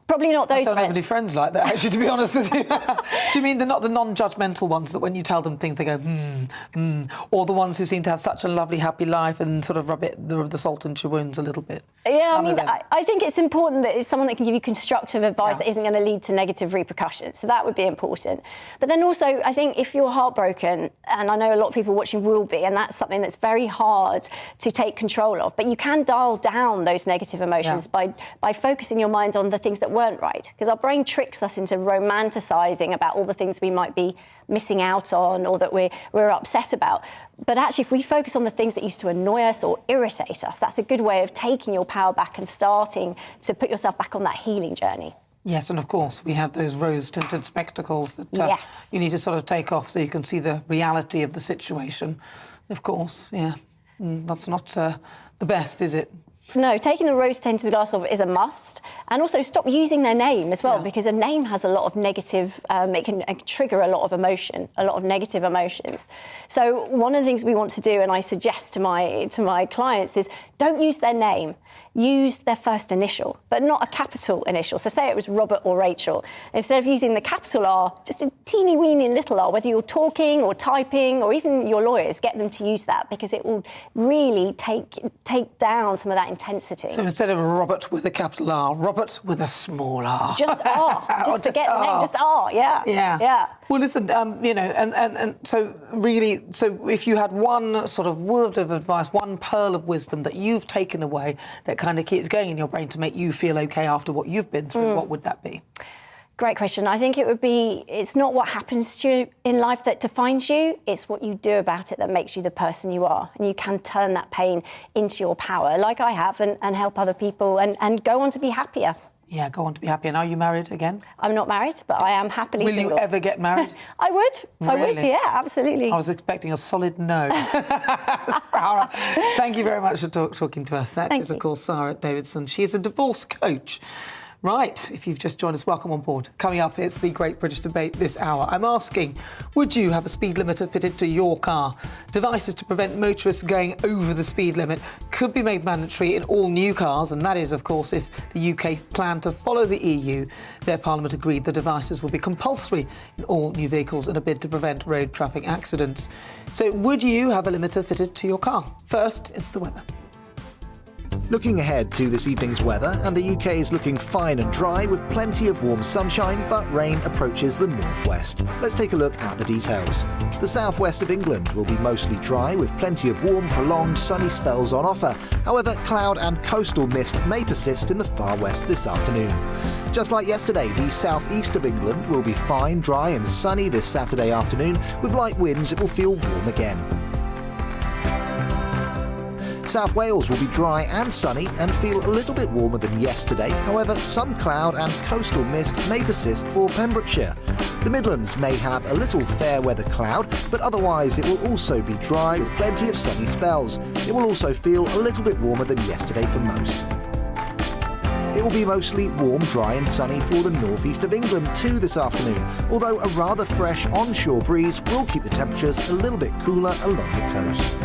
Probably not those friends. I don't have any friends like that, actually, to be honest with you. Do you mean they're not the non-judgmental ones that when you tell them things, they go, or the ones who seem to have such a lovely, happy life and sort of rub the salt into your wounds a little bit? Yeah, I mean, I think it's important that it's someone that can give you constructive advice that isn't going to lead to negative repercussions. So that would be important. But then also, I think if you're heartbroken, and I know a lot of people watching will be, and that's something that's very hard to take control of, but you can dial down those negative emotions by focusing your mind on the things that work weren't right, because our brain tricks us into romanticising about all the things we might be missing out on or that we're upset about. But actually, if we focus on the things that used to annoy us or irritate us, that's a good way of taking your power back and starting to put yourself back on that healing journey. Yes, and of course, we have those rose-tinted spectacles that yes. you need to sort of take off so you can see the reality of the situation. Of course, yeah. That's not the best, is it? No, taking the rose-tinted glass off is a must. And also stop using their name as well, because a name has a lot of negative, it can trigger a lot of emotion, a lot of negative emotions. So one of the things we want to do, and I suggest to my clients, is don't use their name. Use their first initial, but not a capital initial. So say it was Robert or Rachel. Instead of using the capital R, just a teeny weeny little r, whether you're talking or typing or even your lawyers, get them to use that, because it will really take down some of that intensity. So instead of Robert with a capital R, Robert with a small r. Just R. Just forget the name, just R, yeah. Yeah. Well, listen, you know, and so really, so if you had one sort of word of advice, one pearl of wisdom that you've taken away that kind of keeps going in your brain to make you feel okay after what you've been through, what would that be? Great question. I think it would be, it's not what happens to you in life that defines you, it's what you do about it that makes you the person you are. And you can turn that pain into your power, like I have, and help other people and go on to be happier. Yeah, go on to be happy. And are you married again? I'm not married, but I am happily single. Will you ever get married? I would. Really? I would, yeah, absolutely. I was expecting a solid no. Sarah, thank you very much for talking to us. That is, of course, Sarah Davidson. She is a divorce coach. Right, if you've just joined us, welcome on board. Coming up, it's the Great British Debate this hour. I'm asking, would you have a speed limiter fitted to your car? Devices to prevent motorists going over the speed limit could be made mandatory in all new cars, and that is, of course, if the UK plan to follow the EU. Their Parliament agreed the devices will be compulsory in all new vehicles in a bid to prevent road traffic accidents. So would you have a limiter fitted to your car? First, it's the weather. Looking ahead to this evening's weather, and the UK is looking fine and dry with plenty of warm sunshine, but rain approaches the northwest. Let's take a look at the details. The southwest of England will be mostly dry with plenty of warm, prolonged sunny spells on offer. However, cloud and coastal mist may persist in the far west this afternoon. Just like yesterday, the southeast of England will be fine, dry and sunny this Saturday afternoon. With light winds, it will feel warm again. South Wales will be dry and sunny and feel a little bit warmer than yesterday. However, some cloud and coastal mist may persist for Pembrokeshire. The Midlands may have a little fair weather cloud, but otherwise it will also be dry with plenty of sunny spells. It will also feel a little bit warmer than yesterday for most. It will be mostly warm, dry and sunny for the northeast of England too this afternoon, although a rather fresh onshore breeze will keep the temperatures a little bit cooler along the coast.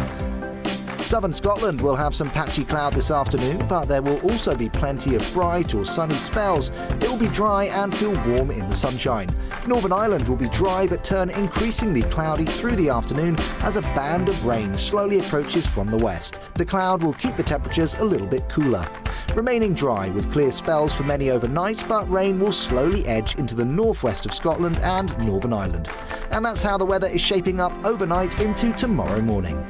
Southern Scotland will have some patchy cloud this afternoon, but there will also be plenty of bright or sunny spells. It will be dry and feel warm in the sunshine. Northern Ireland will be dry but turn increasingly cloudy through the afternoon as a band of rain slowly approaches from the west. The cloud will keep the temperatures a little bit cooler. Remaining dry with clear spells for many overnight, but rain will slowly edge into the northwest of Scotland and Northern Ireland. And that's how the weather is shaping up overnight into tomorrow morning.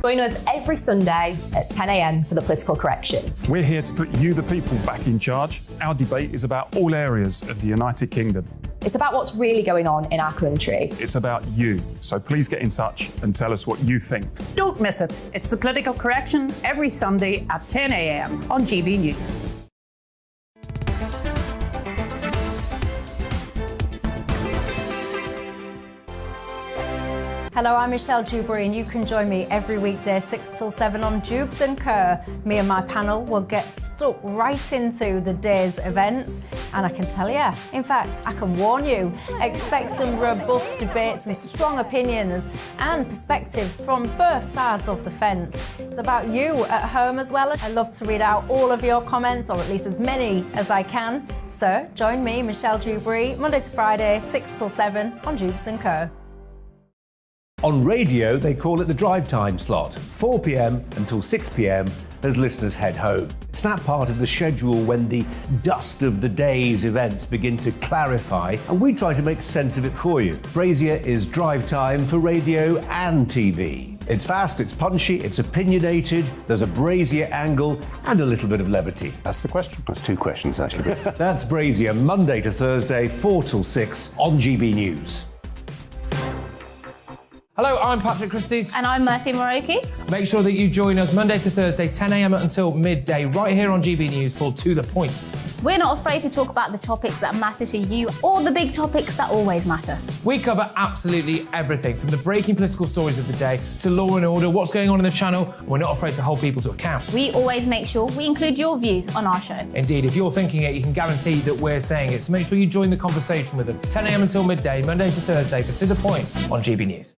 Join us every Sunday at 10 a.m. for The Political Correction. We're here to put you, the people, back in charge. Our debate is about all areas of the United Kingdom. It's about what's really going on in our country. It's about you. So please get in touch and tell us what you think. Don't miss it. It's The Political Correction every Sunday at 10 a.m. on GB News. Hello, I'm Michelle Dewberry, and you can join me every weekday 6 till 7 on Jubes and Kerr. Me and my panel will get stuck right into the day's events, and I can tell you, in fact, I can warn you, expect some robust debates, some strong opinions and perspectives from both sides of the fence. It's about you at home as well. I love to read out all of your comments, or at least as many as I can. So join me, Michelle Dewberry, Monday to Friday, 6 till 7 on Jubes and Kerr. On radio, they call it the drive time slot, 4 p.m. until 6 p.m. as listeners head home. It's that part of the schedule when the dust of the day's events begin to clarify, and we try to make sense of it for you. Brazier is drive time for radio and TV. It's fast, it's punchy, it's opinionated, there's a brazier angle, and a little bit of levity. That's the question. That's two questions, actually. That's Brazier, Monday to Thursday, 4 till 6 on GB News. Hello, I'm Patrick Christie's. And I'm Mercy Moroki. Make sure that you join us Monday to Thursday, 10 a.m. until midday, right here on GB News for To The Point. We're not afraid to talk about the topics that matter to you or the big topics that always matter. We cover absolutely everything, from the breaking political stories of the day to law and order, what's going on in the channel. We're not afraid to hold people to account. We always make sure we include your views on our show. Indeed, if you're thinking it, you can guarantee that we're saying it. So make sure you join the conversation with us, 10 a.m. until midday, Monday to Thursday, for To The Point on GB News.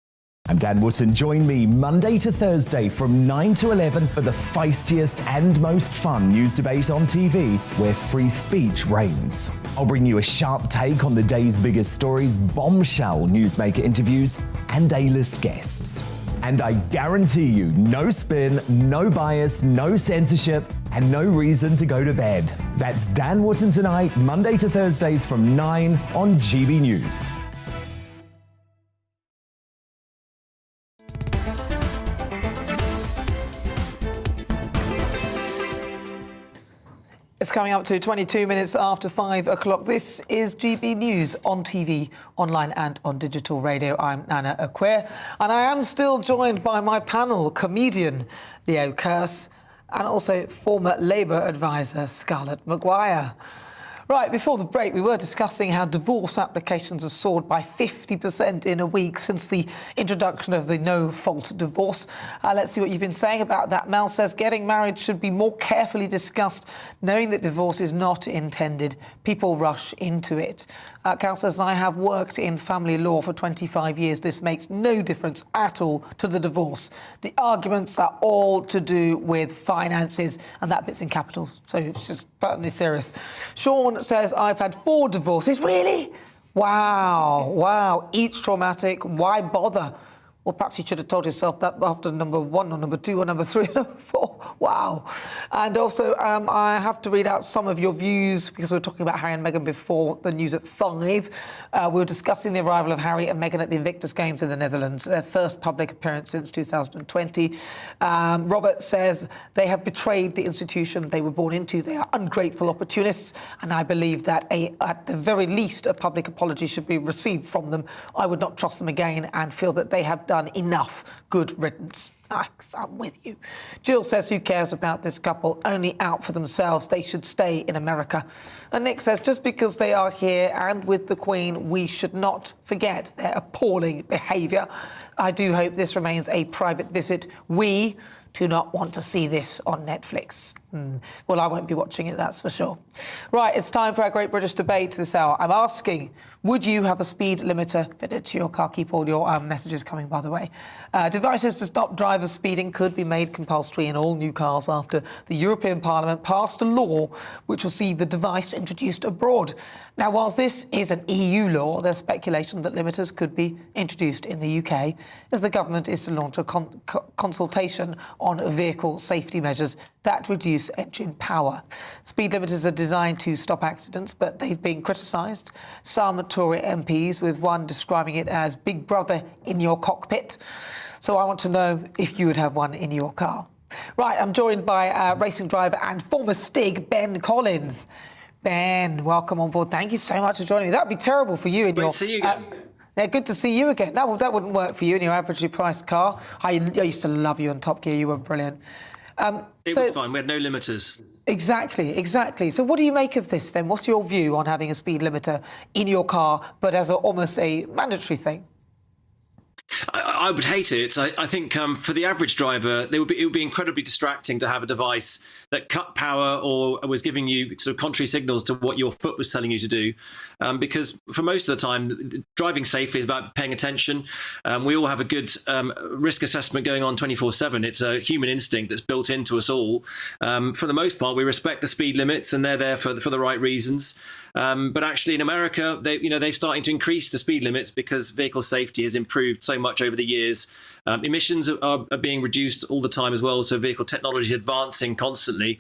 I'm Dan Wootton. Join me Monday to Thursday from 9 to 11 for the feistiest and most fun news debate on TV, where free speech reigns. I'll bring you a sharp take on the day's biggest stories, bombshell newsmaker interviews, and A-list guests. And I guarantee you, no spin, no bias, no censorship, and no reason to go to bed. That's Dan Wootton tonight, Monday to Thursdays from 9 on GB News. It's coming up to 22 minutes after 5 o'clock. This is GB News on TV, online and on digital radio. I'm Nana Akua, and I am still joined by my panel, comedian Leo Kearse and also former Labour advisor Scarlett Maguire. Right, before the break, we were discussing how divorce applications have soared by 50% in a week since the introduction of the no-fault divorce. Let's see what you've been saying about that. Mel says getting married should be more carefully discussed, knowing that divorce is not intended. People rush into it. Cal says, I have worked in family law for 25 years. This makes no difference at all to the divorce. The arguments are all to do with finances, and that bit's in capitals, so it's just patently serious. Sean says, I've had 4 divorces. Really? Wow. Each traumatic. Why bother? Or perhaps you should have told yourself that after number 1 or number 2 or number 3 or number 4. Wow. And also, I have to read out some of your views because we were talking about Harry and Meghan before the news at 5. We were discussing the arrival of Harry and Meghan at the Invictus Games in the Netherlands, their first public appearance since 2020. Robert says they have betrayed the institution they were born into. They are ungrateful opportunists, and I believe that at the very least a public apology should be received from them. I would not trust them again and feel that they have done enough. Good riddance. I'm with you. Jill says, who cares about this couple? Only out for themselves. They should stay in America. And Nick says, just because they are here and with the Queen, we should not forget their appalling behaviour. I do hope this remains a private visit. We do not want to see this on Netflix. Well, I won't be watching it, that's for sure. Right, it's time for our Great British Debate this hour. I'm asking, would you have a speed limiter fitted to your car? Keep all your messages coming, by the way. Devices to stop drivers speeding could be made compulsory in all new cars after the European Parliament passed a law which will see the device introduced abroad. Now, whilst this is an EU law, there's speculation that limiters could be introduced in the UK as the government is to launch a consultation on vehicle safety measures that reduce engine power. Speed limiters are designed to stop accidents, but they've been criticised. Some Tory MPs, with one describing it as Big Brother in your cockpit. So I want to know if you would have one in your car. Right, I'm joined by racing driver and former Stig, Ben Collins. Ben, welcome on board. Thank you so much for joining me. That would be terrible for you in your... Great to see you again. Yeah, good to see you again. That wouldn't work for you in your averagely priced car. I used to love you on Top Gear. You were brilliant. It was fine. We had no limiters. Exactly. So what do you make of this then? What's your view on having a speed limiter in your car, but as almost a mandatory thing? I would hate it. I think for the average driver, it would be incredibly distracting to have a device that cut power or was giving you sort of contrary signals to what your foot was telling you to do. Because for most of the time, driving safely is about paying attention. We all have a good risk assessment going on 24/7. It's a human instinct that's built into us all. For the most part, we respect the speed limits and they're there for the right reasons. But actually in America, they're starting to increase the speed limits because vehicle safety has improved so much over the years. Emissions are being reduced all the time as well, so vehicle technology is advancing constantly.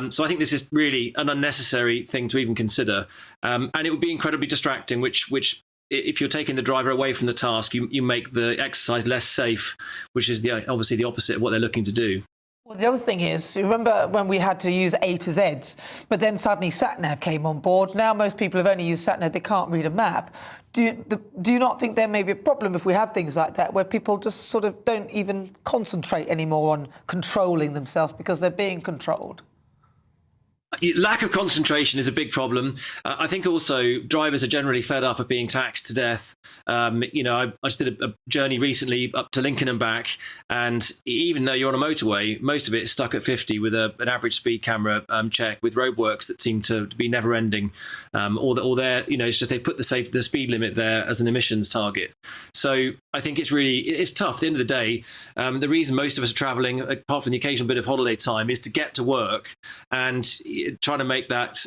So I think this is really an unnecessary thing to even consider. And it would be incredibly distracting, which if you're taking the driver away from the task, you make the exercise less safe, which is obviously the opposite of what they're looking to do. Well, the other thing is, remember when we had to use A to Z, but then suddenly SatNav came on board. Now most people have only used SatNav, they can't read a map. Do you not think there may be a problem if we have things like that, where people just sort of don't even concentrate anymore on controlling themselves because they're being controlled? Lack of concentration is a big problem. I think also drivers are generally fed up of being taxed to death. I just did a journey recently up to Lincoln and back, and even though you're on a motorway, most of it is stuck at 50 with an average speed camera check with roadworks that seem to be never ending, or they're, it's just they put the speed limit there as an emissions target. So I think it's tough. At the end of the day, the reason most of us are travelling, apart from the occasional bit of holiday time, is to get to work, and trying to make that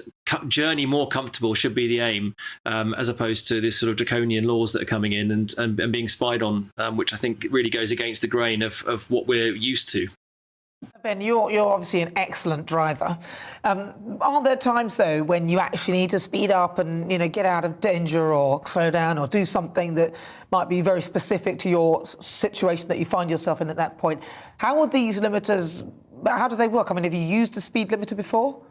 journey more comfortable should be the aim, as opposed to this sort of draconian laws that are coming in and being spied on, which I think really goes against the grain of what we're used to. Ben, you're obviously an excellent driver. Are there times, though, when you actually need to speed up and, get out of danger or slow down or do something that might be very specific to your situation that you find yourself in at that point? How are these limiters, how do they work? I mean, have you used a speed limiter before?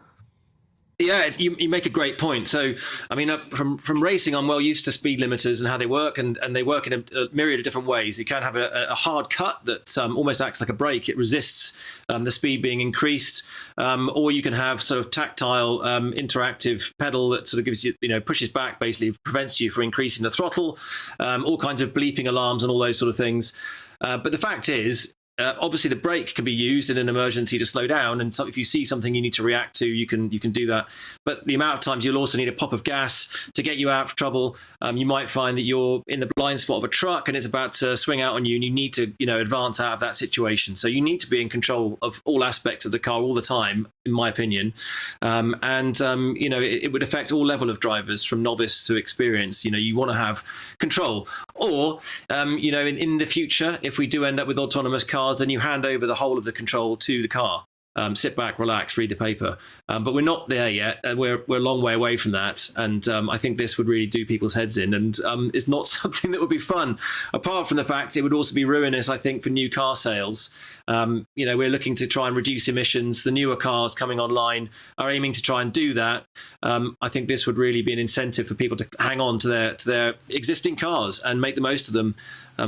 Yeah, you make a great point. So, I mean, from racing, I'm well used to speed limiters and how they work, and they work in a myriad of different ways. You can have a hard cut that almost acts like a brake. It resists the speed being increased, or you can have sort of tactile, interactive pedal that sort of gives you, pushes back, basically prevents you from increasing the throttle, all kinds of bleeping alarms and all those sort of things. But the fact is, obviously, the brake can be used in an emergency to slow down, and so if you see something you need to react to, you can do that. But the amount of times you'll also need a pop of gas to get you out of trouble. You might find that you're in the blind spot of a truck and it's about to swing out on you, and you need to advance out of that situation. So you need to be in control of all aspects of the car all the time, in my opinion. It would affect all level of drivers, from novice to experienced. You want to have control. Or in the future, if we do end up with autonomous cars, then you hand over the whole of the control to the car. Sit back, relax, read the paper. But we're not there yet. We're a long way away from that. And I think this would really do people's heads in. And it's not something that would be fun. Apart from the fact it would also be ruinous, I think, for new car sales. We're looking to try and reduce emissions. The newer cars coming online are aiming to try and do that. I think this would really be an incentive for people to hang on to their existing cars and make the most of them.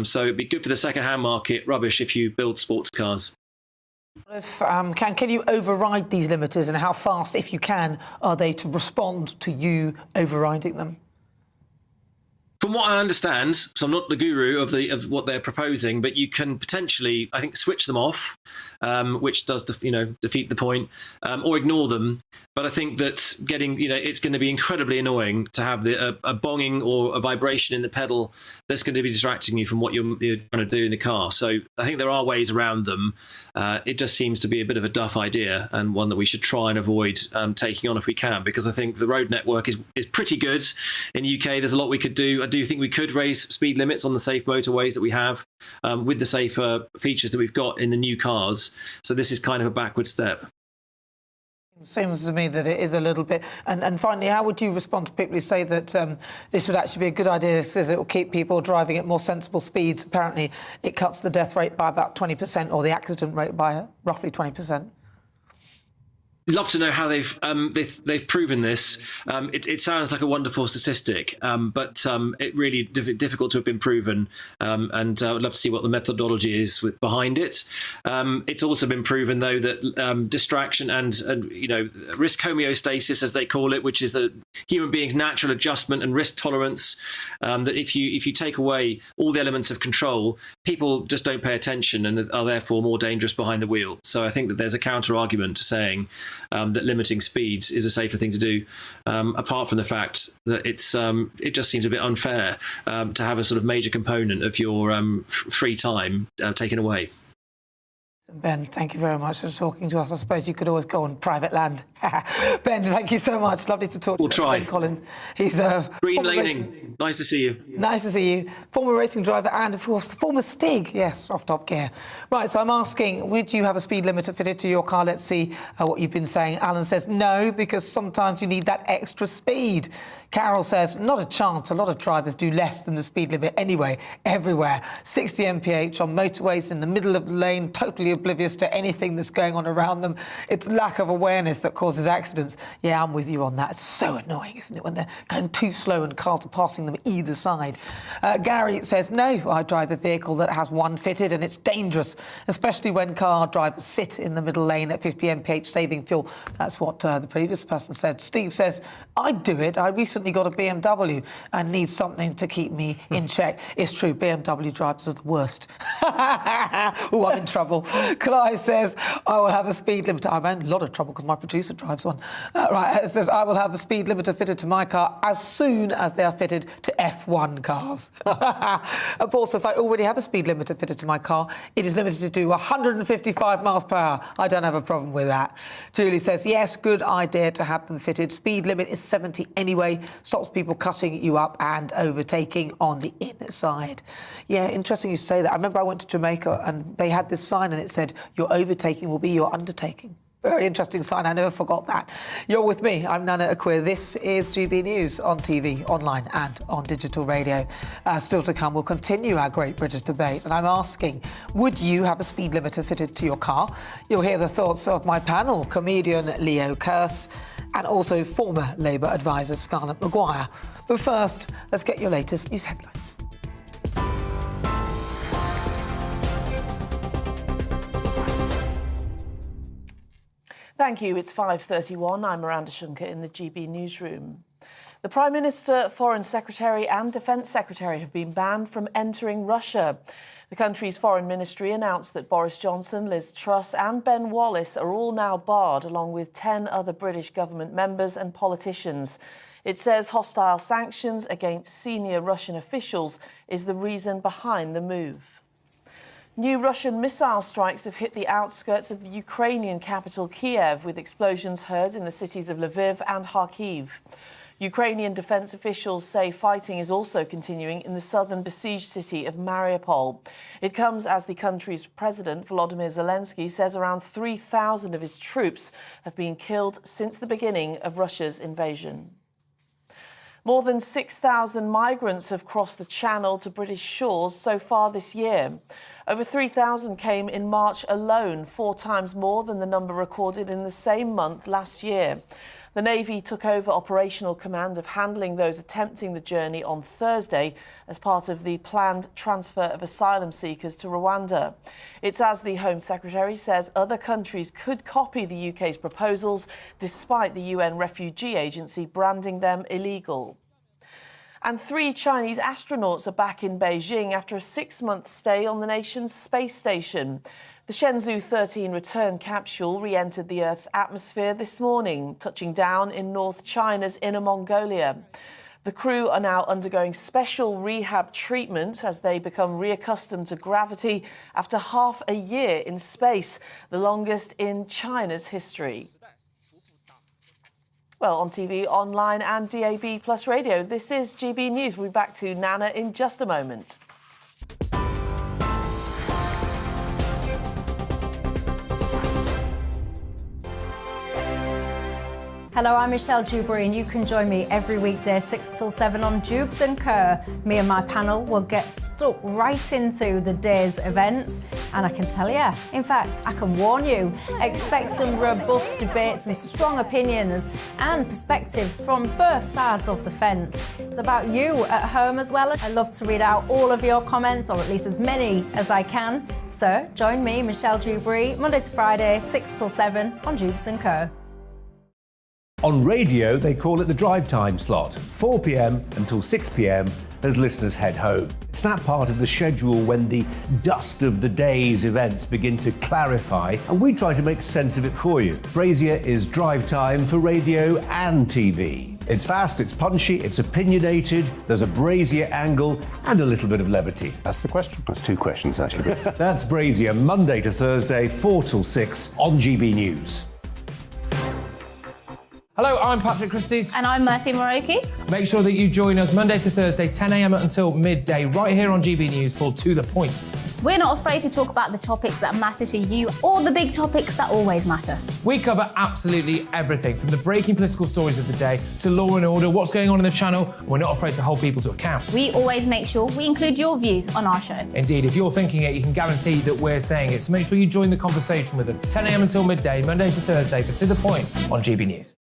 So it'd be good for the second-hand market, rubbish if you build sports cars. Can you override these limiters, and how fast, if you can, are they to respond to you overriding them? From what I understand, so I'm not the guru of what they're proposing, but you can potentially, I think, switch them off, which does defeat the point, or ignore them. But I think that it's going to be incredibly annoying to have a bonging or a vibration in the pedal that's going to be distracting you from what you're trying to do in the car. So I think there are ways around them. It just seems to be a bit of a duff idea, and one that we should try and avoid taking on if we can, because I think the road network is pretty good in the UK. There's a lot we could do. I do think we could raise speed limits on the safe motorways that we have, with the safer features that we've got in the new cars. So this is kind of a backward step. Seems to me that it is a little bit. And finally, how would you respond to people who say that this would actually be a good idea because it will keep people driving at more sensible speeds? Apparently, it cuts the death rate by about 20%, or the accident rate by roughly 20%. Love to know how they've proven this. It sounds like a wonderful statistic, but it really difficult to have been proven. And I would love to see what the methodology is behind it. It's also been proven, though, that distraction and risk homeostasis, as they call it, which is the human being's natural adjustment and risk tolerance, that if you take away all the elements of control, people just don't pay attention and are therefore more dangerous behind the wheel. So I think that there's a counter argument to saying that limiting speeds is a safer thing to do, apart from the fact that it just seems a bit unfair to have a sort of major component of your free time taken away. Ben, thank you very much for talking to us. I suppose you could always go on private land. Ben, thank you so much. Lovely to talk to you. We'll try. Ben Collins. He's green laning. Nice to see you. Nice to see you. Former racing driver and, of course, the former Stig. Yes, off Top Gear. Right, so I'm asking, would you have a speed limiter fitted to your car? Let's see what you've been saying. Alan says no, because sometimes you need that extra speed. Carol says, not a chance. A lot of drivers do less than the speed limit anyway, everywhere. 60 mph on motorways in the middle of the lane, totally oblivious to anything that's going on around them. It's lack of awareness that causes accidents. Yeah, I'm with you on that. It's so annoying, isn't it, when they're going too slow and cars are passing them either side. Gary says, no, I drive a vehicle that has one fitted and it's dangerous, especially when car drivers sit in the middle lane at 50 mph saving fuel. That's what the previous person said. Steve says, I'd do it. I recently got a BMW and need something to keep me in check. It's true, BMW drivers are the worst. Oh, I'm in trouble. Clive says, I will have a speed limiter. I'm in a lot of trouble because my producer drives one. Right, it says, I will have a speed limiter fitted to my car as soon as they are fitted to F1 cars. And Paul says, I already have a speed limiter fitted to my car. It is limited to 155 miles per hour. I don't have a problem with that. Julie says, yes, good idea to have them fitted. Speed limit is 70 anyway. Stops people cutting you up and overtaking on the inside. Yeah, interesting you say that. I remember I went to Jamaica and they had this sign and it said, your overtaking will be your undertaking. Very interesting sign. I never forgot that. You're with me. I'm Nana Akua. This is GB News on TV, online and on digital radio. Still to come, we'll continue our Great British debate. And I'm asking, would you have a speed limiter fitted to your car? You'll hear the thoughts of my panel, comedian Leo Kearse, and also former Labour advisor Scarlett Maguire. But first, let's get your latest news headlines. Thank you. It's 5:31. I'm Miranda Shunker in the GB newsroom. The Prime Minister, Foreign Secretary and Defence Secretary have been banned from entering Russia. The country's foreign ministry announced that Boris Johnson, Liz Truss and Ben Wallace are all now barred, along with 10 other British government members and politicians. It says hostile sanctions against senior Russian officials is the reason behind the move. New Russian missile strikes have hit the outskirts of the Ukrainian capital Kiev, with explosions heard in the cities of Lviv and Kharkiv. Ukrainian defence officials say fighting is also continuing in the southern besieged city of Mariupol. It comes as the country's president, Volodymyr Zelensky, says around 3,000 of his troops have been killed since the beginning of Russia's invasion. More than 6,000 migrants have crossed the Channel to British shores so far this year. Over 3,000 came in March alone, 4 times more than the number recorded in the same month last year. The Navy took over operational command of handling those attempting the journey on Thursday as part of the planned transfer of asylum seekers to Rwanda. It's as the Home Secretary says other countries could copy the UK's proposals, despite the UN Refugee Agency branding them illegal. And 3 Chinese astronauts are back in Beijing after a 6-month stay on the nation's space station. The Shenzhou 13 return capsule re-entered the Earth's atmosphere this morning, touching down in North China's Inner Mongolia. The crew are now undergoing special rehab treatment as they become reaccustomed to gravity after half a year in space, the longest in China's history. Well, on TV, online and DAB plus radio, this is GB News. We'll be back to Nana in just a moment. Hello, I'm Michelle Dewberry and you can join me every weekday 6 till 7 on Jubes and Kerr. Me and my panel will get stuck right into the day's events, and I can tell you, in fact, I can warn you, expect some robust debates, some strong opinions and perspectives from both sides of the fence. It's about you at home as well. I love to read out all of your comments, or at least as many as I can. So join me, Michelle Dewberry, Monday to Friday, 6 till 7 on Jubes and Kerr. On radio, they call it the drive time slot, 4 p.m. until 6 p.m. as listeners head home. It's that part of the schedule when the dust of the day's events begin to clarify, and we try to make sense of it for you. Brazier is drive time for radio and TV. It's fast, it's punchy, it's opinionated, there's a brazier angle and a little bit of levity. That's the question. That's two questions, actually. That's Brazier, Monday to Thursday, 4 till 6 on GB News. Hello, I'm Patrick Christie's. And I'm Mercy Moroki. Make sure that you join us Monday to Thursday, 10 a.m. until midday, right here on GB News for To The Point. We're not afraid to talk about the topics that matter to you or the big topics that always matter. We cover absolutely everything, from the breaking political stories of the day to law and order, what's going on in the channel. We're not afraid to hold people to account. We always make sure we include your views on our show. Indeed, if you're thinking it, you can guarantee that we're saying it. So make sure you join the conversation with us, 10 a.m. until midday, Monday to Thursday, for To The Point on GB News.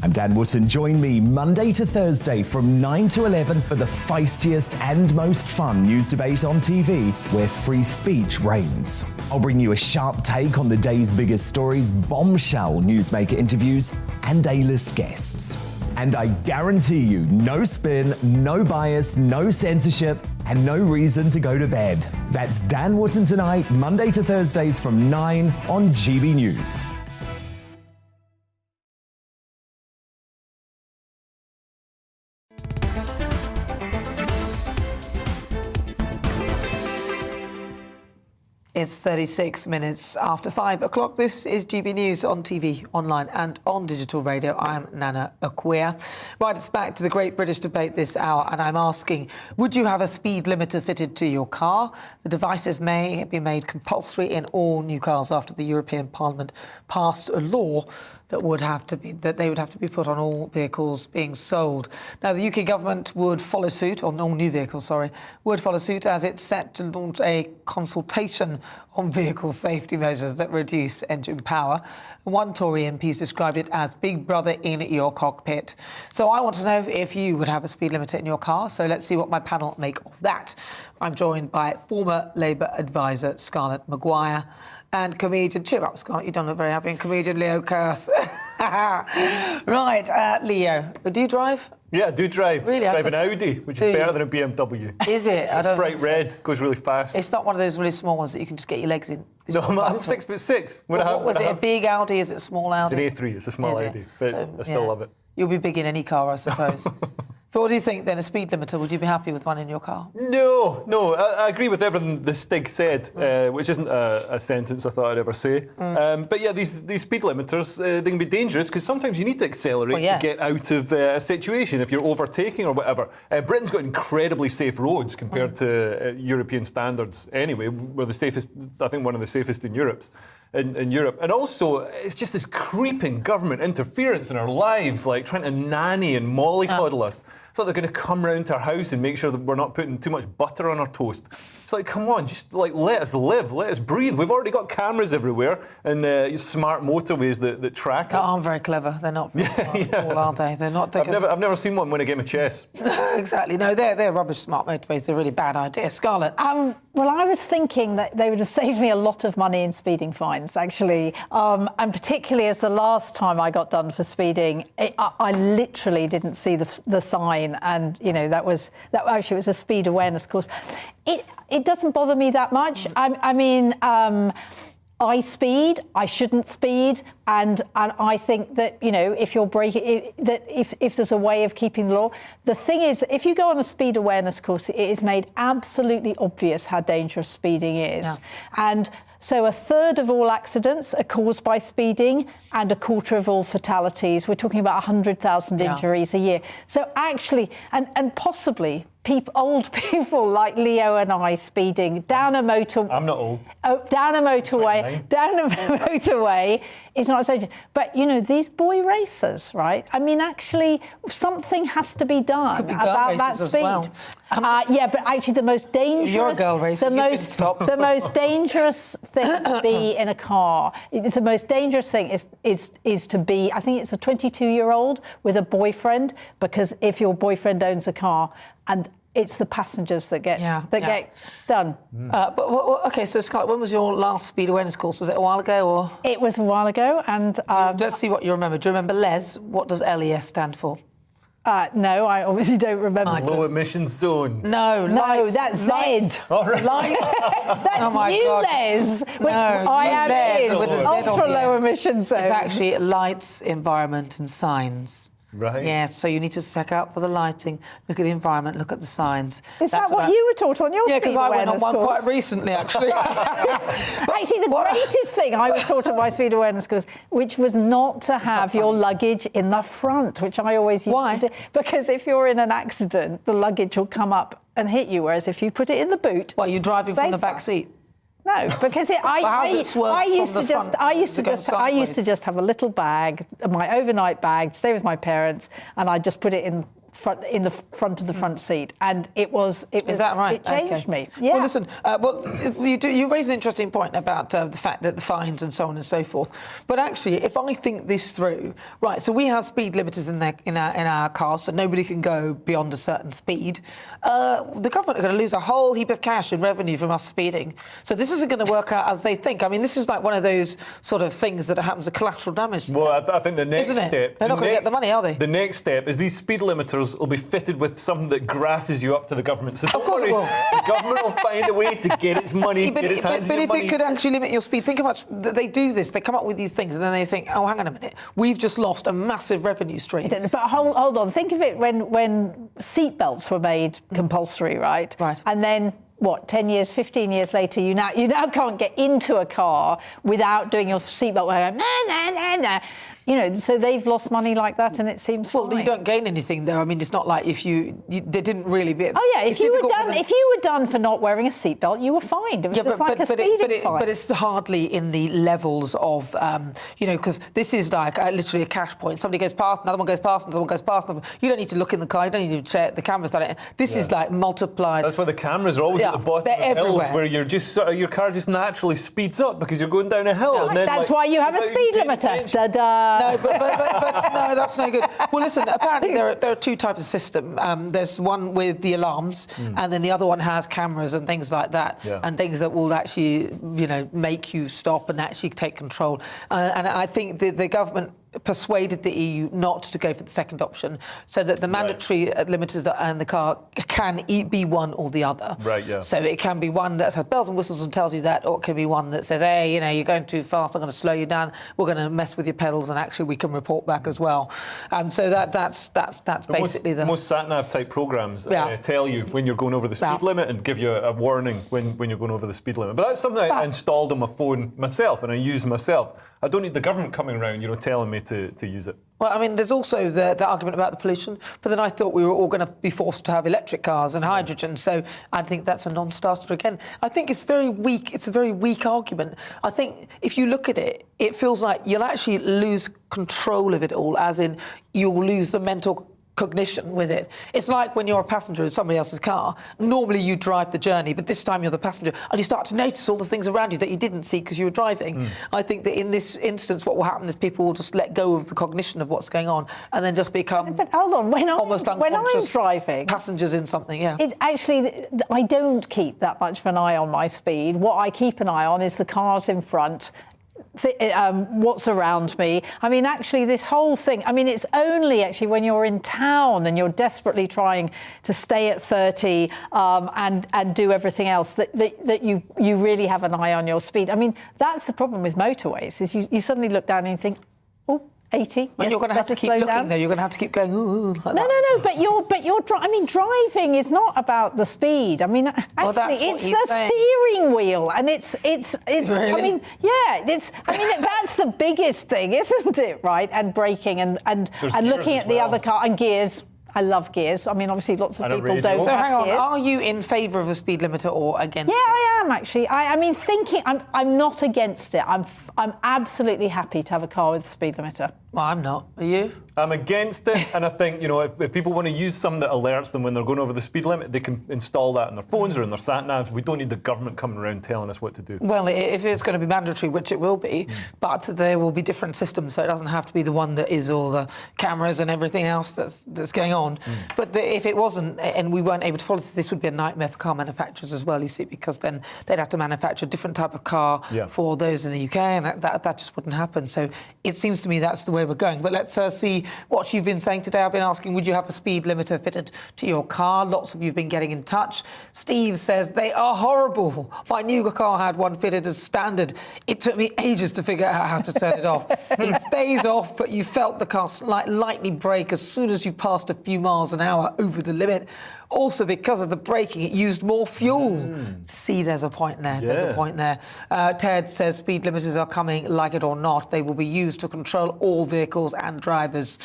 I'm Dan Wootton. Join me Monday to Thursday from 9 to 11 for the feistiest and most fun news debate on TV, where free speech reigns. I'll bring you a sharp take on the day's biggest stories, bombshell newsmaker interviews, and A-list guests. And I guarantee you, no spin, no bias, no censorship, and no reason to go to bed. That's Dan Wootton tonight, Monday to Thursdays from 9 on GB News. It's 36 minutes after 5 o'clock. This is GB News on TV, online and on digital radio. I'm Nana Akua. Right, it's back to the great British debate this hour, and I'm asking, would you have a speed limiter fitted to your car? The devices may be made compulsory in all new cars after the European Parliament passed a law that they would have to be put on all vehicles being sold. Now, the UK government would follow suit, on all new vehicles, would follow suit as it's set to launch a consultation on vehicle safety measures that reduce engine power. One Tory MP's described it as Big Brother in your cockpit. So I want to know if you would have a speed limiter in your car. So let's see what my panel make of that. I'm joined by former Labour advisor Scarlett Maguire and comedian, cheer up Scarlett, you don't look very happy, and comedian Leo Curse. Right, Leo, do you drive? Yeah, I do drive. Really? Drive an Audi, which is better than a BMW. Is it? It's bright red, goes really fast. It's not one of those really small ones that you can just get your legs in. No, I'm 6'6". Was it a big Audi? Is it a small Audi? It's an A3, it's a small Audi, but I still love it. You'll be big in any car, I suppose. But what do you think then, a speed limiter? Would you be happy with one in your car? No, I agree with everything the Stig said, which isn't a sentence I thought I'd ever say. But yeah, these speed limiters, they can be dangerous because sometimes you need to accelerate to get out of a situation if you're overtaking or whatever. Britain's got incredibly safe roads compared to European standards anyway. We're the safest, I think one of the safest in Europe. And also, it's just this creeping government interference in our lives, like trying to nanny and mollycoddle us. It's like they're going to come round to our house and make sure that we're not putting too much butter on our toast. It's like, come on, just like let us live, let us breathe. We've already got cameras everywhere and smart motorways that track us. They aren't very clever. They're not very smart at all, are they? They're not. I've never seen one win a game of chess. Exactly. No, they're rubbish smart motorways. They're a really bad idea. Scarlett? Well, I was thinking that they would have saved me a lot of money in speeding fines, actually. And particularly as the last time I got done for speeding, I literally didn't see the sign. And, you know, that actually was a speed awareness course. It doesn't bother me that much. I mean, I speed, I shouldn't speed, and I think that, you know, if you're breaking, if there's a way of keeping the law. The thing is, if you go on a speed awareness course, it is made absolutely obvious how dangerous speeding is. Yeah. And so 1/3 of all accidents are caused by speeding and 1/4 of all fatalities. We're talking about 100,000 injuries a year. So actually, and possibly old people like Leo and I speeding down a motorway. I'm not old. Down a motorway is not as dangerous. But, you know, these boy racers, right? I mean, actually, something has to be done about that speed. Well. Yeah, but actually the most dangerous... You're a girl racer, the most dangerous thing to be in a car, the most dangerous thing is to be, I think it's a 22-year-old with a boyfriend, because if your boyfriend owns a car, and it's the passengers that get done. Okay, so Scarlett, when was your last speed awareness course? Was it a while ago, or...? It was a while ago, and... let's see what you remember. Do you remember LES? What does LES stand for? No, I obviously don't remember. Low emissions zone. No, that's Z. All right. Lights. That's ULEZ, which I am in, with a Z ultra low emissions zone. It's actually lights, environment and signs. Right. Yes, so you need to check out for the lighting, look at the environment, look at the signs. Is that what you were taught on your Yeah, speed because I went on awareness one course? quite recently, actually. Actually, the greatest thing I was taught on my speed awareness course, which was not to have your luggage in the front, which I always used to do. Because if you're in an accident, the luggage will come up and hit you, whereas if you put it in the boot... Well, you're driving from the back seat? No, because I used to just have a little bag, my overnight bag, stay with my parents, and I just put it in the front of the front seat, and it was. Is that right? It changed me. Yeah. Well, listen. You raise an interesting point about the fact that the fines and so on and so forth. But actually, if I think this through, right? So we have speed limiters in our cars, so nobody can go beyond a certain speed. The government are going to lose a whole heap of cash in revenue from us speeding. So this isn't going to work out as they think. I mean, this is like one of those sort of things that happens, a collateral damage. Well, I think the next step... They're not going to get the money, are they? The next step is these speed limiters will be fitted with something that grasses you up to the government. So of course it will. The government will find a way to get its money, get its hands But on if money. it could actually limit your speed, think how much they do this. They come up with these things and then they think, oh, hang on a minute, we've just lost a massive revenue stream. But hold on, think of it when seatbelts were made compulsory, right? Right. And then, 10 years, 15 years later, you now can't get into a car without doing your seatbelt. Nah. You know, so they've lost money like that, and it seems fine. Well, you don't gain anything, though. I mean, it's not like if they didn't really be. Oh yeah, if you were done for not wearing a seatbelt, you were fined. It was just like a speeding fine. But it's hardly in the levels of, because this is like literally a cash point. Somebody goes past, another one goes past, another one goes past. You don't need to look in the car. You don't need to check the camera's done it. This is like multiplied. That's why the cameras are always at the bottom of the hills, where you're just your car just naturally speeds up because you're going down a hill. No, and then, that's why you have a speed limiter. Da-da. No, but no, that's no good. Well, listen, apparently there are two types of system. There's one with the alarms, and then the other one has cameras and things like that, and things that will actually, make you stop and actually take control. And I think the government persuaded the EU not to go for the second option, so that the mandatory limiters and the car can be one or the other. Right, yeah. So it can be one that has bells and whistles and tells you that, or it can be one that says, hey, you're going too fast, I'm going to slow you down, we're going to mess with your pedals, and actually we can report back as well. So that's basically most sat-nav type programs tell you when you're going over the speed limit and give you a warning when you're going over the speed limit. But that's something I installed on my phone myself, and I use myself. I don't need the government coming around, telling me to use it. Well, I mean, there's also the argument about the pollution, but then I thought we were all going to be forced to have electric cars and hydrogen, so I think that's a non-starter again. I think it's very weak. It's a very weak argument. I think if you look at it, it feels like you'll actually lose control of it all, as in you'll lose the mental cognition with it. It's like when you're a passenger in somebody else's car. Normally you drive the journey, but this time you're the passenger, and you start to notice all the things around you that you didn't see because you were driving. I think that in this instance, what will happen is people will just let go of the cognition of what's going on, and then just become. But hold on, when I'm driving, passengers in something. Yeah. It's actually, I don't keep that much of an eye on my speed. What I keep an eye on is the cars in front. What's around me. I mean, actually, this whole thing, it's only actually when you're in town and you're desperately trying to stay at 30 and do everything else that you really have an eye on your speed. I mean, that's the problem with motorways, is you suddenly look down and you think, oh, 80. And you're going to have to keep looking, though. You're going to have to keep going. Ooh, like no. But driving is not about the speed. I mean, actually, it's the steering wheel, and it's. Really? I mean, yeah. That's the biggest thing, isn't it? Right, and braking and looking at the other car and gears. I love gears. I mean, obviously, lots of people don't So have hang on, gears. are you in favour of a speed limiter or against? Yeah, I am actually. I'm not against it. I'm absolutely happy to have a car with a speed limiter. Well, I'm not. Are you? I'm against it, and I think, if people want to use something that alerts them when they're going over the speed limit, they can install that on their phones or in their sat-navs. We don't need the government coming around telling us what to do. Well, if it's going to be mandatory, which it will be, but there will be different systems, so it doesn't have to be the one that is all the cameras and everything else that's going on. But if it wasn't, and we weren't able to follow this would be a nightmare for car manufacturers as well, you see, because then they'd have to manufacture a different type of car for those in the UK, and that just wouldn't happen. So it seems to me that's the way way we're going. But let's see what you've been saying today. I've been asking, would you have a speed limiter fitted to your car? Lots of you have been getting in touch. Steve says, they are horrible. My new car had one fitted as standard. It took me ages to figure out how to turn it off. It stays off, but you felt the car lightly brake as soon as you passed a few miles an hour over the limit. Also, because of the braking, it used more fuel. See, there's a point there. Yeah. There's a point there. Ted says speed limiters are coming, like it or not. They will be used to control all vehicles and drivers.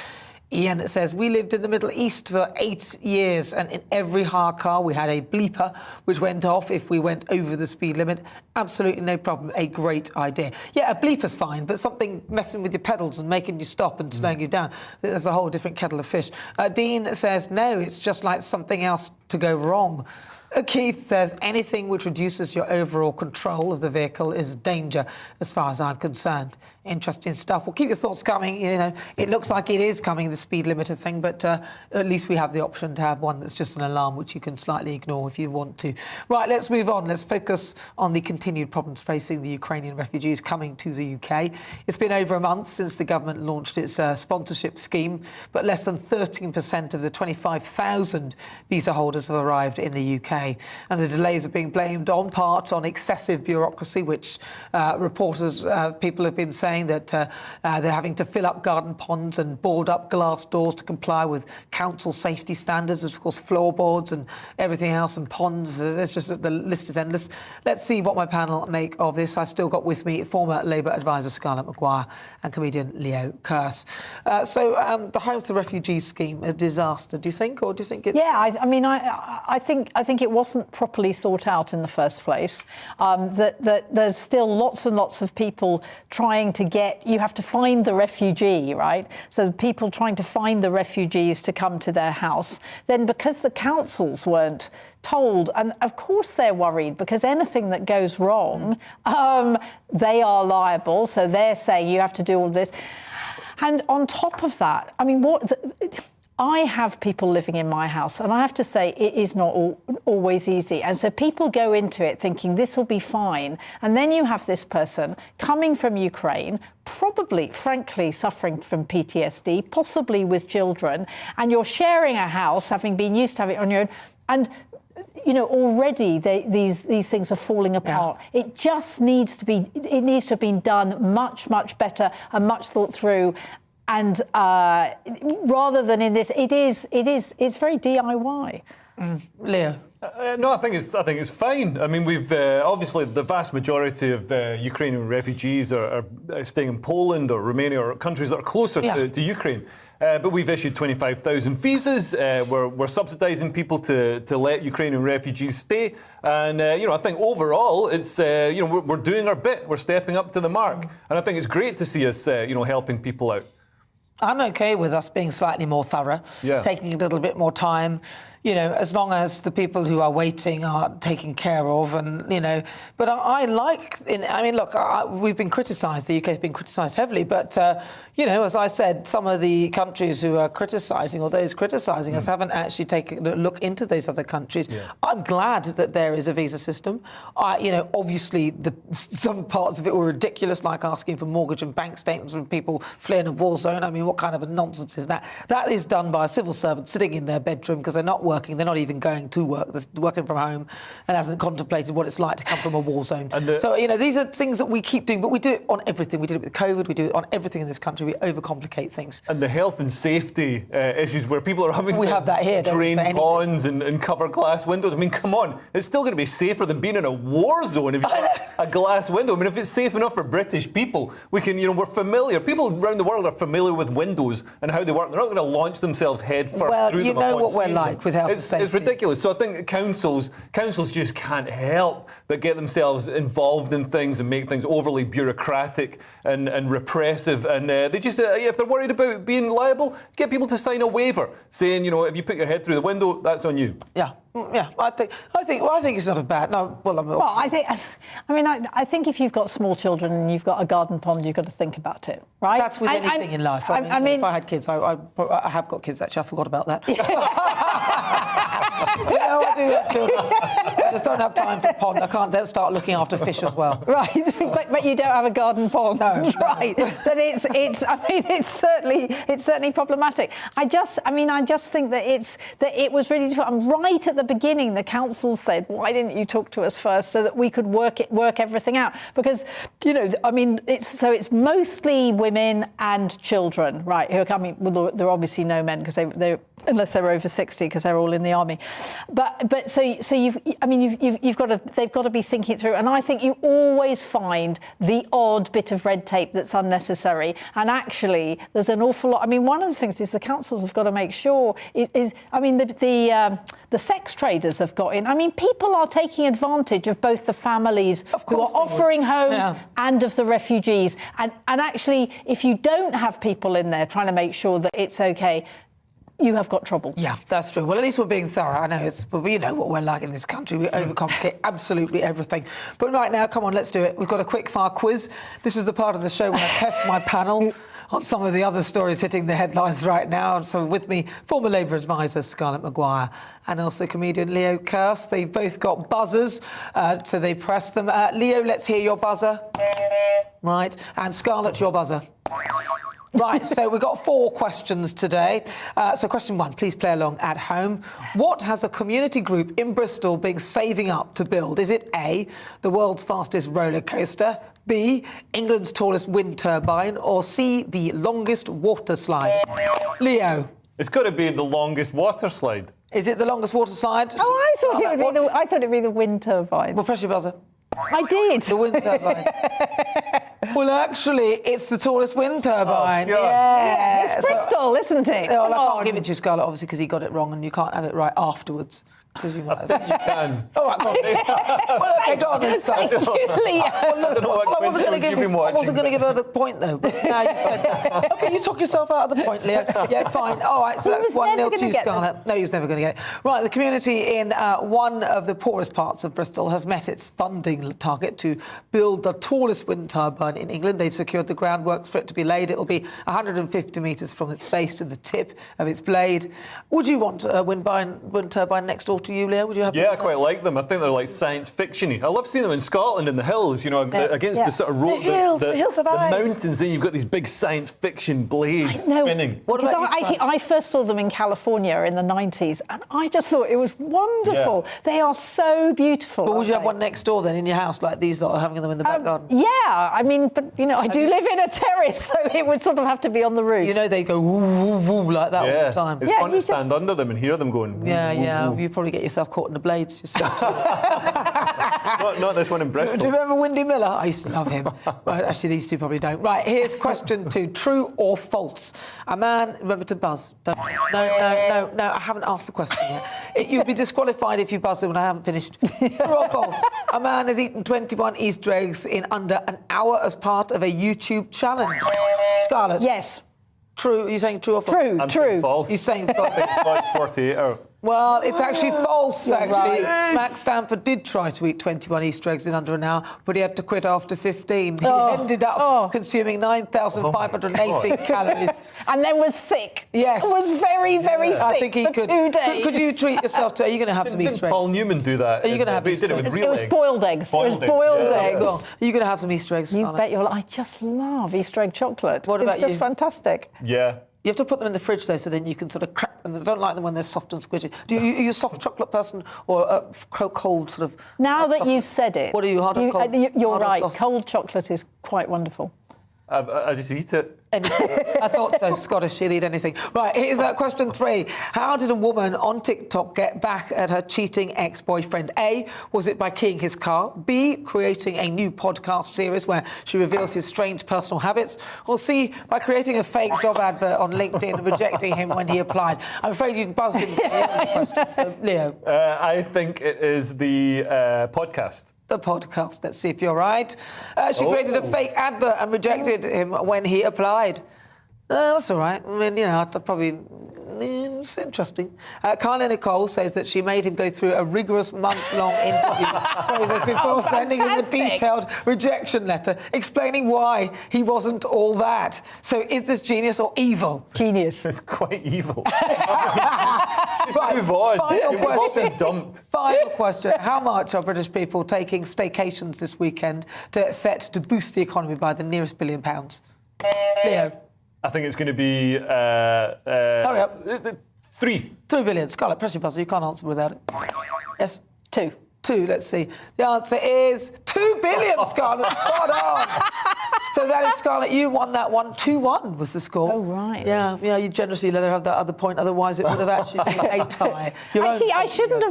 Ian says, we lived in the Middle East for 8 years, and in every hire car we had a bleeper which went off if we went over the speed limit. Absolutely no problem. A great idea. Yeah, a bleeper's fine, but something messing with your pedals and making you stop and slowing you down, there's a whole different kettle of fish. Dean says, no, it's just like something else to go wrong. Keith says, anything which reduces your overall control of the vehicle is a danger as far as I'm concerned. Interesting stuff. Well, keep your thoughts coming. You know, it looks like it is coming, the speed limiter thing, but at least we have the option to have one that's just an alarm, which you can slightly ignore if you want to. Right, let's move on. Let's focus on the continued problems facing the Ukrainian refugees coming to the UK. It's been over a month since the government launched its sponsorship scheme, but less than 13% of the 25,000 visa holders have arrived in the UK. And the delays are being blamed on part on excessive bureaucracy, which people have been saying that they're having to fill up garden ponds and board up glass doors to comply with council safety standards, of course, floorboards and everything else, and ponds. There's just, the list is endless. Let's see what my panel make of this. I've still got with me former Labour advisor Scarlett Maguire and comedian Leo Kearse. So the Homes for Refugees scheme, a disaster, do you think, or do you think it's... Yeah, I think it wasn't properly thought out in the first place. That there's still lots and lots of people trying to you have to find the refugee, right? So people trying to find the refugees to come to their house. Then because the councils weren't told, and of course they're worried because anything that goes wrong, they are liable. So they're saying you have to do all this. And on top of that, I mean, I have people living in my house, and I have to say it is not always easy. And so people go into it thinking this will be fine. And then you have this person coming from Ukraine, probably, frankly, suffering from PTSD, possibly with children, and you're sharing a house, having been used to having it on your own. And you know, already these things are falling apart. Yeah. It just needs to have been done much, much better and much thought through. And rather than in this, it's very DIY. Leo? No, I think it's fine. I mean, we've obviously the vast majority of Ukrainian refugees are staying in Poland or Romania or countries that are closer to Ukraine. But we've issued 25,000 visas. We're subsidising people to let Ukrainian refugees stay. And, I think overall it's, we're doing our bit. We're stepping up to the mark. And I think it's great to see us, helping people out. I'm okay with us being slightly more thorough, taking a little bit more time, as long as the people who are waiting are taken care of. And, but we've been criticised, the UK has been criticised heavily, but, as I said, some of the countries who are criticising or those criticising us haven't actually taken a look into those other countries. Yeah. I'm glad that there is a visa system. Obviously, some parts of it were ridiculous, like asking for mortgage and bank statements from people fleeing a war zone. I mean, what kind of a nonsense is that? That is done by a civil servant sitting in their bedroom because they're not working. They're not even going to work. They're working from home and hasn't contemplated what it's like to come from a war zone. So, these are things that we keep doing, but we do it on everything. We did it with COVID. We do it on everything in this country. We overcomplicate things. And the health and safety issues where people are having to drain ponds and cover glass windows. I mean, come on. It's still going to be safer than being in a war zone if you've got a glass window. I mean, if it's safe enough for British people, we can, we're familiar. People around the world are familiar with windows and how they work. They're not going to launch themselves head first through them. Well, you know what we're like with health and safety. It's ridiculous. So I think councils just can't help but get themselves involved in things and make things overly bureaucratic and repressive. And they just, if they're worried about being liable, get people to sign a waiver saying, if you put your head through the window, that's on you. Yeah. Yeah, I think it's not a bad. No, I think if you've got small children and you've got a garden pond, you've got to think about it, right? That's with anything in life. I mean, if I had kids, I have got kids actually. I forgot about that. I do have children. I just don't have time for a pond. I can't then start looking after fish as well. Right, but you don't have a garden pond. No. Right. Then it's certainly problematic. I just think that it was really difficult. And right at the beginning, the council said, "Why didn't you talk to us first so that we could work everything out?" Because it's mostly women and children, right? Who are coming. Well, there are obviously no men because they unless they're over 60 because they're all in the army. But so they've got to be thinking it through. And I think you always find the odd bit of red tape that's unnecessary. And actually, there's an awful lot. I mean, one of the things is the councils have got to make sure the sex traders have got in. I mean, people are taking advantage of both the families who are offering homes and of the refugees. And actually, if you don't have people in there trying to make sure that it's okay, you have got trouble. Yeah, that's true. Well, at least we're being thorough. I know, but you know what we're like in this country. We overcomplicate absolutely everything. But right now, come on, let's do it. We've got a quick-fire quiz. This is the part of the show when I test my panel on some of the other stories hitting the headlines right now. So with me, former Labour advisor Scarlett Maguire and also comedian Leo Kearse. They've both got buzzers, so they press them. Leo, let's hear your buzzer. Right. And Scarlett, your buzzer. Right, so we've got 4 questions today. So question 1, please play along at home. What has a community group in Bristol been saving up to build? Is it A, the world's fastest roller coaster, B, England's tallest wind turbine, or C, the longest water slide? Leo? It's got to be the longest water slide. Is it the longest water slide? Oh, I thought it'd be the wind turbine. Well, press your buzzer. I did. The wind turbine. Well, actually, it's the tallest wind turbine. Oh, yeah. It's Bristol, isn't it? Well, I can't give it to you, Scarlett, obviously, because he got it wrong, and you can't have it right afterwards. Because you might I think you can. All right, go on. Well, okay, go on then, Scarlett. I don't know what quiz you've been watching. I wasn't going to give her the point, though. But now you said that. OK, you took yourself out of the point, Leo. Yeah, fine. All right, so that's 1-0 to Scarlett. No, he was never going to get it. Right, the community in one of the poorest parts of Bristol has met its funding target to build the tallest wind turbine in England. They secured the groundworks for it to be laid. It'll be 150 metres from its base to the tip of its blade. Would you want a wind turbine next door to you, Leo? Would you have? Yeah, I quite like them. I think they're like science fiction-y. I love seeing them in Scotland in the hills, you know, against the sort of road, the mountains. Then you've got these big science fiction blades spinning. What about you, I first saw them in California in the 90s, and I just thought it was wonderful. Yeah. They are so beautiful. But would you have one next door then in your house, like these lot are having them in the back garden? Yeah, I mean, but you know, I do live in a terrace, so it would sort of have to be on the roof. You know, they go woo woo woo like that all the time. It's fun to stand under them and hear them going. Yeah. You probably get yourself caught in the blades yourself. not this one in Bristol. Do you remember Windy Miller? I used to love him. Right, actually, these two probably don't. Right, here's question 2. True or false? A man, remember to buzz. No, I haven't asked the question yet. You'll be disqualified if you buzz when I haven't finished. True or false? A man has eaten 21 Easter eggs in under an hour as part of a YouTube challenge. Scarlett? Yes. True. Are you saying true or false? True. I'm saying false. You're saying false. It's 48 hours. Well, it's actually false, actually. Right. Max Stanford did try to eat 21 Easter eggs in under an hour, but he had to quit after 15. He ended up consuming 9,580 calories. And then was sick. Yes. Was very, very sick. I think he for could. 2 days. Could you treat yourself to... Are you going to have some Easter eggs? Didn't Paul Newman do that? Are you going to have Easter eggs? eggs? It was boiled eggs. Boiled eggs. Are you going to have some Easter eggs? You bet you'll... I just love Easter egg chocolate. What about It's just fantastic. Yeah. You have to put them in the fridge, though, so then you can sort of crack them. I don't like them when they're soft and squishy. Are you a soft chocolate person or a cold sort of... Now that you've said it... What are you, hard or cold? You're hard or right. soft? Cold chocolate is quite wonderful. I just eat it. I thought so. Scottish, she'll eat anything. Right, here's question 3. How did a woman on TikTok get back at her cheating ex-boyfriend? A, was it by keying his car? B, creating a new podcast series where she reveals his strange personal habits? Or C, by creating a fake job advert on LinkedIn and rejecting him when he applied? I'm afraid you buzzed him for the other question. So, Leo? I think it is the podcast. The podcast. Let's see if you're right. She created a fake advert and rejected him when he applied. That's all right. I mean, you know, I'd probably... It's interesting. Carla Nicole says that she made him go through a rigorous month-long interview process before sending him a detailed rejection letter explaining why he wasn't all that. So is this genius or evil? Genius. It's quite evil. Right, move on. Final You've all question. been dumped. Final question. How much are British people taking staycations this weekend set to boost the economy by the nearest £1 billion? Leo? I think it's going to be... Hurry up. 3. 3 billion. Scarlett, press your buzzer. You can't answer without it. Yes? 2. 2, let's see. The answer is 2 billion, Scarlett. Spot on. So that is, Scarlett, you won that one. 2-1 was the score. Oh, right. Yeah, you generously let her have that other point, otherwise it would have actually been a tie. Actually, I shouldn't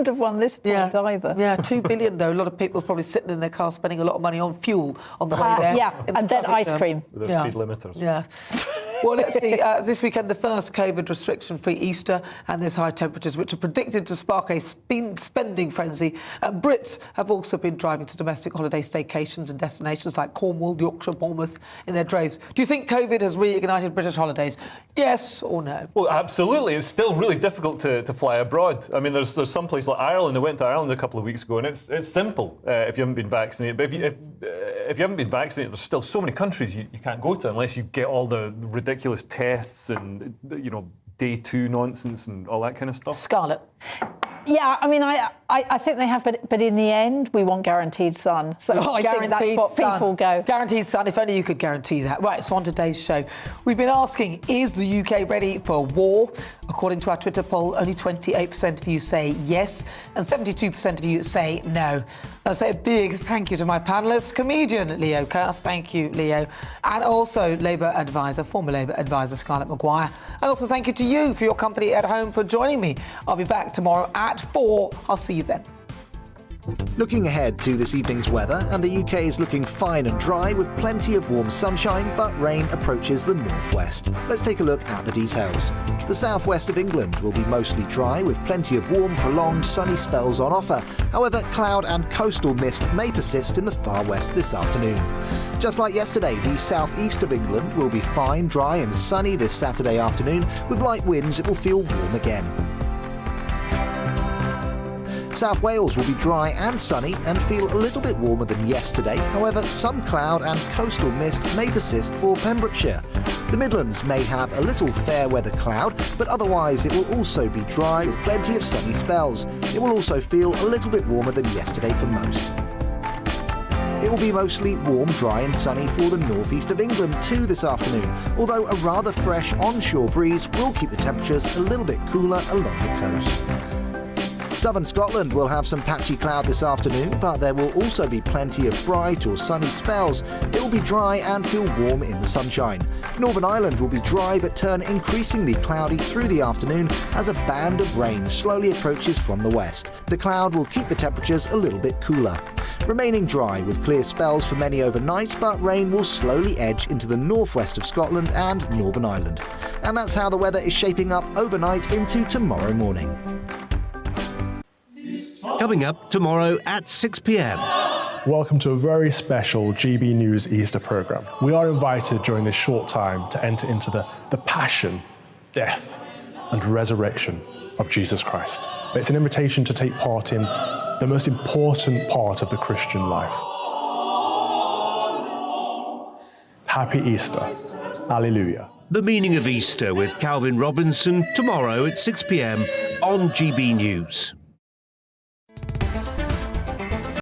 have won this point either. Yeah, 2 billion, though. A lot of people are probably sitting in their car spending a lot of money on fuel on the way there. Yeah, and then ice cream. With the speed limiters. Yeah. Well, let's see. This weekend, the first COVID restriction-free Easter, and there's high temperatures, which are predicted to spark a spending frenzy. Brits have also been driving to domestic holiday staycations and destinations like Cornwall, Yorkshire, Bournemouth in their droves. Do you think COVID has reignited British holidays? Yes or no? Well, absolutely. It's still really difficult to fly abroad. I mean, there's some place like Ireland. I went to Ireland a couple of weeks ago, and it's simple if you haven't been vaccinated. But if you haven't been vaccinated, there's still so many countries you can't go to unless you get all the ridiculous tests and, day 2 nonsense and all that kind of stuff. Scarlett? Yeah, I mean, I think they have, but in the end, we want guaranteed sun. So I think that's what people go. Guaranteed sun, if only you could guarantee that. Right, so on today's show, we've been asking, is the UK ready for war? According to our Twitter poll, only 28% of you say yes, and 72% of you say no. I'll say a big thank you to my panellists, comedian Leo Kirst, thank you, Leo, and also former Labour advisor Scarlett Maguire. And also thank you to you for your company at home for joining me. I'll be back tomorrow at 4. I'll see you then. Looking ahead to this evening's weather, and the UK is looking fine and dry with plenty of warm sunshine, but rain approaches the northwest. Let's take a look at the details. The southwest of England will be mostly dry with plenty of warm, prolonged sunny spells on offer. However, cloud and coastal mist may persist in the far west this afternoon. Just like yesterday, the southeast of England will be fine, dry and sunny this Saturday afternoon. With light winds, it will feel warm again. South Wales will be dry and sunny and feel a little bit warmer than yesterday. However, some cloud and coastal mist may persist for Pembrokeshire. The Midlands may have a little fair weather cloud, but otherwise it will also be dry with plenty of sunny spells. It will also feel a little bit warmer than yesterday for most. It will be mostly warm, dry and sunny for the northeast of England too this afternoon, although a rather fresh onshore breeze will keep the temperatures a little bit cooler along the coast. Southern Scotland will have some patchy cloud this afternoon, but there will also be plenty of bright or sunny spells. It will be dry and feel warm in the sunshine. Northern Ireland will be dry but turn increasingly cloudy through the afternoon as a band of rain slowly approaches from the west. The cloud will keep the temperatures a little bit cooler. Remaining dry with clear spells for many overnight, but rain will slowly edge into the northwest of Scotland and Northern Ireland. And that's how the weather is shaping up overnight into tomorrow morning. Coming up tomorrow at 6 p.m. Welcome to a very special GB News Easter programme. We are invited during this short time to enter into the passion, death and resurrection of Jesus Christ. It's an invitation to take part in the most important part of the Christian life. Happy Easter. Alleluia. The Meaning of Easter with Calvin Robinson tomorrow at 6 p.m. on GB News.